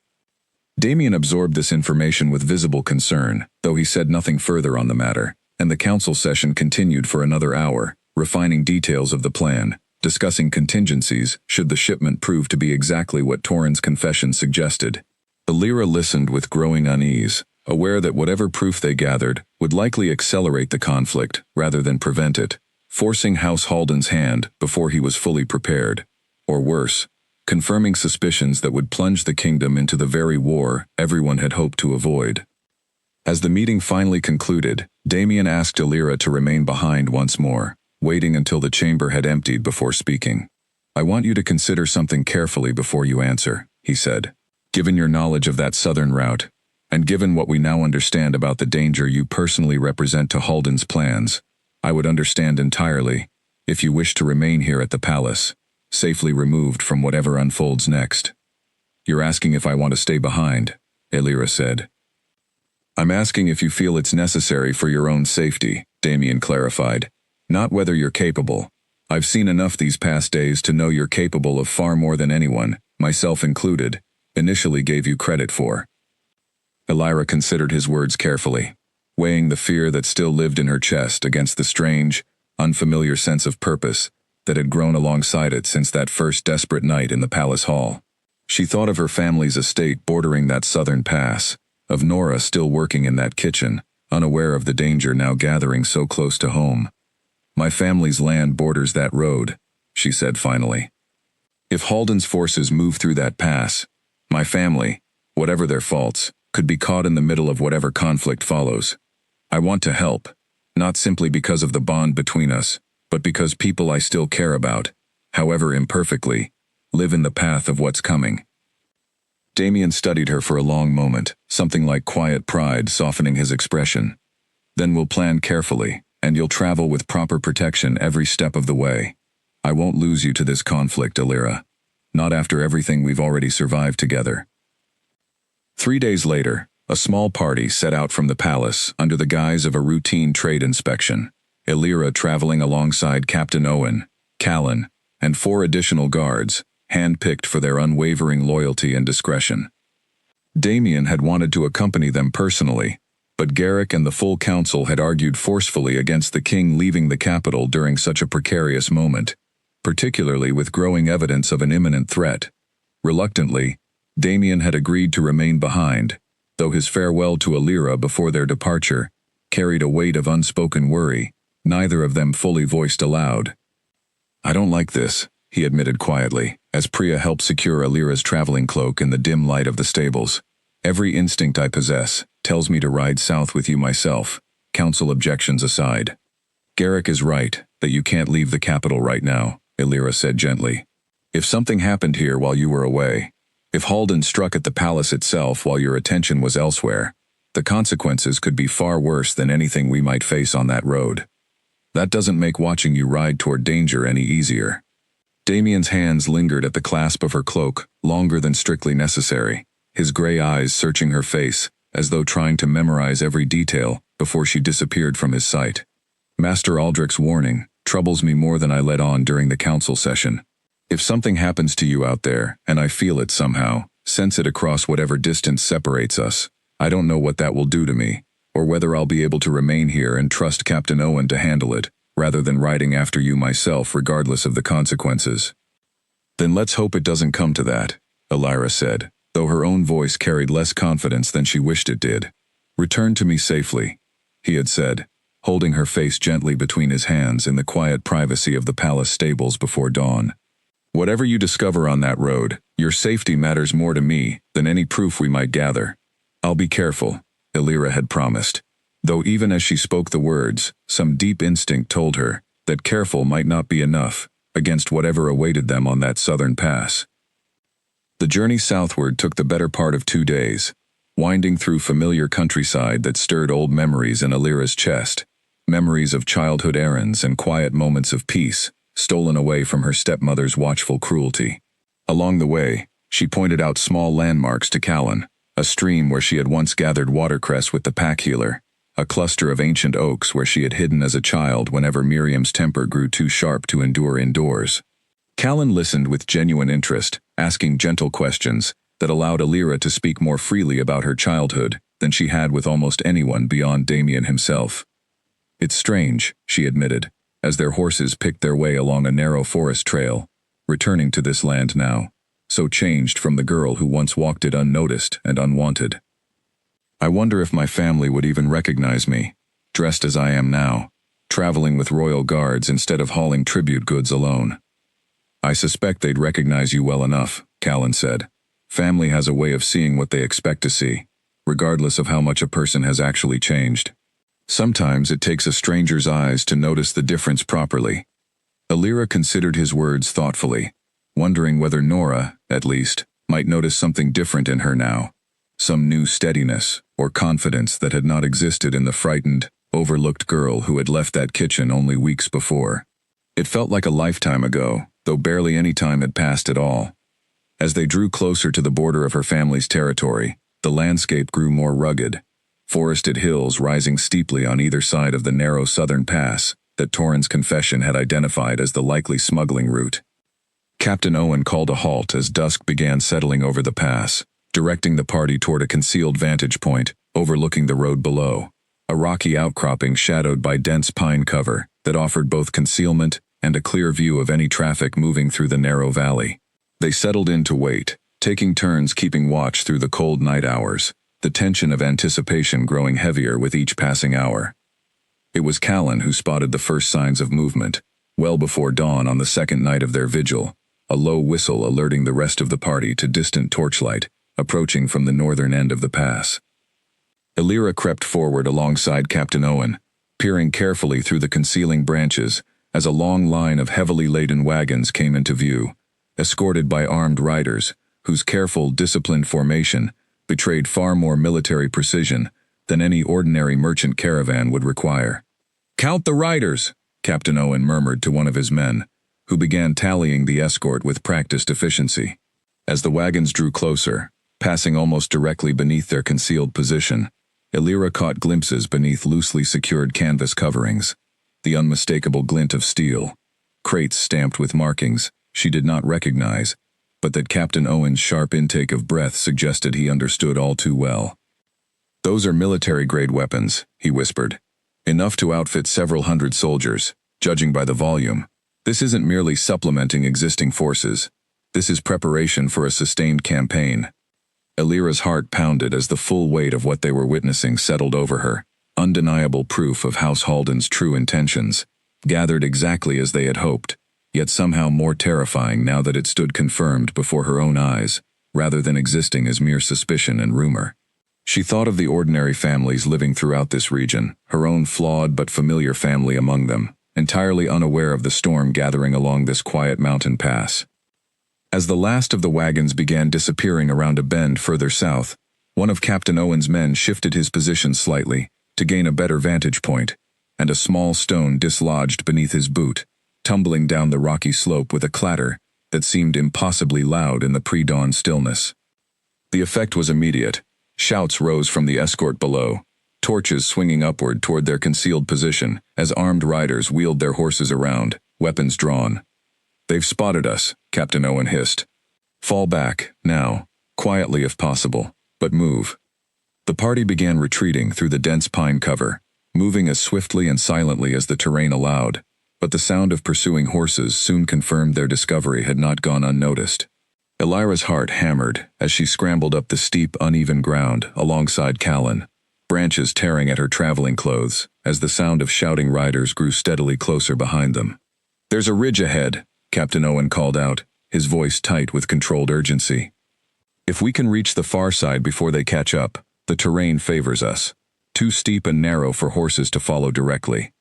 Damien absorbed this information with visible concern, though he said nothing further on the matter, and the council session continued for another hour, refining details of the plan, discussing contingencies should the shipment prove to be exactly what Torin's confession suggested. Illyra listened with growing unease, aware that whatever proof they gathered would likely accelerate the conflict rather than prevent it, forcing House Halden's hand before he was fully prepared, or worse, confirming suspicions that would plunge the kingdom into the very war everyone had hoped to avoid. As the meeting finally concluded, Damien asked Illyra to remain behind once more, waiting until the chamber had emptied before speaking. I want you to consider something carefully before you answer, he said. Given your knowledge of that southern route, and given what we now understand about the danger you personally represent to Halden's plans, I would understand entirely if you wish to remain here at the palace, safely removed from whatever unfolds next. You're asking if I want to stay behind, Illyra said. I'm asking if you feel it's necessary for your own safety, Damien clarified. Not whether you're capable. I've seen enough these past days to know you're capable of far more than anyone, myself included, initially gave you credit for. Elira considered his words carefully, weighing the fear that still lived in her chest against the strange, unfamiliar sense of purpose that had grown alongside it since that first desperate night in the palace hall. She thought of her family's estate bordering that southern pass, of Nora still working in that kitchen, unaware of the danger now gathering so close to home. "My family's land borders that road," she said finally. "If Halden's forces move through that pass, my family, whatever their faults, could be caught in the middle of whatever conflict follows. I want to help, not simply because of the bond between us, but because people I still care about, however imperfectly, live in the path of what's coming." Damien studied her for a long moment, something like quiet pride softening his expression. "Then we'll plan carefully, and you'll travel with proper protection every step of the way. I won't lose you to this conflict, Elira. Not after everything we've already survived together." 3 days later, a small party set out from the palace under the guise of a routine trade inspection, Elira traveling alongside Captain Owen, Callan, and 4 additional guards, hand-picked for their unwavering loyalty and discretion. Damien had wanted to accompany them personally, but Garrick and the full council had argued forcefully against the king leaving the capital during such a precarious moment, particularly with growing evidence of an imminent threat. Reluctantly, Damien had agreed to remain behind, though his farewell to Elira before their departure carried a weight of unspoken worry, neither of them fully voiced aloud. "I don't like this," he admitted quietly, as Priya helped secure Elira's traveling cloak in the dim light of the stables. "Every instinct I possess tells me to ride south with you myself, council objections aside." "Garrick is right, that you can't leave the capital right now," Elira said gently. "If something happened here while you were away, if Halden struck at the palace itself while your attention was elsewhere, the consequences could be far worse than anything we might face on that road. That doesn't make watching you ride toward danger any easier." Damien's hands lingered at the clasp of her cloak longer than strictly necessary, his gray eyes searching her face, as though trying to memorize every detail before she disappeared from his sight. "Master Aldrich's warning troubles me more than I let on during the council session. If something happens to you out there, and I feel it somehow, sense it across whatever distance separates us, I don't know what that will do to me, or whether I'll be able to remain here and trust Captain Owen to handle it, rather than riding after you myself regardless of the consequences." "Then let's hope it doesn't come to that," Elira said, though her own voice carried less confidence than she wished it did. "Return to me safely," he had said, holding her face gently between his hands in the quiet privacy of the palace stables before dawn. "Whatever you discover on that road, your safety matters more to me than any proof we might gather." "I'll be careful," Elira had promised, though even as she spoke the words, some deep instinct told her that careful might not be enough against whatever awaited them on that southern pass. The journey southward took the better part of 2 days, winding through familiar countryside that stirred old memories in Elira's chest, memories of childhood errands and quiet moments of peace, stolen away from her stepmother's watchful cruelty. Along the way, she pointed out small landmarks to Callan, a stream where she had once gathered watercress with the pack healer, a cluster of ancient oaks where she had hidden as a child whenever Miriam's temper grew too sharp to endure indoors. Callan listened with genuine interest, asking gentle questions that allowed Elira to speak more freely about her childhood than she had with almost anyone beyond Damien himself. "It's strange," she admitted, as their horses picked their way along a narrow forest trail, returning to this land now, so changed from the girl who once walked it unnoticed and unwanted. "I wonder if my family would even recognize me, dressed as I am now, traveling with royal guards instead of hauling tribute goods alone." "I suspect they'd recognize you well enough," Callan said. "Family has a way of seeing what they expect to see, regardless of how much a person has actually changed. Sometimes it takes a stranger's eyes to notice the difference properly." Elira considered his words thoughtfully, wondering whether Nora, at least, might notice something different in her now, some new steadiness or confidence that had not existed in the frightened, overlooked girl who had left that kitchen only weeks before. It felt like a lifetime ago, though barely any time had passed at all. As they drew closer to the border of her family's territory, the landscape grew more rugged, forested hills rising steeply on either side of the narrow southern pass that Torrens' confession had identified as the likely smuggling route. Captain Owen called a halt as dusk began settling over the pass, directing the party toward a concealed vantage point overlooking the road below, a rocky outcropping shadowed by dense pine cover that offered both concealment and a clear view of any traffic moving through the narrow valley. They settled in to wait, taking turns keeping watch through the cold night hours, the tension of anticipation growing heavier with each passing hour. It was Callan who spotted the first signs of movement, well before dawn on the second night of their vigil, a low whistle alerting the rest of the party to distant torchlight approaching from the northern end of the pass. Elira crept forward alongside Captain Owen, peering carefully through the concealing branches as a long line of heavily laden wagons came into view, escorted by armed riders whose careful, disciplined formation betrayed far more military precision than any ordinary merchant caravan would require. "Count the riders," Captain Owen murmured to one of his men, who began tallying the escort with practiced efficiency. As the wagons drew closer, passing almost directly beneath their concealed position, Elira caught glimpses beneath loosely secured canvas coverings, the unmistakable glint of steel, crates stamped with markings she did not recognize, but that Captain Owen's sharp intake of breath suggested he understood all too well. "Those are military-grade weapons," he whispered. "Enough to outfit several hundred soldiers, judging by the volume. This isn't merely supplementing existing forces. This is preparation for a sustained campaign." Elira's heart pounded as the full weight of what they were witnessing settled over her, undeniable proof of House Halden's true intentions, gathered exactly as they had hoped, yet somehow more terrifying now that it stood confirmed before her own eyes, rather than existing as mere suspicion and rumor. She thought of the ordinary families living throughout this region, her own flawed but familiar family among them, entirely unaware of the storm gathering along this quiet mountain pass. As the last of the wagons began disappearing around a bend further south, one of Captain Owen's men shifted his position slightly to gain a better vantage point, and a small stone dislodged beneath his boot, tumbling down the rocky slope with a clatter that seemed impossibly loud in the pre-dawn stillness. The effect was immediate. Shouts rose from the escort below, torches swinging upward toward their concealed position as armed riders wheeled their horses around, weapons drawn. "They've spotted us," Captain Owen hissed. "Fall back, now, quietly if possible, but move." The party began retreating through the dense pine cover, moving as swiftly and silently as the terrain allowed, but the sound of pursuing horses soon confirmed their discovery had not gone unnoticed. Elira's heart hammered as she scrambled up the steep, uneven ground alongside Callan, branches tearing at her traveling clothes as the sound of shouting riders grew steadily closer behind them. "There's a ridge ahead," Captain Owen called out, his voice tight with controlled urgency. "If we can reach the far side before they catch up, the terrain favors us. Too steep and narrow for horses to follow directly."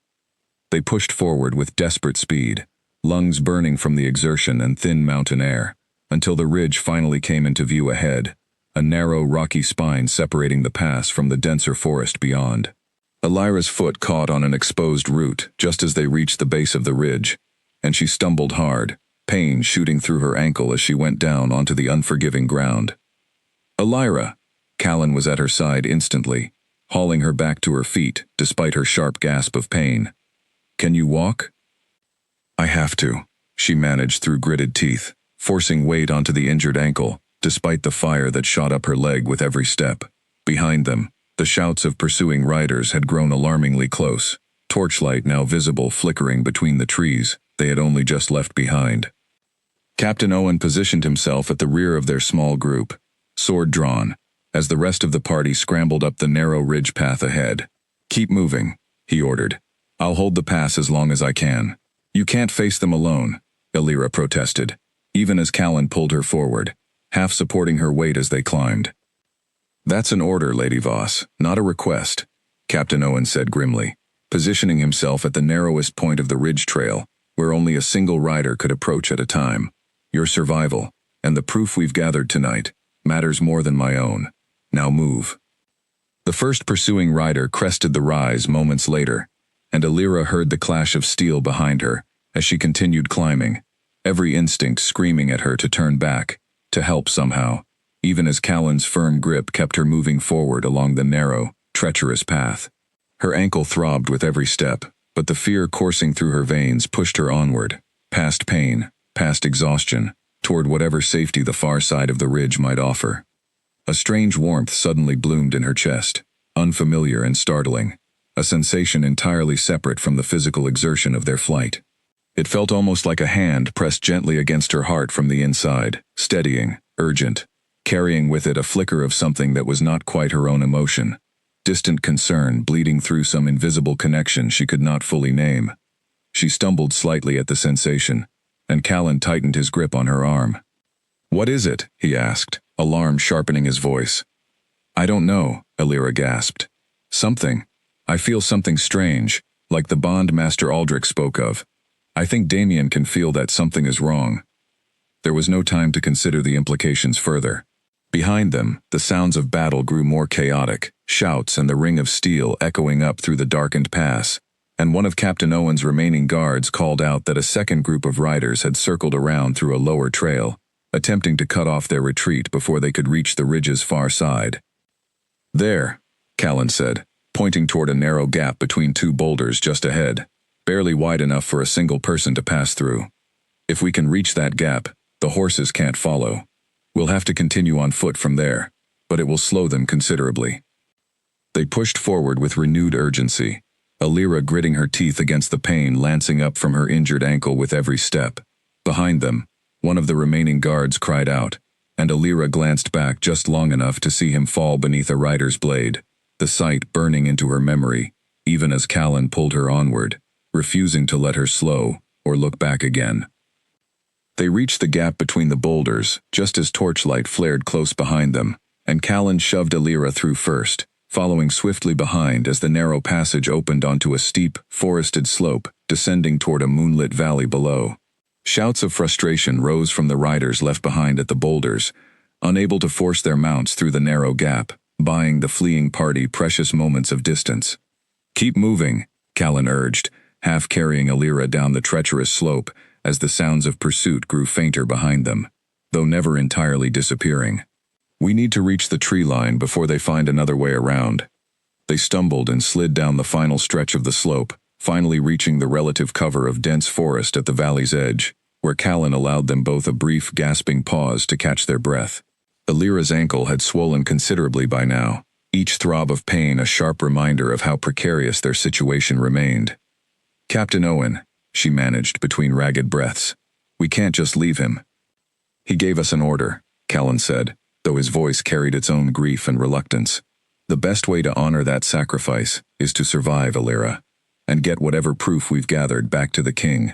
They pushed forward with desperate speed, lungs burning from the exertion and thin mountain air, until the ridge finally came into view ahead, a narrow, rocky spine separating the pass from the denser forest beyond. Elira's foot caught on an exposed root just as they reached the base of the ridge, and she stumbled hard, pain shooting through her ankle as she went down onto the unforgiving ground. "Elira!" Callan was at her side instantly, hauling her back to her feet despite her sharp gasp of pain. "Can you walk?" "I have to," she managed through gritted teeth, forcing weight onto the injured ankle, despite the fire that shot up her leg with every step. Behind them, the shouts of pursuing riders had grown alarmingly close, torchlight now visible flickering between the trees they had only just left behind. Captain Owen positioned himself at the rear of their small group, sword drawn, as the rest of the party scrambled up the narrow ridge path ahead. "Keep moving," he ordered. "I'll hold the pass as long as I can." "You can't face them alone," Elira protested, even as Callan pulled her forward, half supporting her weight as they climbed. "That's an order, Lady Voss, not a request," Captain Owen said grimly, positioning himself at the narrowest point of the ridge trail, where only a single rider could approach at a time. "Your survival, and the proof we've gathered tonight, matters more than my own. Now move." The first pursuing rider crested the rise moments later, and Elira heard the clash of steel behind her as she continued climbing, every instinct screaming at her to turn back, to help somehow, even as Callan's firm grip kept her moving forward along the narrow, treacherous path. Her ankle throbbed with every step, but the fear coursing through her veins pushed her onward, past pain, past exhaustion, toward whatever safety the far side of the ridge might offer. A strange warmth suddenly bloomed in her chest, unfamiliar and startling, a sensation entirely separate from the physical exertion of their flight. It felt almost like a hand pressed gently against her heart from the inside, steadying, urgent, carrying with it a flicker of something that was not quite her own emotion, distant concern bleeding through some invisible connection she could not fully name. She stumbled slightly at the sensation, and Callan tightened his grip on her arm. "What is it?" he asked, alarm sharpening his voice. "I don't know," Alira gasped. "Something. I feel something strange, like the bond Master Aldrich spoke of. I think Damien can feel that something is wrong." There was no time to consider the implications further. Behind them, the sounds of battle grew more chaotic, shouts and the ring of steel echoing up through the darkened pass, and one of Captain Owen's remaining guards called out that a second group of riders had circled around through a lower trail, attempting to cut off their retreat before they could reach the ridge's far side. "There," Callan said, pointing toward a narrow gap between two boulders just ahead, barely wide enough for a single person to pass through. "If we can reach that gap, the horses can't follow. We'll have to continue on foot from there, but it will slow them considerably." They pushed forward with renewed urgency, Alira gritting her teeth against the pain lancing up from her injured ankle with every step. Behind them, one of the remaining guards cried out, and Alira glanced back just long enough to see him fall beneath a rider's blade, the sight burning into her memory, even as Callan pulled her onward, refusing to let her slow or look back again. They reached the gap between the boulders just as torchlight flared close behind them, and Callan shoved Alira through first, following swiftly behind as the narrow passage opened onto a steep, forested slope, descending toward a moonlit valley below. Shouts of frustration rose from the riders left behind at the boulders, unable to force their mounts through the narrow gap, buying the fleeing party precious moments of distance. "Keep moving," Callan urged, half carrying Alira down the treacherous slope as the sounds of pursuit grew fainter behind them, though never entirely disappearing. "We need to reach the tree line before they find another way around." They stumbled and slid down the final stretch of the slope, finally reaching the relative cover of dense forest at the valley's edge, where Callan allowed them both a brief, gasping pause to catch their breath. Alira's ankle had swollen considerably by now, each throb of pain a sharp reminder of how precarious their situation remained. "Captain Owen," she managed between ragged breaths, "we can't just leave him." "He gave us an order," Callan said, though his voice carried its own grief and reluctance. "The best way to honor that sacrifice is to survive, Alira, and get whatever proof we've gathered back to the king.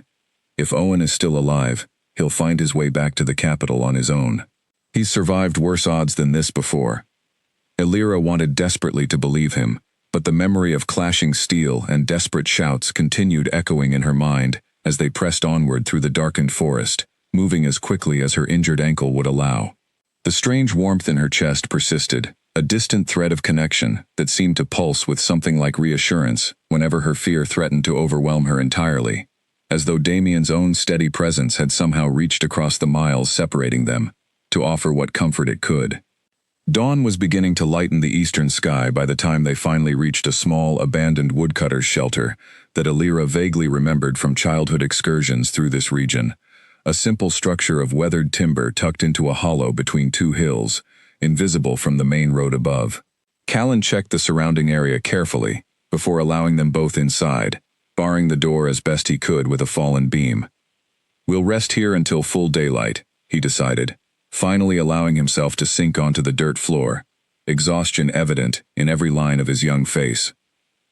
If Owen is still alive, he'll find his way back to the capital on his own. He's survived worse odds than this before." Alira wanted desperately to believe him, but the memory of clashing steel and desperate shouts continued echoing in her mind as they pressed onward through the darkened forest, moving as quickly as her injured ankle would allow. The strange warmth in her chest persisted, a distant thread of connection that seemed to pulse with something like reassurance whenever her fear threatened to overwhelm her entirely, as though Damien's own steady presence had somehow reached across the miles separating them, to offer what comfort it could. Dawn was beginning to lighten the eastern sky by the time they finally reached a small, abandoned woodcutter's shelter that Alira vaguely remembered from childhood excursions through this region, a simple structure of weathered timber tucked into a hollow between two hills, invisible from the main road above. Callan checked the surrounding area carefully before allowing them both inside, barring the door as best he could with a fallen beam. "We'll rest here until full daylight," he decided, finally allowing himself to sink onto the dirt floor, exhaustion evident in every line of his young face.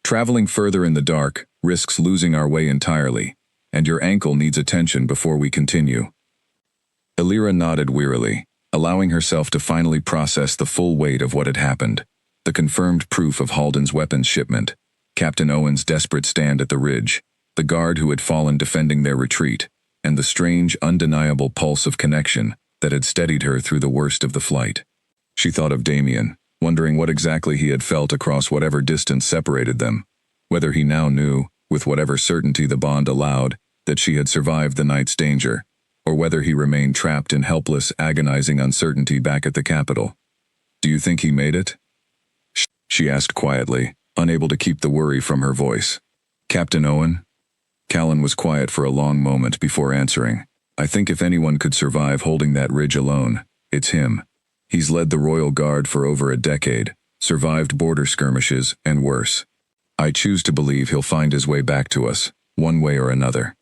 "Traveling further in the dark risks losing our way entirely, and your ankle needs attention before we continue." Alira nodded wearily, allowing herself to finally process the full weight of what had happened, the confirmed proof of Halden's weapons shipment, Captain Owen's desperate stand at the ridge, the guard who had fallen defending their retreat, and the strange, undeniable pulse of connection that had steadied her through the worst of the flight. She thought of Damien, wondering what exactly he had felt across whatever distance separated them, whether he now knew, with whatever certainty the bond allowed, that she had survived the night's danger, or whether he remained trapped in helpless, agonizing uncertainty back at the capital. "Do you think he made it?" she asked quietly, unable to keep the worry from her voice. "Captain Owen?" Callan was quiet for a long moment before answering. "I think if anyone could survive holding that ridge alone, it's him." He's led the Royal Guard for over a decade, survived border skirmishes, and worse. I choose to believe he'll find his way back to us, one way or another."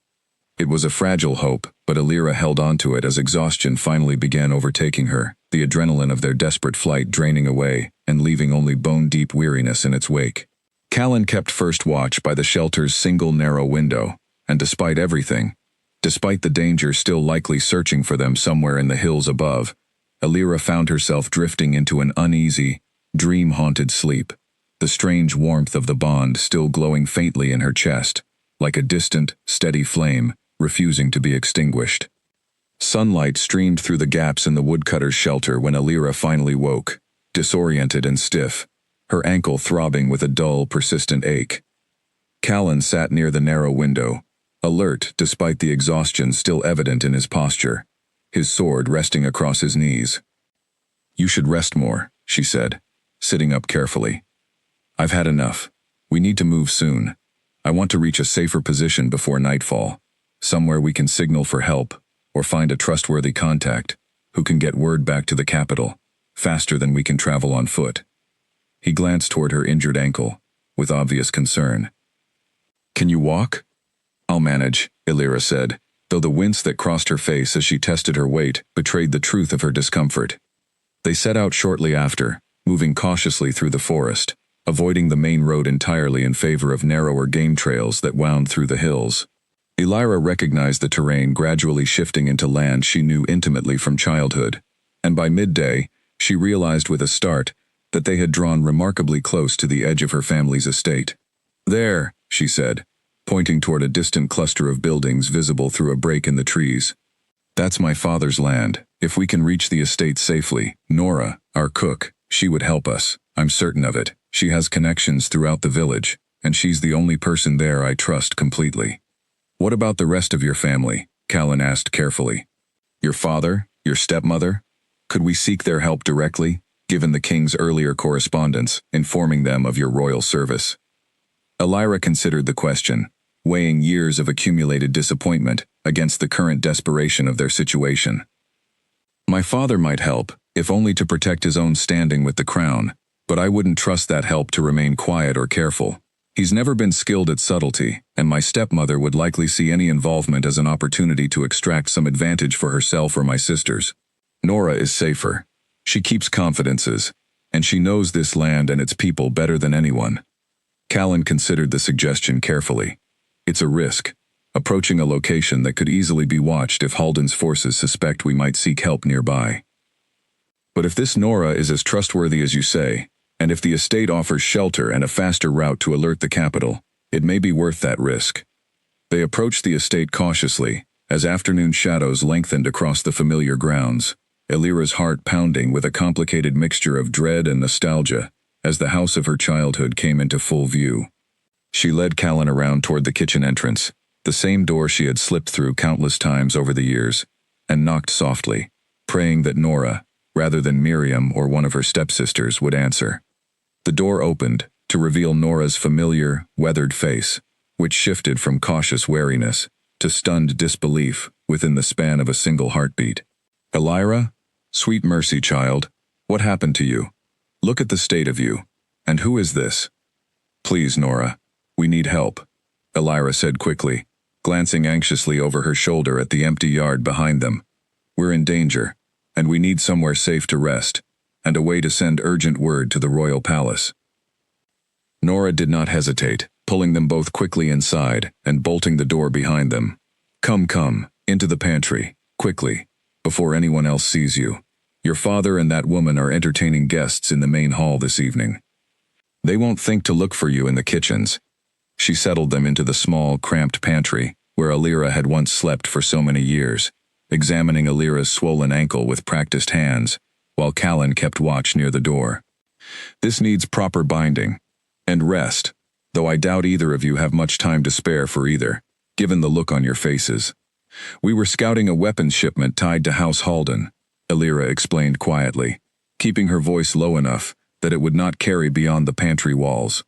It was a fragile hope, but Alira held on to it as exhaustion finally began overtaking her, the adrenaline of their desperate flight draining away and leaving only bone-deep weariness in its wake. Callan kept first watch by the shelter's single narrow window, and despite everything, despite the danger still likely searching for them somewhere in the hills above, Alira found herself drifting into an uneasy, dream-haunted sleep, the strange warmth of the bond still glowing faintly in her chest, like a distant, steady flame, refusing to be extinguished. Sunlight streamed through the gaps in the woodcutter's shelter when Alira finally woke, disoriented and stiff, her ankle throbbing with a dull, persistent ache. Callan sat near the narrow window, alert despite the exhaustion still evident in his posture, his sword resting across his knees. "You should rest more," she said, sitting up carefully. "I've had enough. We need to move soon. I want to reach a safer position before nightfall, somewhere we can signal for help, or find a trustworthy contact who can get word back to the capital, faster than we can travel on foot." He glanced toward her injured ankle, with obvious concern. "Can you walk?" "I'll manage," Alira said, though the wince that crossed her face as she tested her weight betrayed the truth of her discomfort. They set out shortly after, moving cautiously through the forest, avoiding the main road entirely in favor of narrower game trails that wound through the hills. Alira recognized the terrain gradually shifting into land she knew intimately from childhood, and by midday, she realized with a start that they had drawn remarkably close to the edge of her family's estate. "There," she said, pointing toward a distant cluster of buildings visible through a break in the trees. "That's my father's land. If we can reach the estate safely, Nora, our cook, she would help us. I'm certain of it. She has connections throughout the village, and she's the only person there I trust completely." "What about the rest of your family?" Callan asked carefully. "Your father, your stepmother? Could we seek their help directly, given the king's earlier correspondence, informing them of your royal service?" Alira considered the question, weighing years of accumulated disappointment against the current desperation of their situation. "My father might help, if only to protect his own standing with the crown, but I wouldn't trust that help to remain quiet or careful. He's never been skilled at subtlety, and my stepmother would likely see any involvement as an opportunity to extract some advantage for herself or my sisters. Nora is safer. She keeps confidences, and she knows this land and its people better than anyone." Callan considered the suggestion carefully. It's a risk, approaching a location that could easily be watched if Haldan's forces suspect we might seek help nearby. "But if this Nora is as trustworthy as you say, and if the estate offers shelter and a faster route to alert the capital, it may be worth that risk." They approached the estate cautiously, as afternoon shadows lengthened across the familiar grounds, Alira's heart pounding with a complicated mixture of dread and nostalgia as the house of her childhood came into full view. She led Callan around toward the kitchen entrance, the same door she had slipped through countless times over the years, and knocked softly, praying that Nora, rather than Miriam or one of her stepsisters, would answer. The door opened to reveal Nora's familiar, weathered face, which shifted from cautious wariness to stunned disbelief within the span of a single heartbeat. "Alira? Sweet mercy, child, what happened to you? Look at the state of you. And who is this?" "Please, Nora, we need help," Alira said quickly, glancing anxiously over her shoulder at the empty yard behind them. "We're in danger, and we need somewhere safe to rest, and a way to send urgent word to the royal palace." Nora did not hesitate, pulling them both quickly inside and bolting the door behind them. Come, into the pantry, quickly, before anyone else sees you. Your father and that woman are entertaining guests in the main hall this evening. They won't think to look for you in the kitchens." She settled them into the small, cramped pantry, where Alira had once slept for so many years, examining Alira's swollen ankle with practiced hands, while Callan kept watch near the door. "This needs proper binding. And rest, though I doubt either of you have much time to spare for either, given the look on your faces. We were scouting a weapons shipment tied to House Haldan," Alira explained quietly, keeping her voice low enough that it would not carry beyond the pantry walls.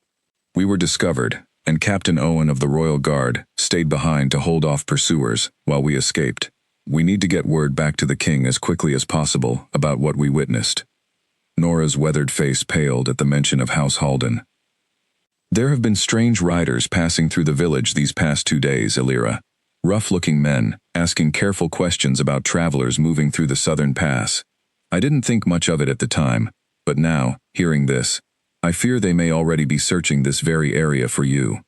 "We were discovered, and Captain Owen of the Royal Guard stayed behind to hold off pursuers while we escaped. We need to get word back to the king as quickly as possible about what we witnessed. Nora's weathered face paled at the mention of House Halden. There have been strange riders passing through the village these past 2 days, Elira. Rough-looking men, asking careful questions about travelers moving through the southern pass. I didn't think much of it at the time, but now, hearing this, I fear they may already be searching this very area for you.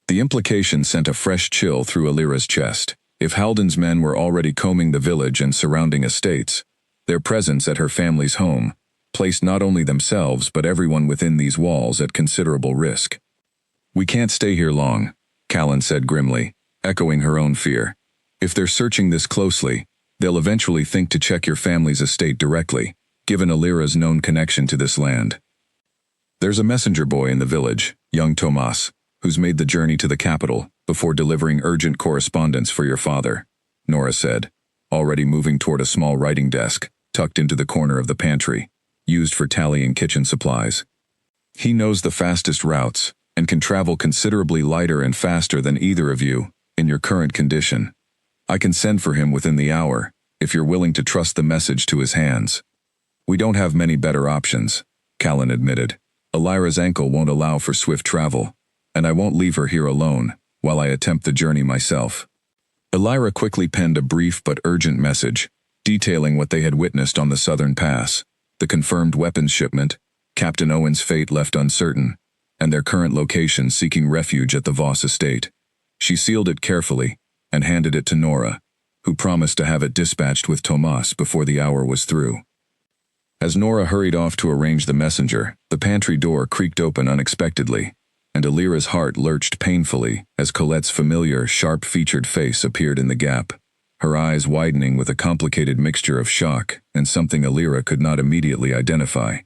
The implication sent a fresh chill through Elira's chest. If Halden's men were already combing the village and surrounding estates, their presence at her family's home placed not only themselves but everyone within these walls at considerable risk. We can't stay here long, Callan said grimly, echoing her own fear. If they're searching this closely, they'll eventually think to check your family's estate directly, given Elira's known connection to this land. There's a messenger boy in the village, young Tomas, who's made the journey to the capital before delivering urgent correspondence for your father, Nora said, already moving toward a small writing desk tucked into the corner of the pantry, used for tallying kitchen supplies. He knows the fastest routes and can travel considerably lighter and faster than either of you in your current condition. I can send for him within the hour if you're willing to trust the message to his hands. We don't have many better options, Callan admitted. Elira's ankle won't allow for swift travel, and I won't leave her here alone while I attempt the journey myself. Elira quickly penned a brief but urgent message, detailing what they had witnessed on the southern pass, the confirmed weapons shipment, Captain Owen's fate left uncertain, and their current location seeking refuge at the Voss estate. She sealed it carefully and handed it to Nora, who promised to have it dispatched with Tomas before the hour was through. As Nora hurried off to arrange the messenger, the pantry door creaked open unexpectedly, and Elira's heart lurched painfully as Colette's familiar, sharp-featured face appeared in the gap, her eyes widening with a complicated mixture of shock and something Elira could not immediately identify.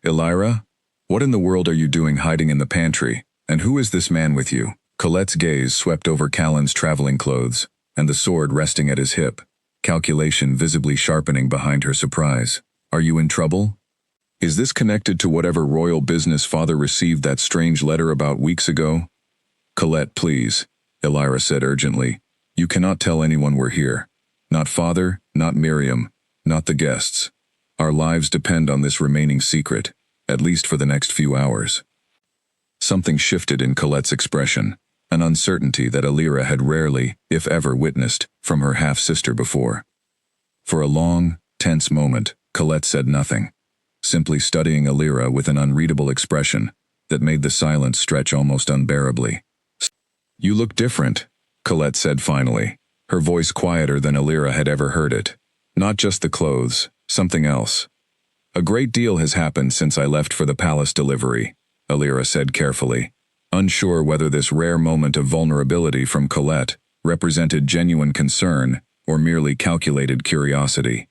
Elira? What in the world are you doing hiding in the pantry, and who is this man with you? Colette's gaze swept over Callan's traveling clothes, and the sword resting at his hip, calculation visibly sharpening behind her surprise. Are you in trouble? Is this connected to whatever royal business father received that strange letter about weeks ago? Colette, please, Elira said urgently. You cannot tell anyone we're here. Not father, not Miriam, not the guests. Our lives depend on this remaining secret, at least for the next few hours. Something shifted in Colette's expression, an uncertainty that Elira had rarely, if ever, witnessed from her half-sister before. For a long, tense moment, Colette said nothing, simply studying Elira with an unreadable expression that made the silence stretch almost unbearably. You look different, Colette said finally, her voice quieter than Elira had ever heard it. Not just the clothes, something else. A great deal has happened since I left for the palace delivery, Elira said carefully, unsure whether this rare moment of vulnerability from Colette represented genuine concern or merely calculated curiosity.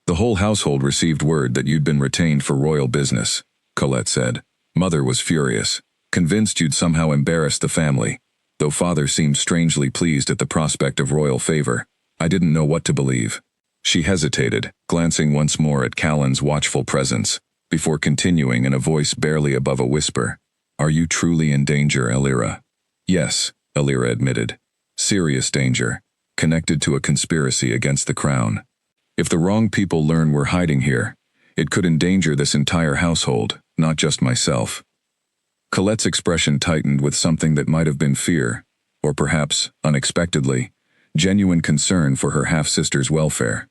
The whole household received word that you'd been retained for royal business, Colette said. Mother was furious, convinced you'd somehow embarrassed the family, though father seemed strangely pleased at the prospect of royal favor. I didn't know what to believe. She hesitated, glancing once more at Callan's watchful presence, before continuing in a voice barely above a whisper. Are you truly in danger, Elira? Yes, Elira admitted. Serious danger, connected to a conspiracy against the crown. If the wrong people learn we're hiding here, it could endanger this entire household, not just myself. Colette's expression tightened with something that might have been fear, or perhaps, unexpectedly, genuine concern for her half-sister's welfare.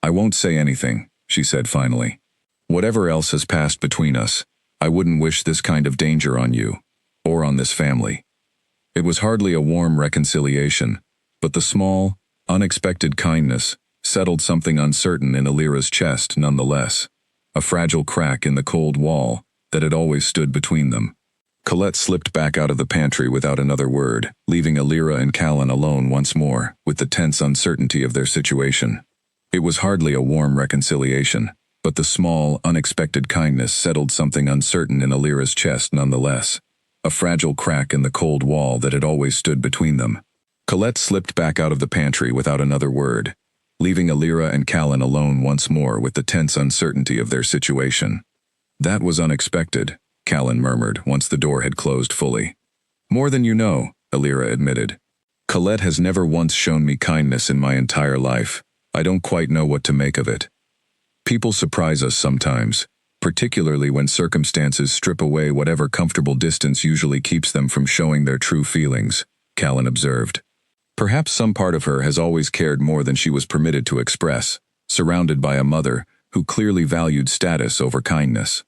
I won't say anything, she said finally. Whatever else has passed between us, I wouldn't wish this kind of danger on you, or on this family. It was hardly a warm reconciliation, but the small, unexpected kindness settled something uncertain in Elira's chest nonetheless, a fragile crack in the cold wall that had always stood between them. Colette slipped back out of the pantry without another word, leaving Elira and Callan alone once more with the tense uncertainty of their situation. It was hardly a warm reconciliation, but the small, unexpected kindness settled something uncertain in Elira's chest nonetheless, a fragile crack in the cold wall that had always stood between them. Colette slipped back out of the pantry without another word, leaving Elira and Callan alone once more with the tense uncertainty of their situation. That was unexpected, Callan murmured once the door had closed fully. More than you know, Elira admitted. Colette has never once shown me kindness in my entire life. I don't quite know what to make of it. People surprise us sometimes, particularly when circumstances strip away whatever comfortable distance usually keeps them from showing their true feelings, Callan observed. Perhaps some part of her has always cared more than she was permitted to express, surrounded by a mother who clearly valued status over kindness.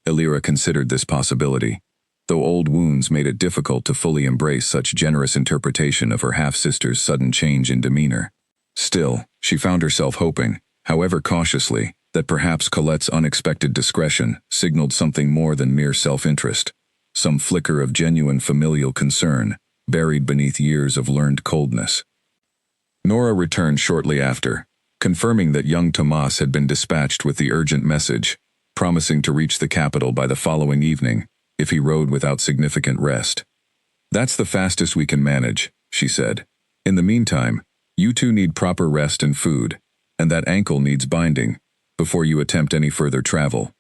Elira considered this possibility, though old wounds made it difficult to fully embrace such generous interpretation of her half-sister's sudden change in demeanor. Still, she found herself hoping, however cautiously, that perhaps Colette's unexpected discretion signaled something more than mere self-interest, some flicker of genuine familial concern, buried beneath years of learned coldness. Nora returned shortly after, confirming that young Tomas had been dispatched with the urgent message, promising to reach the capital by the following evening, if he rode without significant rest. "That's the fastest we can manage," she said. "In the meantime, you two need proper rest and food, and that ankle needs binding, before you attempt any further travel."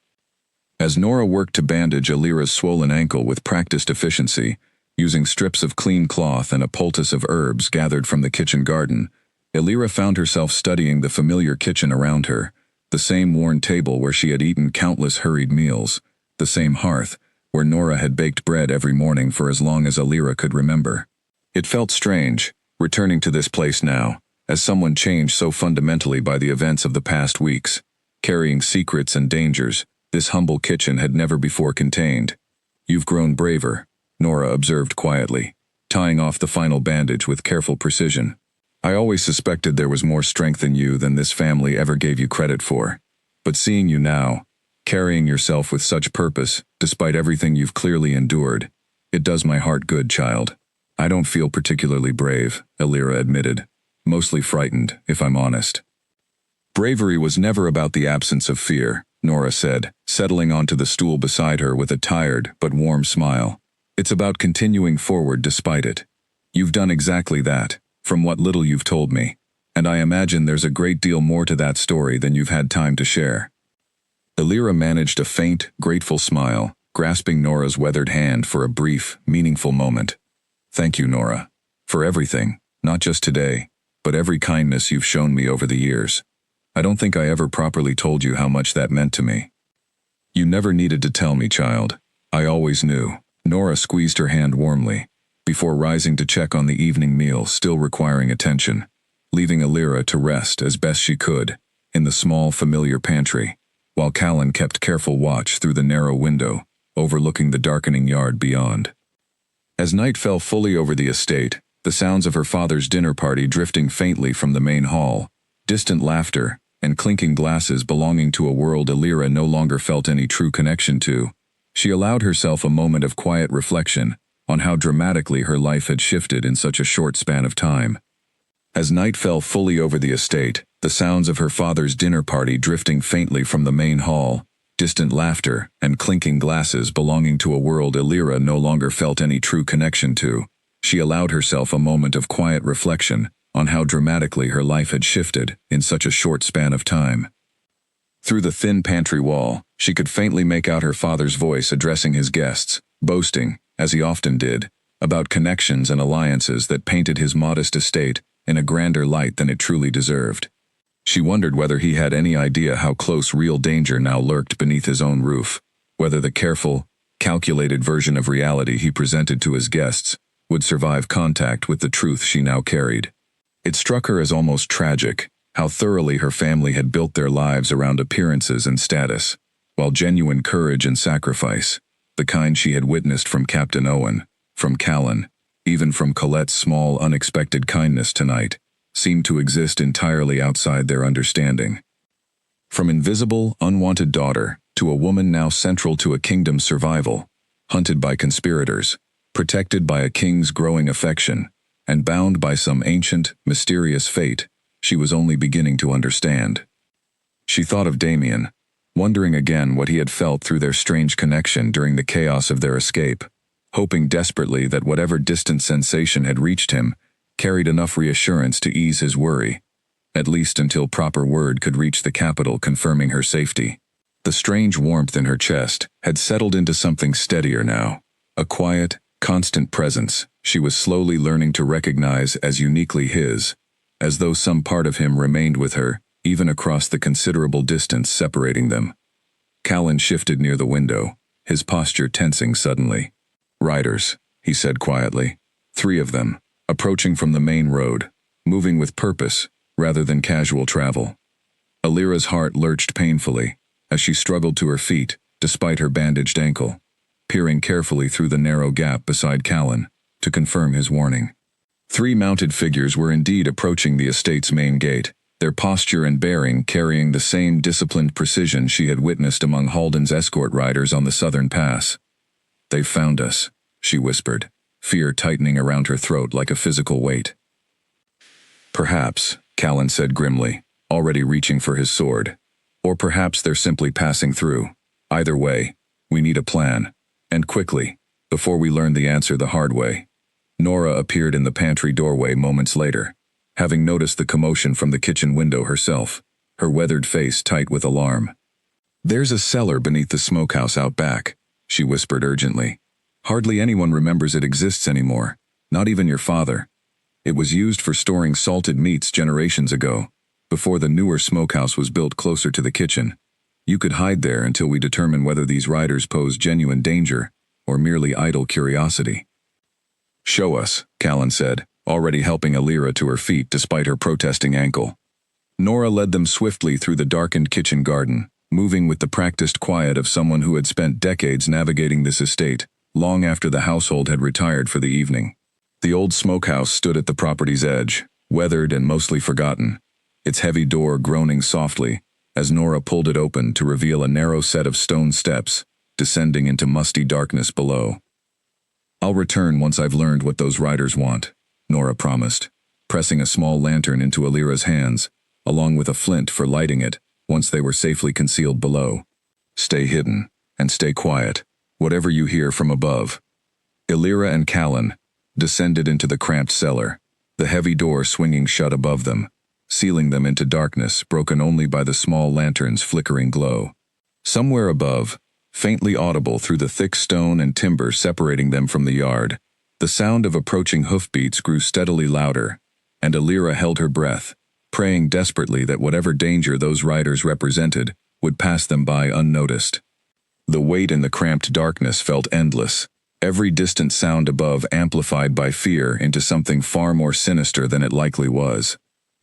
As Nora worked to bandage Elira's swollen ankle with practiced efficiency, using strips of clean cloth and a poultice of herbs gathered from the kitchen garden, Elira found herself studying the familiar kitchen around her, the same worn table where she had eaten countless hurried meals, the same hearth where Nora had baked bread every morning for as long as Elira could remember. It felt strange, returning to this place now, as someone changed so fundamentally by the events of the past weeks, carrying secrets and dangers this humble kitchen had never before contained. "You've grown braver," Nora observed quietly, tying off the final bandage with careful precision. "I always suspected there was more strength in you than this family ever gave you credit for. But seeing you now, carrying yourself with such purpose, despite everything you've clearly endured, it does my heart good, child." "I don't feel particularly brave," Elira admitted, "mostly frightened, if I'm honest." "Bravery was never about the absence of fear," Nora said, settling onto the stool beside her with a tired but warm smile. "It's about continuing forward despite it. You've done exactly that, from what little you've told me, and I imagine there's a great deal more to that story than you've had time to share." Elira managed a faint, grateful smile, grasping Nora's weathered hand for a brief, meaningful moment. "Thank you, Nora, for everything, not just today, but every kindness you've shown me over the years. I don't think I ever properly told you how much that meant to me." "You never needed to tell me, child. I always knew." Nora squeezed her hand warmly, before rising to check on the evening meal still requiring attention, leaving Elira to rest as best she could in the small, familiar pantry, while Callan kept careful watch through the narrow window, overlooking the darkening yard beyond. As night fell fully over the estate, the sounds of her father's dinner party drifting faintly from the main hall, distant laughter, and clinking glasses belonging to a world Elira no longer felt any true connection to, she allowed herself a moment of quiet reflection on how dramatically her life had shifted in such a short span of time. As night fell fully over the estate, the sounds of her father's dinner party drifting faintly from the main hall, distant laughter, and clinking glasses belonging to a world Elira no longer felt any true connection to, she allowed herself a moment of quiet reflection on how dramatically her life had shifted in such a short span of time. Through the thin pantry wall, she could faintly make out her father's voice addressing his guests, boasting, as he often did, about connections and alliances that painted his modest estate in a grander light than it truly deserved. She wondered whether he had any idea how close real danger now lurked beneath his own roof, whether the careful, calculated version of reality he presented to his guests would survive contact with the truth she now carried. It struck her as almost tragic how thoroughly her family had built their lives around appearances and status, while genuine courage and sacrifice, the kind she had witnessed from Captain Owen, from Callan, even from Colette's small, unexpected kindness tonight, seemed to exist entirely outside their understanding. From invisible, unwanted daughter to a woman now central to a kingdom's survival, hunted by conspirators, protected by a king's growing affection, and bound by some ancient, mysterious fate she was only beginning to understand. She thought of Damien, wondering again what he had felt through their strange connection during the chaos of their escape, hoping desperately that whatever distant sensation had reached him carried enough reassurance to ease his worry, at least until proper word could reach the capital confirming her safety. The strange warmth in her chest had settled into something steadier now, a quiet, Constant presence, she was slowly learning to recognize as uniquely his, as though some part of him remained with her, even across the considerable distance separating them. Callan shifted near the window, his posture tensing suddenly. "Riders," he said quietly. "3 of them, approaching from the main road, moving with purpose, rather than casual travel." Alira's heart lurched painfully, as she struggled to her feet, despite her bandaged ankle, peering carefully through the narrow gap beside Callan, to confirm his warning. 3 mounted figures were indeed approaching the estate's main gate, their posture and bearing carrying the same disciplined precision she had witnessed among Halden's escort riders on the southern pass. "They've found us," she whispered, fear tightening around her throat like a physical weight. "Perhaps," Callan said grimly, already reaching for his sword. "Or perhaps they're simply passing through. Either way, we need a plan, and quickly, before we learn the answer the hard way." Nora appeared in the pantry doorway moments later, having noticed the commotion from the kitchen window herself, her weathered face tight with alarm. "There's a cellar beneath the smokehouse out back," she whispered urgently. "Hardly anyone remembers it exists anymore, not even your father. It was used for storing salted meats generations ago, before the newer smokehouse was built closer to the kitchen. You could hide there until we determine whether these riders pose genuine danger or merely idle curiosity." "Show us," Callan said, already helping Alira to her feet despite her protesting ankle. Nora led them swiftly through the darkened kitchen garden, moving with the practiced quiet of someone who had spent decades navigating this estate, long after the household had retired for the evening. The old smokehouse stood at the property's edge, weathered and mostly forgotten, its heavy door groaning softly as Nora pulled it open to reveal a narrow set of stone steps, descending into musty darkness below. "I'll return once I've learned what those riders want," Nora promised, pressing a small lantern into Alira's hands, along with a flint for lighting it once they were safely concealed below. "Stay hidden, and stay quiet, whatever you hear from above." Alira and Callan descended into the cramped cellar, the heavy door swinging shut above them, sealing them into darkness broken only by the small lantern's flickering glow. Somewhere above, faintly audible through the thick stone and timber separating them from the yard, the sound of approaching hoofbeats grew steadily louder, and Alira held her breath, praying desperately that whatever danger those riders represented would pass them by unnoticed. The wait in the cramped darkness felt endless, every distant sound above amplified by fear into something far more sinister than it likely was.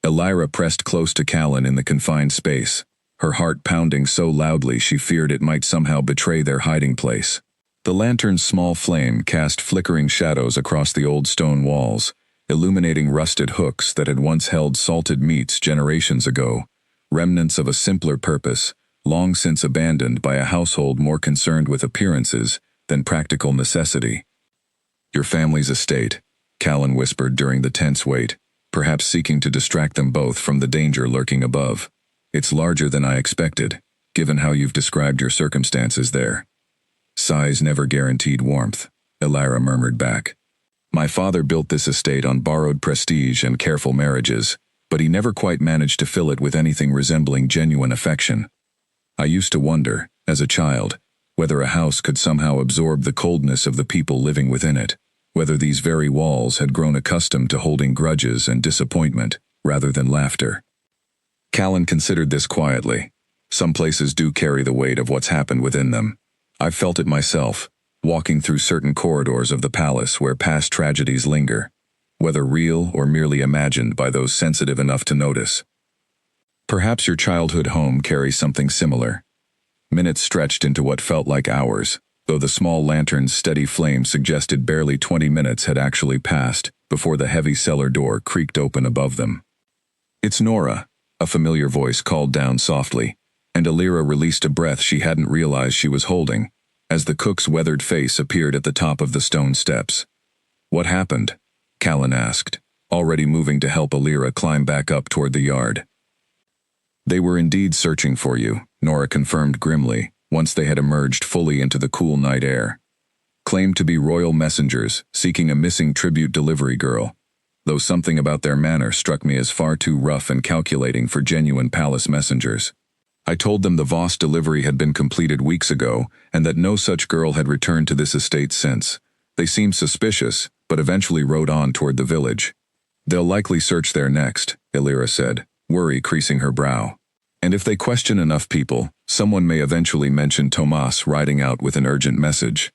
Alira pressed close to Callan in the confined space, her heart pounding so loudly she feared it might somehow betray their hiding place. The lantern's small flame cast flickering shadows across the old stone walls, illuminating rusted hooks that had once held salted meats generations ago, remnants of a simpler purpose, long since abandoned by a household more concerned with appearances than practical necessity. "Your family's estate," Callan whispered during the tense wait, perhaps seeking to distract them both from the danger lurking above. "It's larger than I expected, given how you've described your circumstances there." "Size never guaranteed warmth," Alira murmured back. "My father built this estate on borrowed prestige and careful marriages, but he never quite managed to fill it with anything resembling genuine affection. I used to wonder, as a child, whether a house could somehow absorb the coldness of the people living within it, whether these very walls had grown accustomed to holding grudges and disappointment rather than laughter." Callan considered this quietly. Some places do carry the weight of what's happened within them. I've felt it myself, walking through certain corridors of the palace where past tragedies linger, whether real or merely imagined by those sensitive enough to notice. Perhaps your childhood home carries something similar. Minutes stretched into what felt like hours, though the small lantern's steady flame suggested barely 20 minutes had actually passed before the heavy cellar door creaked open above them. "It's Nora," a familiar voice called down softly, and Alira released a breath she hadn't realized she was holding, as the cook's weathered face appeared at the top of the stone steps. "What happened?" Callan asked, already moving to help Alira climb back up toward the yard. "They were indeed searching for you," Nora confirmed grimly, once they had emerged fully into the cool night air. "Claimed to be royal messengers, seeking a missing tribute delivery girl, though something about their manner struck me as far too rough and calculating for genuine palace messengers. I told them the Voss delivery had been completed weeks ago, and that no such girl had returned to this estate since, They seemed suspicious, but eventually rode on toward the village. They'll likely search there next, Illyra said, worry creasing her brow. And if they question enough people, someone may eventually mention Tomas riding out with an urgent message.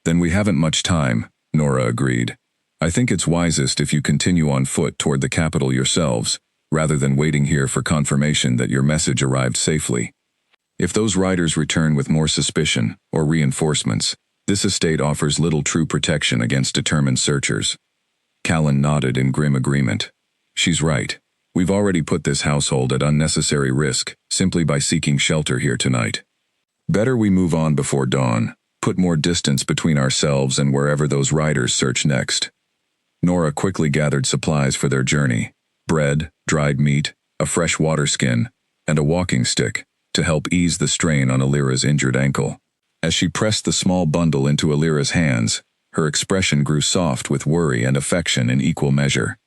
Then we haven't much time, Nora agreed. I think it's wisest if you continue on foot toward the capital yourselves, rather than waiting here for confirmation that your message arrived safely. If those riders return with more suspicion or reinforcements, this estate offers little true protection against determined searchers. Callan nodded in grim agreement. She's right. We've already put this household at unnecessary risk simply by seeking shelter here tonight. Better we move on before dawn, put more distance between ourselves and wherever those riders search next. Nora quickly gathered supplies for their journey: bread, dried meat, a fresh water skin, and a walking stick, to help ease the strain on Illyra's injured ankle. As she pressed the small bundle into Illyra's hands, her expression grew soft with worry and affection in equal measure.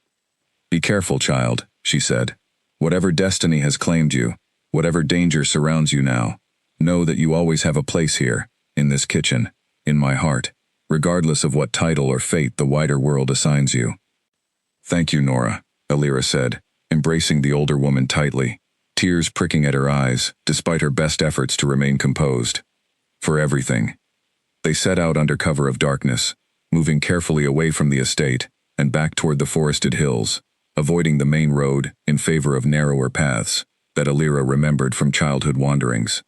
Be careful, child, she said. Whatever destiny has claimed you, whatever danger surrounds you now, know that you always have a place here, in this kitchen, in my heart, regardless of what title or fate the wider world assigns you. Thank you, Nora, Illyra said, embracing the older woman tightly, tears pricking at her eyes, despite her best efforts to remain composed. For everything. They set out under cover of darkness, moving carefully away from the estate and back toward the forested hills, avoiding the main road in favor of narrower paths that Illyra remembered from childhood wanderings.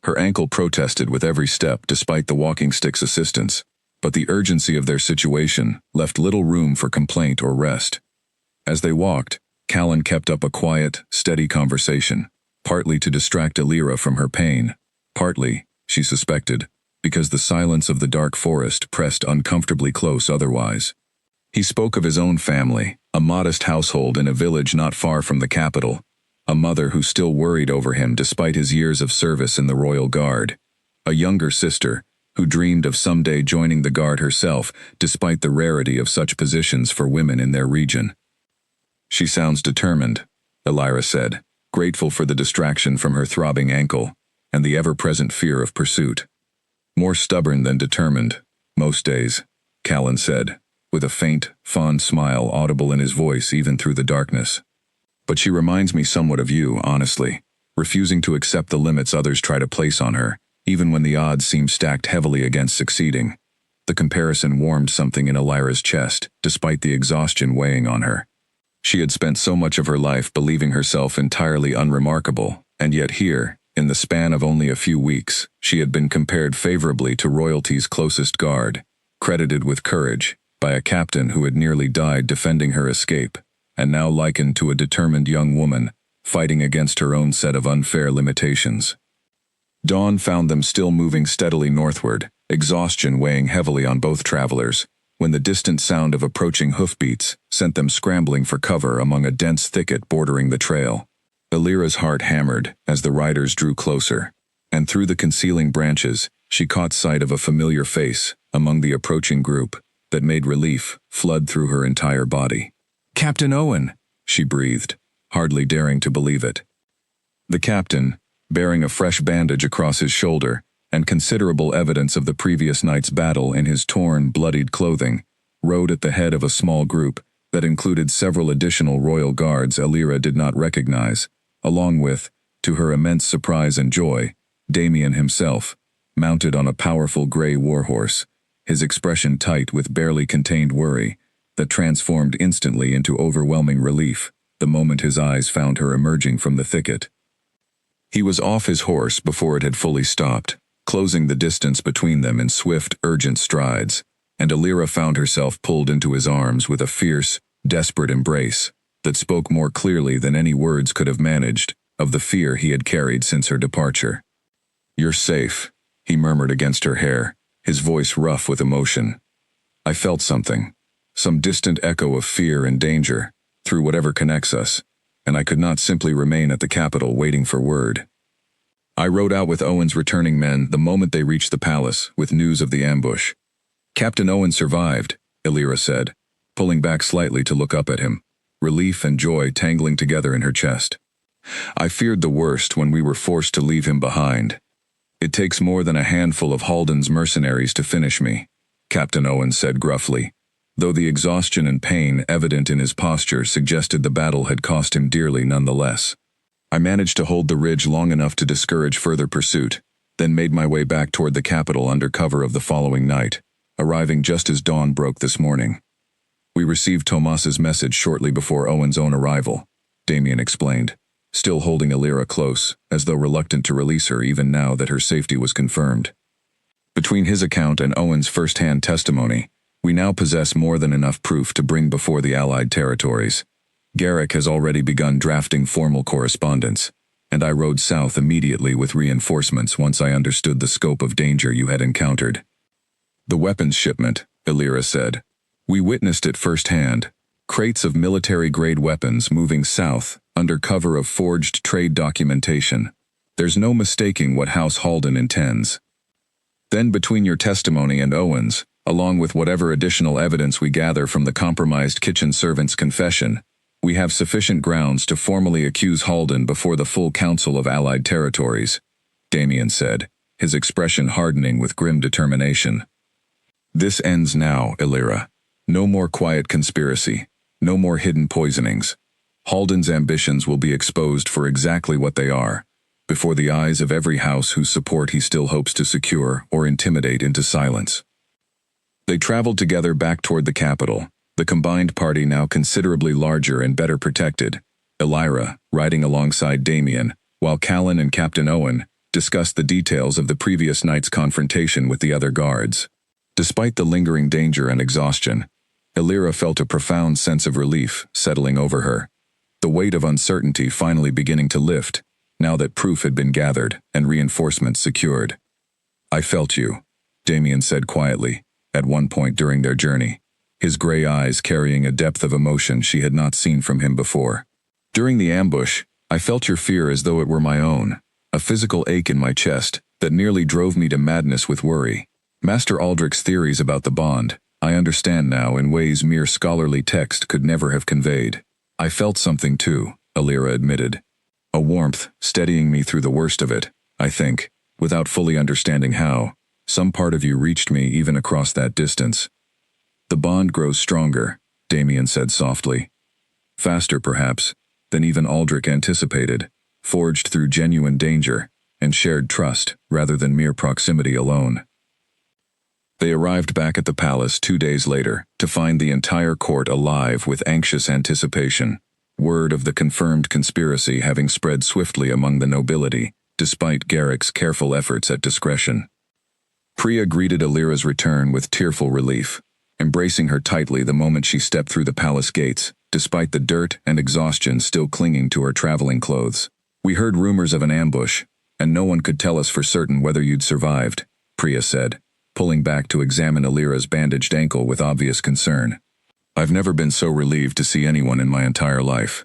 Her ankle protested with every step despite the walking stick's assistance, but the urgency of their situation left little room for complaint or rest. As they walked, Callan kept up a quiet, steady conversation, partly to distract Illyra from her pain, partly, she suspected, because the silence of the dark forest pressed uncomfortably close otherwise. He spoke of his own family, a modest household in a village not far from the capital, a mother who still worried over him despite his years of service in the Royal Guard, a younger sister who dreamed of someday joining the Guard herself despite the rarity of such positions for women in their region. She sounds determined, Illyra said, grateful for the distraction from her throbbing ankle and the ever-present fear of pursuit. More stubborn than determined, most days, Callan said, with a faint, fond smile audible in his voice even through the darkness. But she reminds me somewhat of you, honestly, refusing to accept the limits others try to place on her, even when the odds seem stacked heavily against succeeding. The comparison warmed something in Illyra's chest, despite the exhaustion weighing on her. She had spent so much of her life believing herself entirely unremarkable, and yet here, in the span of only a few weeks, she had been compared favorably to royalty's closest guard, credited with courage by a captain who had nearly died defending her escape, and now likened to a determined young woman fighting against her own set of unfair limitations. Dawn found them still moving steadily northward, exhaustion weighing heavily on both travelers, when the distant sound of approaching hoofbeats sent them scrambling for cover among a dense thicket bordering the trail. Illyra's heart hammered as the riders drew closer, and through the concealing branches, she caught sight of a familiar face among the approaching group that made relief flood through her entire body. "Captain Owen," she breathed, hardly daring to believe it. The captain, bearing a fresh bandage across his shoulder and considerable evidence of the previous night's battle in his torn, bloodied clothing, rode at the head of a small group that included several additional royal guards Illyra did not recognize, along with, to her immense surprise and joy, Damien himself, mounted on a powerful gray warhorse, his expression tight with barely contained worry, that transformed instantly into overwhelming relief the moment his eyes found her emerging from the thicket. He was off his horse before it had fully stopped, closing the distance between them in swift, urgent strides, and Illyra found herself pulled into his arms with a fierce, desperate embrace that spoke more clearly than any words could have managed of the fear he had carried since her departure. "You're safe," he murmured against her hair, his voice rough with emotion. "I felt something, some distant echo of fear and danger, through whatever connects us, and I could not simply remain at the capital waiting for word. I rode out with Owen's returning men the moment they reached the palace with news of the ambush. Captain Owen survived," Illyra said, pulling back slightly to look up at him, relief and joy tangling together in her chest. "I feared the worst when we were forced to leave him behind. It takes more than a handful of Halden's mercenaries to finish me, Captain Owen said gruffly, though the exhaustion and pain evident in his posture suggested the battle had cost him dearly nonetheless. I managed to hold the ridge long enough to discourage further pursuit, then made my way back toward the capital under cover of the following night, arriving just as dawn broke this morning. We received Tomas's message shortly before Owen's own arrival, Damien explained, still holding Alira close, as though reluctant to release her even now that her safety was confirmed. Between his account and Owen's first-hand testimony, we now possess more than enough proof to bring before the Allied territories. Garrick has already begun drafting formal correspondence, and I rode south immediately with reinforcements once I understood the scope of danger you had encountered. The weapons shipment, Alira said. We witnessed it firsthand. Crates of military-grade weapons moving south under cover of forged trade documentation. There's no mistaking what House Halden intends. Then between your testimony and Owen's, along with whatever additional evidence we gather from the compromised kitchen servant's confession, we have sufficient grounds to formally accuse Halden before the full Council of Allied Territories, Damien said, his expression hardening with grim determination. This ends now, Alira. No more quiet conspiracy. No more hidden poisonings. Halden's ambitions will be exposed for exactly what they are, before the eyes of every house whose support he still hopes to secure or intimidate into silence. They traveled together back toward the capital, the combined party now considerably larger and better protected, Alira riding alongside Damien, while Callan and Captain Owen discussed the details of the previous night's confrontation with the other guards. Despite the lingering danger and exhaustion, Alira felt a profound sense of relief settling over her, the weight of uncertainty finally beginning to lift, now that proof had been gathered and reinforcements secured. I felt you, Damien said quietly, at one point during their journey, his gray eyes carrying a depth of emotion she had not seen from him before. During the ambush, I felt your fear as though it were my own, a physical ache in my chest that nearly drove me to madness with worry. Master Aldrich's theories about the bond, I understand now in ways mere scholarly text could never have conveyed. I felt something too, Alira admitted. A warmth steadying me through the worst of it, I think, without fully understanding how. Some part of you reached me even across that distance. The bond grows stronger, Damien said softly. Faster, perhaps, than even Aldrich anticipated, forged through genuine danger and shared trust rather than mere proximity alone. They arrived back at the palace 2 days later to find the entire court alive with anxious anticipation, word of the confirmed conspiracy having spread swiftly among the nobility, despite Garrick's careful efforts at discretion. Priya greeted Alira's return with tearful relief, embracing her tightly the moment she stepped through the palace gates, despite the dirt and exhaustion still clinging to her traveling clothes. We heard rumors of an ambush, and no one could tell us for certain whether you'd survived, Priya said, pulling back to examine Alira's bandaged ankle with obvious concern. I've never been so relieved to see anyone in my entire life.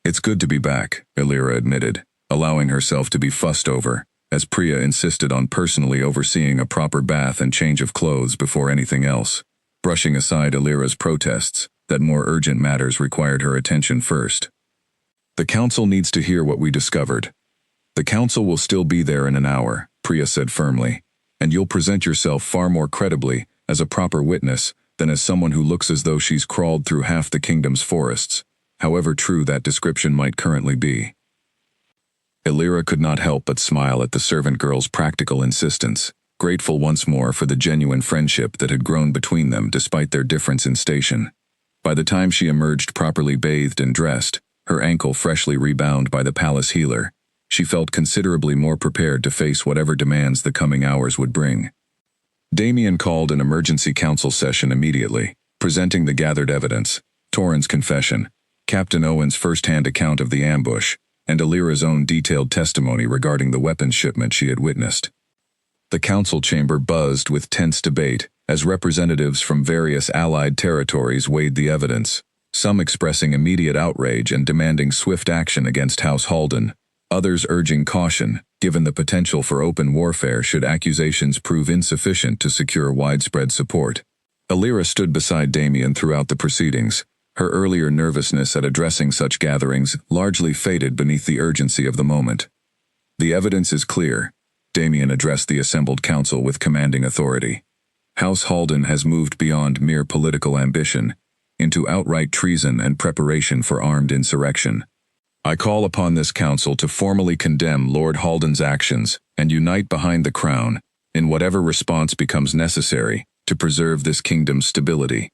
It's good to be back, Alira admitted, allowing herself to be fussed over, as Priya insisted on personally overseeing a proper bath and change of clothes before anything else, brushing aside Alira's protests that more urgent matters required her attention first. The council needs to hear what we discovered. The council will still be there in an hour, Priya said firmly, and you'll present yourself far more credibly as a proper witness than as someone who looks as though she's crawled through half the kingdom's forests, however true that description might currently be. Alira could not help but smile at the servant girl's practical insistence, grateful once more for the genuine friendship that had grown between them despite their difference in station. By the time she emerged properly bathed and dressed, her ankle freshly rebound by the palace healer, she felt considerably more prepared to face whatever demands the coming hours would bring. Damien called an emergency council session immediately, presenting the gathered evidence, Torrens' confession, Captain Owen's first-hand account of the ambush, and Alira's own detailed testimony regarding the weapons shipment she had witnessed. The council chamber buzzed with tense debate as representatives from various allied territories weighed the evidence, some expressing immediate outrage and demanding swift action against House Halden, others urging caution, given the potential for open warfare should accusations prove insufficient to secure widespread support. Alira stood beside Damien throughout the proceedings, her earlier nervousness at addressing such gatherings largely faded beneath the urgency of the moment. The evidence is clear, Damien addressed the assembled council with commanding authority. House Halden has moved beyond mere political ambition into outright treason and preparation for armed insurrection. I call upon this council to formally condemn Lord Halden's actions and unite behind the crown in whatever response becomes necessary to preserve this kingdom's stability."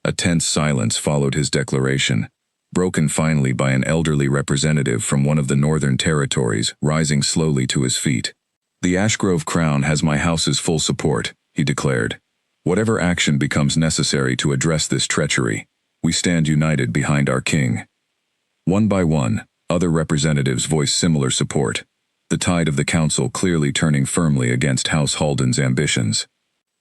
A tense silence followed his declaration, broken finally by an elderly representative from one of the northern territories rising slowly to his feet. "The Ashgrove Crown has my house's full support," he declared. "Whatever action becomes necessary to address this treachery, we stand united behind our king." One by one, other representatives voiced similar support, the tide of the council clearly turning firmly against House Halden's ambitions.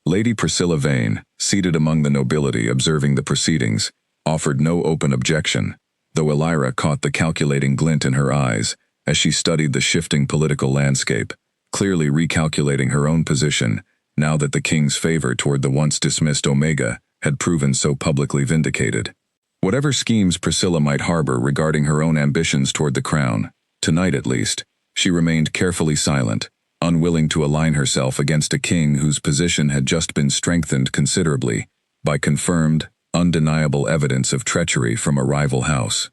Lady Priscilla Vane, seated among the nobility observing the proceedings, offered no open objection, though Elira caught the calculating glint in her eyes as she studied the shifting political landscape, clearly recalculating her own position now that the king's favor toward the once dismissed Omega had proven so publicly vindicated. Whatever schemes Priscilla might harbor regarding her own ambitions toward the crown, tonight at least, she remained carefully silent, unwilling to align herself against a king whose position had just been strengthened considerably by confirmed, undeniable evidence of treachery from a rival house.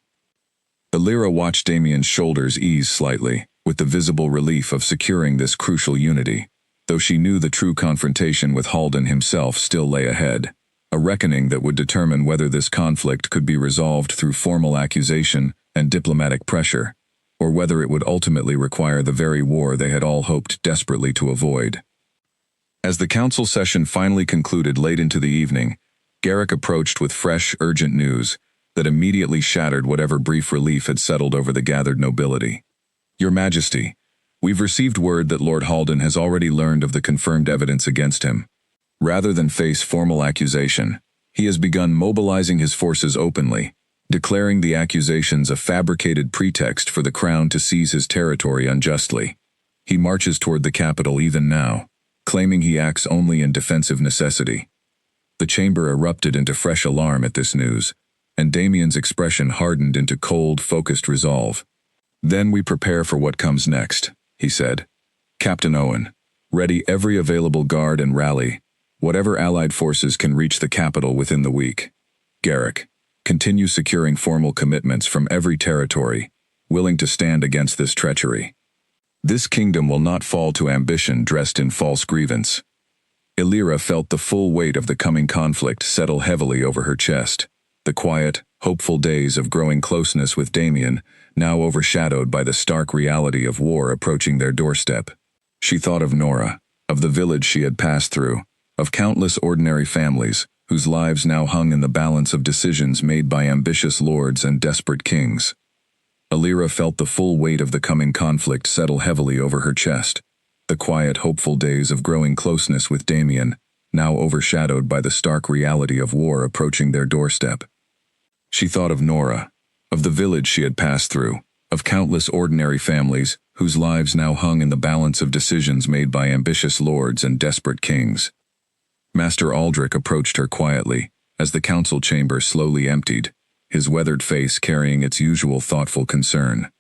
Elira watched Damien's shoulders ease slightly, with the visible relief of securing this crucial unity, though she knew the true confrontation with Halden himself still lay ahead, a reckoning that would determine whether this conflict could be resolved through formal accusation and diplomatic pressure, or whether it would ultimately require the very war they had all hoped desperately to avoid. As the council session finally concluded late into the evening, Garrick approached with fresh, urgent news that immediately shattered whatever brief relief had settled over the gathered nobility. "Your Majesty, we've received word that Lord Halden has already learned of the confirmed evidence against him. Rather than face formal accusation, he has begun mobilizing his forces openly, declaring the accusations a fabricated pretext for the crown to seize his territory unjustly. He marches toward the capital even now, claiming he acts only in defensive necessity." The chamber erupted into fresh alarm at this news, and Damien's expression hardened into cold, focused resolve. "Then we prepare for what comes next," he said. "Captain Owen, ready every available guard and rally. Whatever allied forces can reach the capital within the week. Garrick, continue securing formal commitments from every territory, willing to stand against this treachery. This kingdom will not fall to ambition dressed in false grievance." Elira felt the full weight of the coming conflict settle heavily over her chest, the quiet, hopeful days of growing closeness with Damien now overshadowed by the stark reality of war approaching their doorstep. She thought of Nora, of the village she had passed through, of countless ordinary families whose lives now hung in the balance of decisions made by ambitious lords and desperate kings. Elira felt the full weight of the coming conflict settle heavily over her chest, the quiet, hopeful days of growing closeness with Damien, now overshadowed by the stark reality of war approaching their doorstep. She thought of Nora, of the village she had passed through, of countless ordinary families whose lives now hung in the balance of decisions made by ambitious lords and desperate kings. Master Aldrich approached her quietly, as the council chamber slowly emptied, his weathered face carrying its usual thoughtful concern.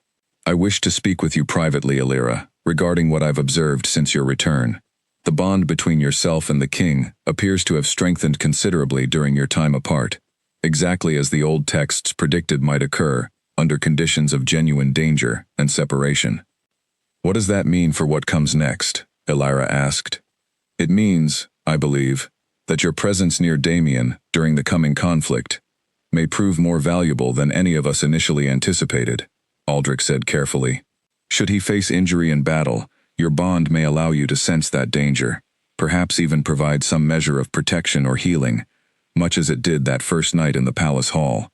"I wish to speak with you privately, Elira, regarding what I've observed since your return. The bond between yourself and the king appears to have strengthened considerably during your time apart, exactly as the old texts predicted might occur under conditions of genuine danger and separation." "What does that mean for what comes next?" Elira asked. "It means, I believe, that your presence near Damien during the coming conflict may prove more valuable than any of us initially anticipated," Aldrich said carefully. "Should he face injury in battle, your bond may allow you to sense that danger, perhaps even provide some measure of protection or healing, much as it did that first night in the palace hall.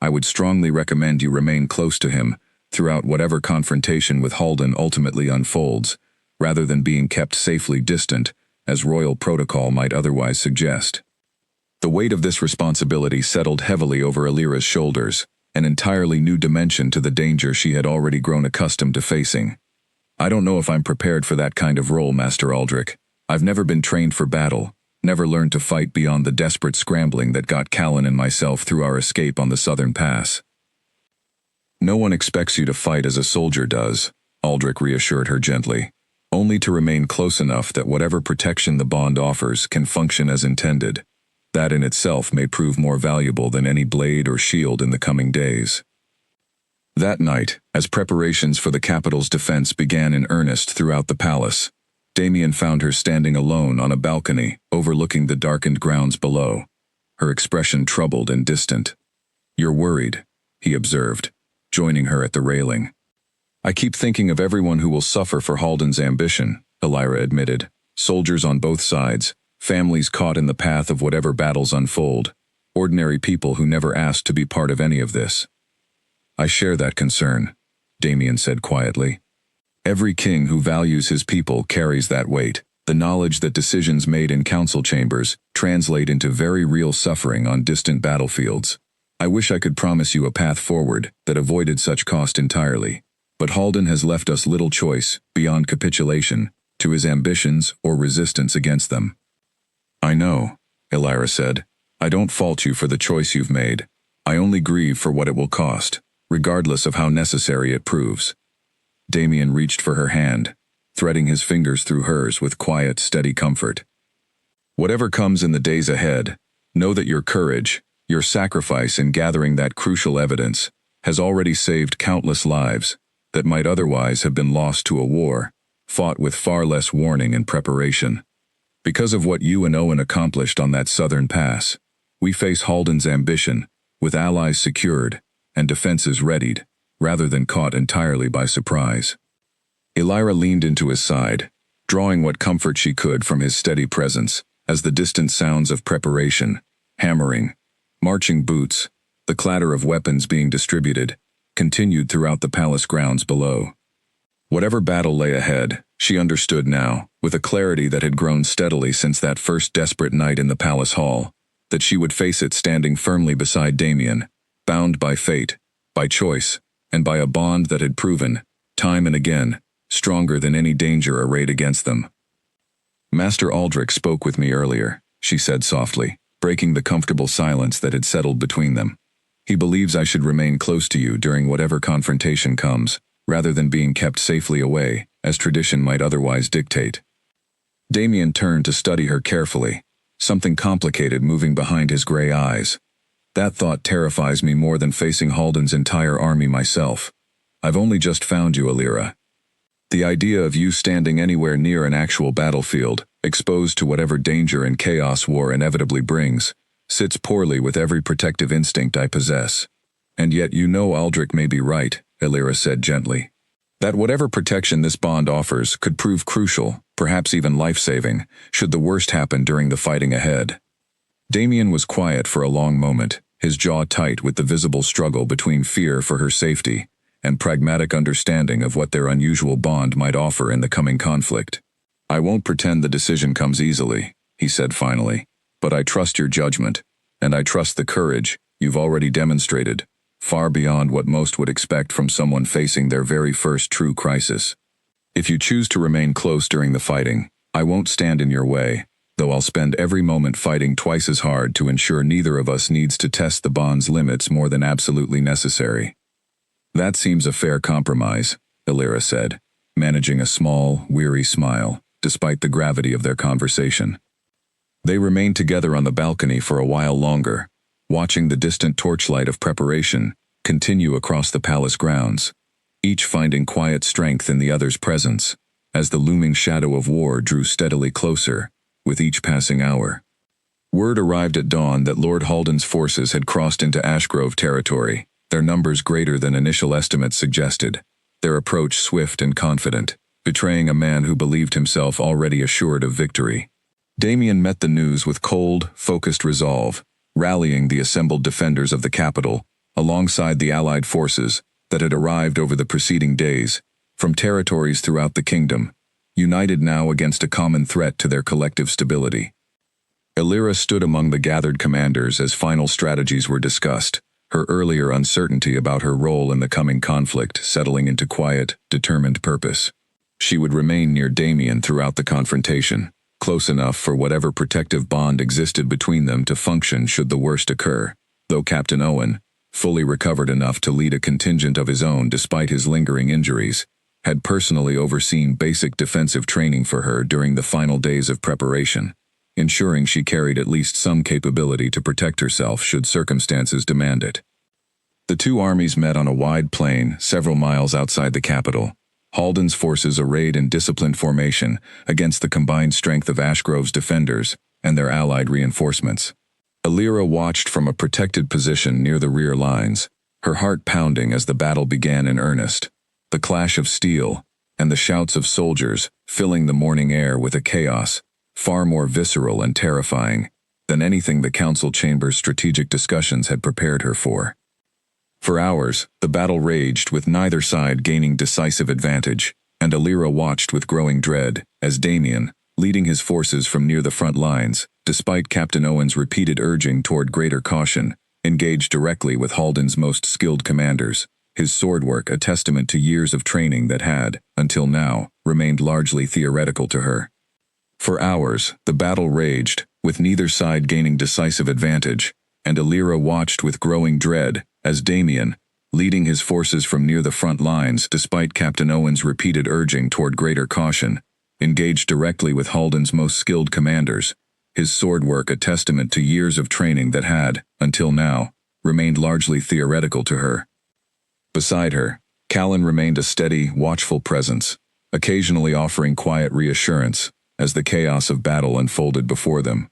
I would strongly recommend you remain close to him throughout whatever confrontation with Halden ultimately unfolds, rather than being kept safely distant, as royal protocol might otherwise suggest." The weight of this responsibility settled heavily over Elira's shoulders, an entirely new dimension to the danger she had already grown accustomed to facing. "I don't know if I'm prepared for that kind of role, Master Aldrich. I've never been trained for battle, never learned to fight beyond the desperate scrambling that got Callan and myself through our escape on the southern pass." "No one expects you to fight as a soldier does," Aldrich reassured her gently. only to remain close enough that whatever protection the bond offers can function as intended. That in itself may prove more valuable than any blade or shield in the coming days. That night, as preparations for the capital's defense began in earnest throughout the palace, Damien found her standing alone on a balcony overlooking the darkened grounds below, her expression troubled and distant. "You're worried," he observed, joining her at the railing. "I keep thinking of everyone who will suffer for Haldan's ambition," Elira admitted. "Soldiers on both sides, families caught in the path of whatever battles unfold, ordinary people who never asked to be part of any of this." "I share that concern," Damien said quietly. "Every king who values his people carries that weight, the knowledge that decisions made in council chambers translate into very real suffering on distant battlefields. I wish I could promise you a path forward that avoided such cost entirely, but Haldan has left us little choice, beyond capitulation, to his ambitions or resistance against them." "I know," Elira said. "I don't fault you for the choice you've made. I only grieve for what it will cost, regardless of how necessary it proves." Damien reached for her hand, threading his fingers through hers with quiet, steady comfort. "Whatever comes in the days ahead, know that your courage, your sacrifice in gathering that crucial evidence, has already saved countless lives that might otherwise have been lost to a war, fought with far less warning and preparation. Because of what you and Owen accomplished on that southern pass, we face Haldan's ambition, with allies secured and defenses readied, rather than caught entirely by surprise." Elira leaned into his side, drawing what comfort she could from his steady presence, as the distant sounds of preparation, hammering, marching boots, the clatter of weapons being distributed, continued throughout the palace grounds below. Whatever battle lay ahead, she understood now, with a clarity that had grown steadily since that first desperate night in the palace hall, that she would face it standing firmly beside Damien, bound by fate, by choice, and by a bond that had proven, time and again, stronger than any danger arrayed against them. "Master Aldrich spoke with me earlier," she said softly, breaking the comfortable silence that had settled between them. "He believes I should remain close to you during whatever confrontation comes, rather than being kept safely away, as tradition might otherwise dictate." Damien turned to study her carefully, something complicated moving behind his gray eyes. "That thought terrifies me more than facing Haldan's entire army myself. I've only just found you, Elira. The idea of you standing anywhere near an actual battlefield, exposed to whatever danger and chaos war inevitably brings, sits poorly with every protective instinct I possess. And yet you know Aldrich may be right," Elira said gently. "That whatever protection this bond offers could prove crucial, perhaps even life-saving, should the worst happen during the fighting ahead." Damien was quiet for a long moment, his jaw tight with the visible struggle between fear for her safety and pragmatic understanding of what their unusual bond might offer in the coming conflict. "I won't pretend the decision comes easily," he said finally, "but I trust your judgment, and I trust the courage you've already demonstrated, far beyond what most would expect from someone facing their very first true crisis. If you choose to remain close during the fighting, I won't stand in your way, though I'll spend every moment fighting twice as hard to ensure neither of us needs to test the bond's limits more than absolutely necessary." "That seems a fair compromise," Elira said, managing a small, weary smile, despite the gravity of their conversation. They remained together on the balcony for a while longer, watching the distant torchlight of preparation continue across the palace grounds, each finding quiet strength in the other's presence, as the looming shadow of war drew steadily closer, with each passing hour. Word arrived at dawn that Lord Haldan's forces had crossed into Ashgrove territory, their numbers greater than initial estimates suggested, their approach swift and confident, betraying a man who believed himself already assured of victory. Damien met the news with cold, focused resolve, rallying the assembled defenders of the capital, alongside the allied forces that had arrived over the preceding days, from territories throughout the kingdom, united now against a common threat to their collective stability. Elira stood among the gathered commanders as final strategies were discussed, her earlier uncertainty about her role in the coming conflict settling into quiet, determined purpose. She would remain near Damien throughout the confrontation, close enough for whatever protective bond existed between them to function should the worst occur, though Captain Owen, fully recovered enough to lead a contingent of his own despite his lingering injuries, had personally overseen basic defensive training for her during the final days of preparation, ensuring she carried at least some capability to protect herself should circumstances demand it. The two armies met on a wide plain several miles outside the capital, Halden's forces arrayed in disciplined formation against the combined strength of Ashgrove's defenders and their allied reinforcements. Alira watched from a protected position near the rear lines, her heart pounding as the battle began in earnest, the clash of steel and the shouts of soldiers filling the morning air with a chaos far more visceral and terrifying than anything the council chamber's strategic discussions had prepared her for. For hours, the battle raged with neither side gaining decisive advantage, and Alira watched with growing dread as Damien, leading his forces from near the front lines, despite Captain Owen's repeated urging toward greater caution, engaged directly with Halden's most skilled commanders, his sword work a testament to years of training that had, until now, remained largely theoretical to her. For hours, the battle raged, with neither side gaining decisive advantage, and Alira watched with growing dread as Damien, leading his forces from near the front lines despite Captain Owen's repeated urging toward greater caution, engaged directly with Halden's most skilled commanders, his sword work a testament to years of training that had, until now, remained largely theoretical to her. Beside her, Callan remained a steady, watchful presence, occasionally offering quiet reassurance as the chaos of battle unfolded before them.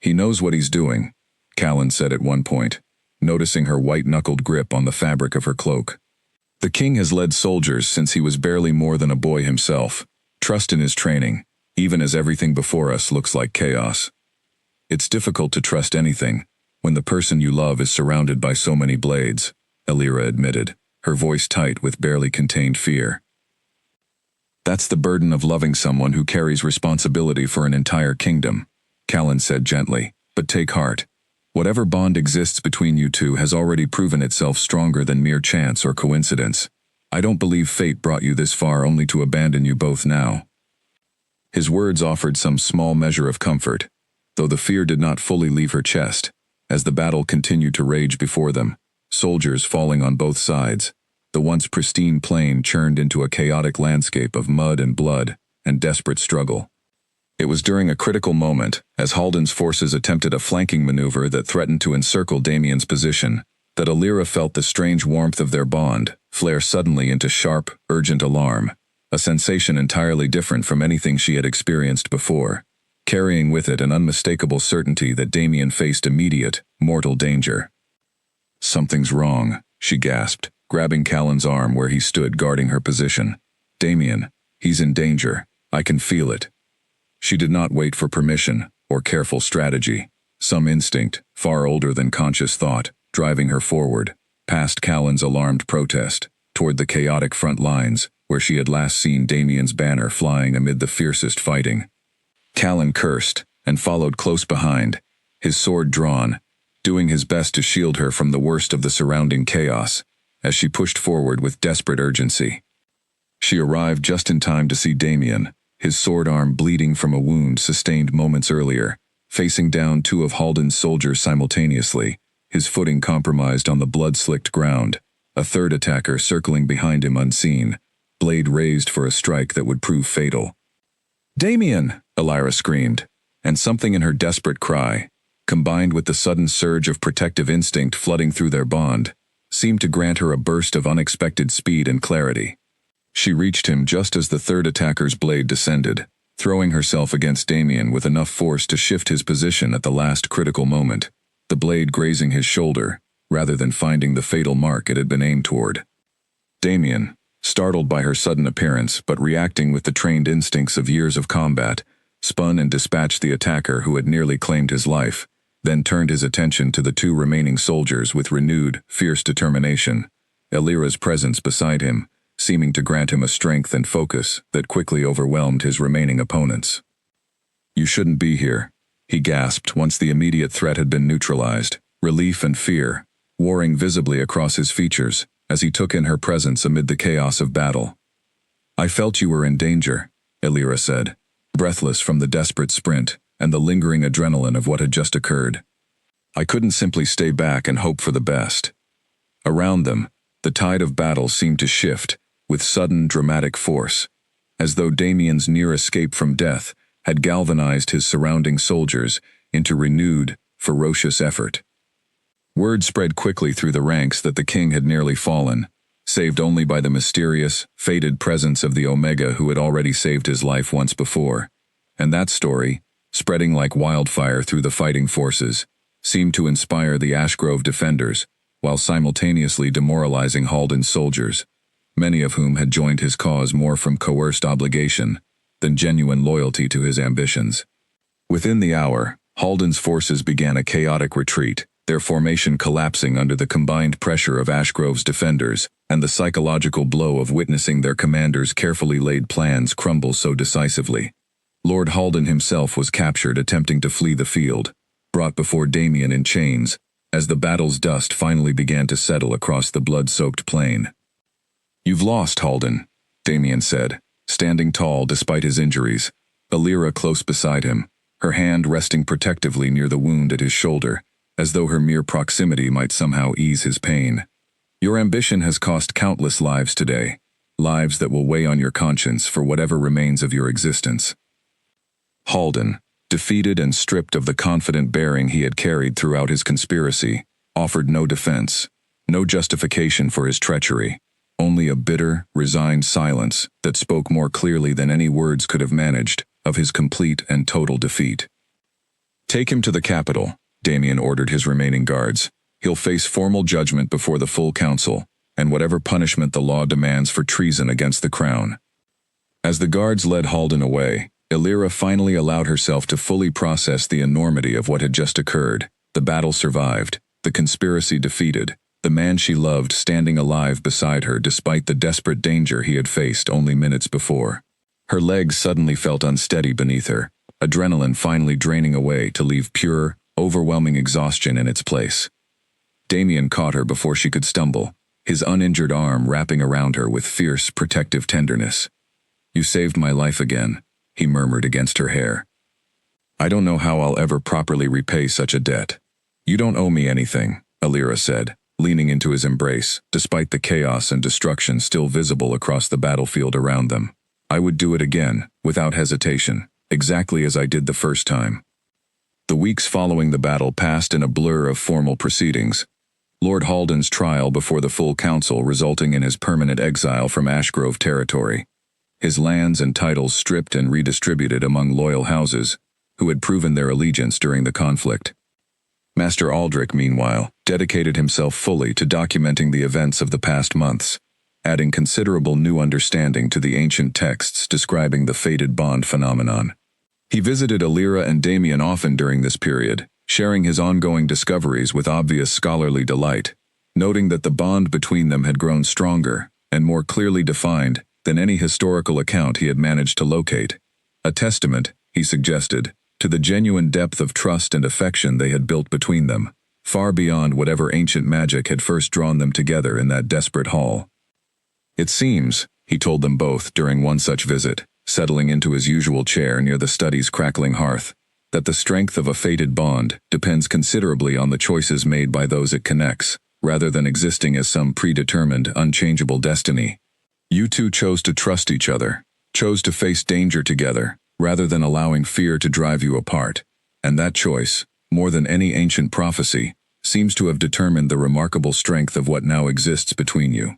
"He knows what he's doing," Callan said at one point, noticing her white-knuckled grip on the fabric of her cloak. "The king has led soldiers since he was barely more than a boy himself. Trust in his training, even as everything before us looks like chaos." "It's difficult to trust anything when the person you love is surrounded by so many blades," Alira admitted, her voice tight with barely contained fear. "That's the burden of loving someone who carries responsibility for an entire kingdom," Callan said gently, "but take heart. Whatever bond exists between you two has already proven itself stronger than mere chance or coincidence. I don't believe fate brought you this far only to abandon you both now." His words offered some small measure of comfort, though the fear did not fully leave her chest, as the battle continued to rage before them, soldiers falling on both sides. The once pristine plain churned into a chaotic landscape of mud and blood and desperate struggle. It was during a critical moment, as Halden's forces attempted a flanking maneuver that threatened to encircle Damien's position, that Alira felt the strange warmth of their bond flare suddenly into sharp, urgent alarm, a sensation entirely different from anything she had experienced before, carrying with it an unmistakable certainty that Damien faced immediate, mortal danger. "Something's wrong," she gasped, grabbing Callan's arm where he stood guarding her position. "Damien, he's in danger. I can feel it." She did not wait for permission or careful strategy, some instinct, far older than conscious thought, driving her forward, past Callan's alarmed protest, toward the chaotic front lines where she had last seen Damien's banner flying amid the fiercest fighting. Callan cursed and followed close behind, his sword drawn, doing his best to shield her from the worst of the surrounding chaos, as she pushed forward with desperate urgency. She arrived just in time to see Damien, his sword arm bleeding from a wound sustained moments earlier, facing down two of Halden's soldiers simultaneously, his footing compromised on the blood-slicked ground, a third attacker circling behind him unseen, blade raised for a strike that would prove fatal. "Damien!" Alira screamed, and something in her desperate cry, combined with the sudden surge of protective instinct flooding through their bond, seemed to grant her a burst of unexpected speed and clarity. She reached him just as the third attacker's blade descended, throwing herself against Damien with enough force to shift his position at the last critical moment, the blade grazing his shoulder, rather than finding the fatal mark it had been aimed toward. Damien, startled by her sudden appearance but reacting with the trained instincts of years of combat, spun and dispatched the attacker who had nearly claimed his life, then turned his attention to the two remaining soldiers with renewed, fierce determination, Alira's presence beside him, seeming to grant him a strength and focus that quickly overwhelmed his remaining opponents. "You shouldn't be here," he gasped once the immediate threat had been neutralized, relief and fear, warring visibly across his features as he took in her presence amid the chaos of battle. "I felt you were in danger," Alira said, breathless from the desperate sprint and the lingering adrenaline of what had just occurred. "I couldn't simply stay back and hope for the best." Around them, the tide of battle seemed to shift, with sudden, dramatic force, as though Damien's near escape from death had galvanized his surrounding soldiers into renewed, ferocious effort. Word spread quickly through the ranks that the king had nearly fallen, saved only by the mysterious, fated presence of the Omega who had already saved his life once before. And that story, spreading like wildfire through the fighting forces, seemed to inspire the Ashgrove defenders, while simultaneously demoralizing Haldan's soldiers, many of whom had joined his cause more from coerced obligation than genuine loyalty to his ambitions. Within the hour, Haldan's forces began a chaotic retreat, their formation collapsing under the combined pressure of Ashgrove's defenders and the psychological blow of witnessing their commander's carefully laid plans crumble so decisively. Lord Haldan himself was captured attempting to flee the field, brought before Damien in chains, as the battle's dust finally began to settle across the blood-soaked plain. "You've lost, Haldan," Damien said, standing tall despite his injuries, Alira close beside him, her hand resting protectively near the wound at his shoulder, as though her mere proximity might somehow ease his pain. "Your ambition has cost countless lives today, lives that will weigh on your conscience for whatever remains of your existence." Haldan, defeated and stripped of the confident bearing he had carried throughout his conspiracy, offered no defense, no justification for his treachery, only a bitter, resigned silence that spoke more clearly than any words could have managed of his complete and total defeat. "Take him to the capital," Damien ordered his remaining guards. "He'll face formal judgment before the full council, and whatever punishment the law demands for treason against the crown." As the guards led Haldan away, Alira finally allowed herself to fully process the enormity of what had just occurred. The battle survived, the conspiracy defeated, the man she loved standing alive beside her despite the desperate danger he had faced only minutes before. Her legs suddenly felt unsteady beneath her, adrenaline finally draining away to leave pure, overwhelming exhaustion in its place. Damien caught her before she could stumble, his uninjured arm wrapping around her with fierce, protective tenderness. "You saved my life again," he murmured against her hair. "I don't know how I'll ever properly repay such a debt." "You don't owe me anything," Alira said, leaning into his embrace, despite the chaos and destruction still visible across the battlefield around them. "I would do it again, without hesitation, exactly as I did the first time." The weeks following the battle passed in a blur of formal proceedings. Lord Haldan's trial before the full council resulting in his permanent exile from Ashgrove territory, his lands and titles stripped and redistributed among loyal houses who had proven their allegiance during the conflict. Master Aldrich, meanwhile, dedicated himself fully to documenting the events of the past months, adding considerable new understanding to the ancient texts describing the fated bond phenomenon. He visited Alira and Damien often during this period, sharing his ongoing discoveries with obvious scholarly delight, noting that the bond between them had grown stronger and more clearly defined than any historical account he had managed to locate, a testament, he suggested, to the genuine depth of trust and affection they had built between them, far beyond whatever ancient magic had first drawn them together in that desperate hall. "It seems," he told them both during one such visit, settling into his usual chair near the study's crackling hearth, "that the strength of a fated bond depends considerably on the choices made by those it connects, rather than existing as some predetermined, unchangeable destiny. You two chose to trust each other, chose to face danger together, rather than allowing fear to drive you apart, and that choice, more than any ancient prophecy, seems to have determined the remarkable strength of what now exists between you."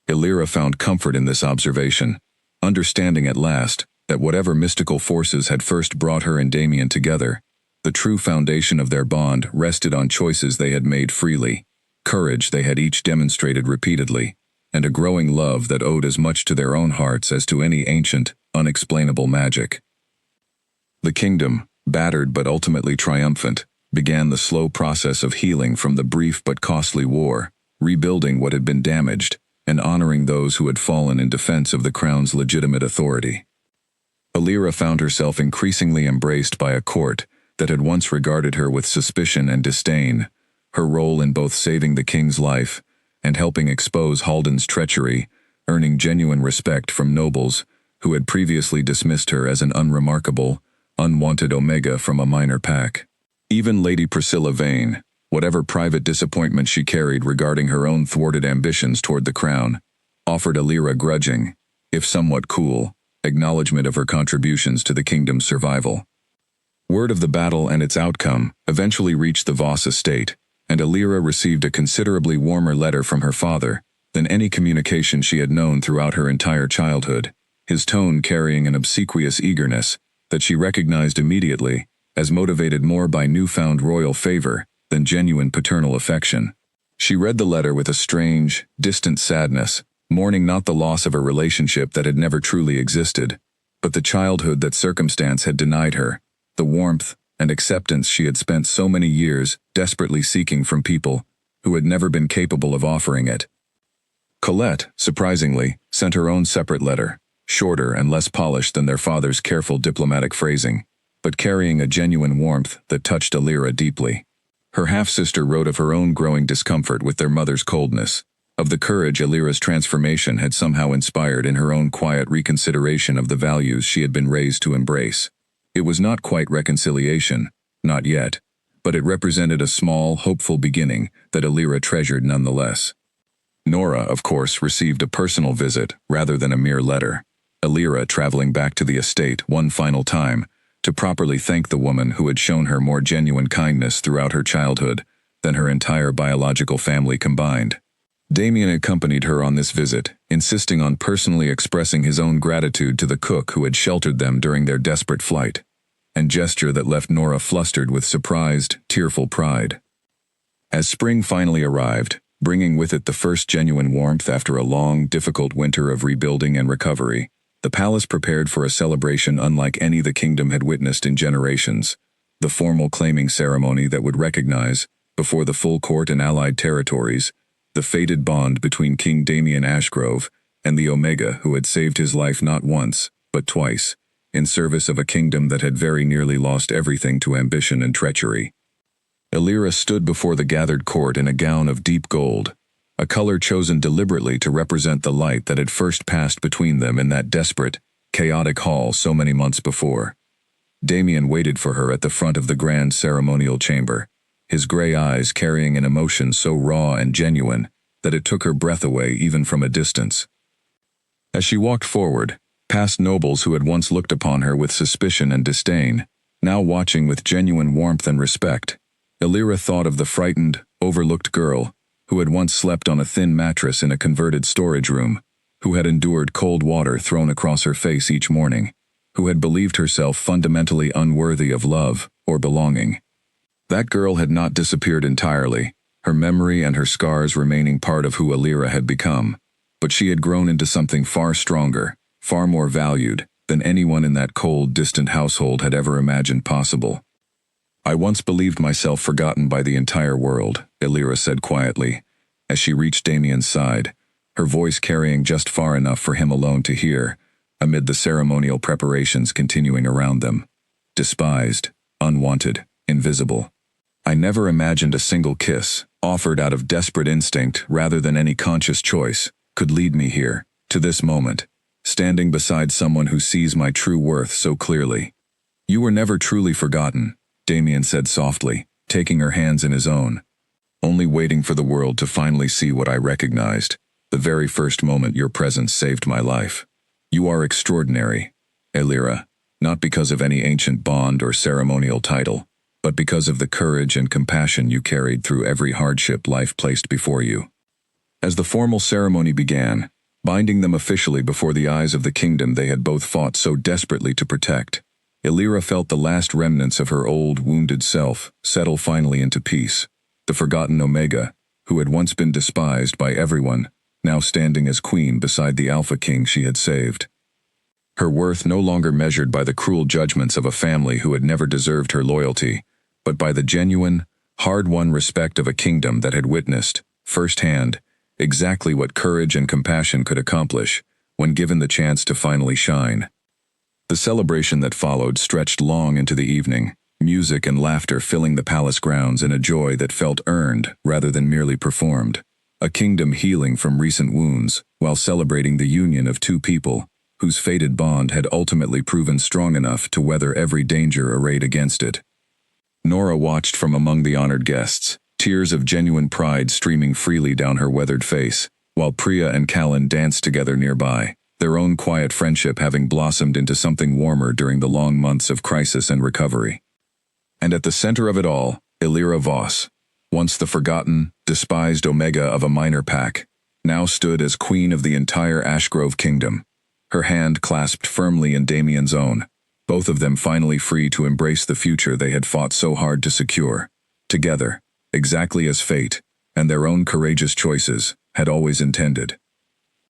Alira found comfort in this observation, understanding at last that whatever mystical forces had first brought her and Damien together, the true foundation of their bond rested on choices they had made freely, courage they had each demonstrated repeatedly, and a growing love that owed as much to their own hearts as to any ancient, unexplainable magic. The kingdom, battered but ultimately triumphant, began the slow process of healing from the brief but costly war, rebuilding what had been damaged, and honoring those who had fallen in defense of the crown's legitimate authority. Alira found herself increasingly embraced by a court that had once regarded her with suspicion and disdain. Her role in both saving the king's life and helping expose Haldan's treachery, earning genuine respect from nobles who had previously dismissed her as an unremarkable, unwanted Omega from a minor pack. Even Lady Priscilla Vane, whatever private disappointment she carried regarding her own thwarted ambitions toward the crown, offered Alira grudging, if somewhat cool, acknowledgement of her contributions to the kingdom's survival. Word of the battle and its outcome eventually reached the Voss estate, and Alira received a considerably warmer letter from her father than any communication she had known throughout her entire childhood, his tone carrying an obsequious eagerness that she recognized immediately as motivated more by newfound royal favor than genuine paternal affection. She read the letter with a strange, distant sadness, mourning not the loss of a relationship that had never truly existed, but the childhood that circumstance had denied her, the warmth and acceptance she had spent so many years desperately seeking from people who had never been capable of offering it. Colette, surprisingly, sent her own separate letter, shorter and less polished than their father's careful diplomatic phrasing, but carrying a genuine warmth that touched Alira deeply. Her half-sister wrote of her own growing discomfort with their mother's coldness, of the courage Alira's transformation had somehow inspired in her own quiet reconsideration of the values she had been raised to embrace. It was not quite reconciliation, not yet, but it represented a small, hopeful beginning that Alira treasured nonetheless. Nora, of course, received a personal visit rather than a mere letter, Alira traveling back to the estate one final time to properly thank the woman who had shown her more genuine kindness throughout her childhood than her entire biological family combined. Damien accompanied her on this visit, insisting on personally expressing his own gratitude to the cook who had sheltered them during their desperate flight, and gesture that left Nora flustered with surprised, tearful pride. As spring finally arrived, bringing with it the first genuine warmth after a long, difficult winter of rebuilding and recovery, the palace prepared for a celebration unlike any the kingdom had witnessed in generations, the formal claiming ceremony that would recognize, before the full court and allied territories, the fated bond between King Damien Ashgrove and the Omega who had saved his life not once, but twice, in service of a kingdom that had very nearly lost everything to ambition and treachery. Alira stood before the gathered court in a gown of deep gold, a color chosen deliberately to represent the light that had first passed between them in that desperate, chaotic hall so many months before. Damien waited for her at the front of the grand ceremonial chamber, his gray eyes carrying an emotion so raw and genuine that it took her breath away even from a distance. As she walked forward, past nobles who had once looked upon her with suspicion and disdain, now watching with genuine warmth and respect, Alira thought of the frightened, overlooked girl who had once slept on a thin mattress in a converted storage room, who had endured cold water thrown across her face each morning, who had believed herself fundamentally unworthy of love or belonging. That girl had not disappeared entirely, her memory and her scars remaining part of who Alira had become, but she had grown into something far stronger, far more valued, than anyone in that cold, distant household had ever imagined possible. "I once believed myself forgotten by the entire world," Alira said quietly, as she reached Damien's side, her voice carrying just far enough for him alone to hear, amid the ceremonial preparations continuing around them. "Despised, unwanted, invisible. I never imagined a single kiss, offered out of desperate instinct rather than any conscious choice, could lead me here, to this moment, standing beside someone who sees my true worth so clearly." "You were never truly forgotten," Damien said softly, taking her hands in his own, "only waiting for the world to finally see what I recognized, the very first moment your presence saved my life. You are extraordinary, Alira, not because of any ancient bond or ceremonial title, but because of the courage and compassion you carried through every hardship life placed before you." As the formal ceremony began, binding them officially before the eyes of the kingdom they had both fought so desperately to protect, Alira felt the last remnants of her old, wounded self settle finally into peace, the forgotten Omega, who had once been despised by everyone, now standing as queen beside the Alpha King she had saved. Her worth no longer measured by the cruel judgments of a family who had never deserved her loyalty, but by the genuine, hard-won respect of a kingdom that had witnessed, firsthand, exactly what courage and compassion could accomplish when given the chance to finally shine. The celebration that followed stretched long into the evening, music and laughter filling the palace grounds in a joy that felt earned rather than merely performed, a kingdom healing from recent wounds while celebrating the union of two people whose fated bond had ultimately proven strong enough to weather every danger arrayed against it. Nora watched from among the honored guests, tears of genuine pride streaming freely down her weathered face, while Priya and Callan danced together nearby, their own quiet friendship having blossomed into something warmer during the long months of crisis and recovery. And at the center of it all, Illyra Voss, once the forgotten, despised omega of a minor pack, now stood as queen of the entire Ashgrove kingdom, her hand clasped firmly in Damien's own, both of them finally free to embrace the future they had fought so hard to secure, together, exactly as fate, and their own courageous choices, had always intended.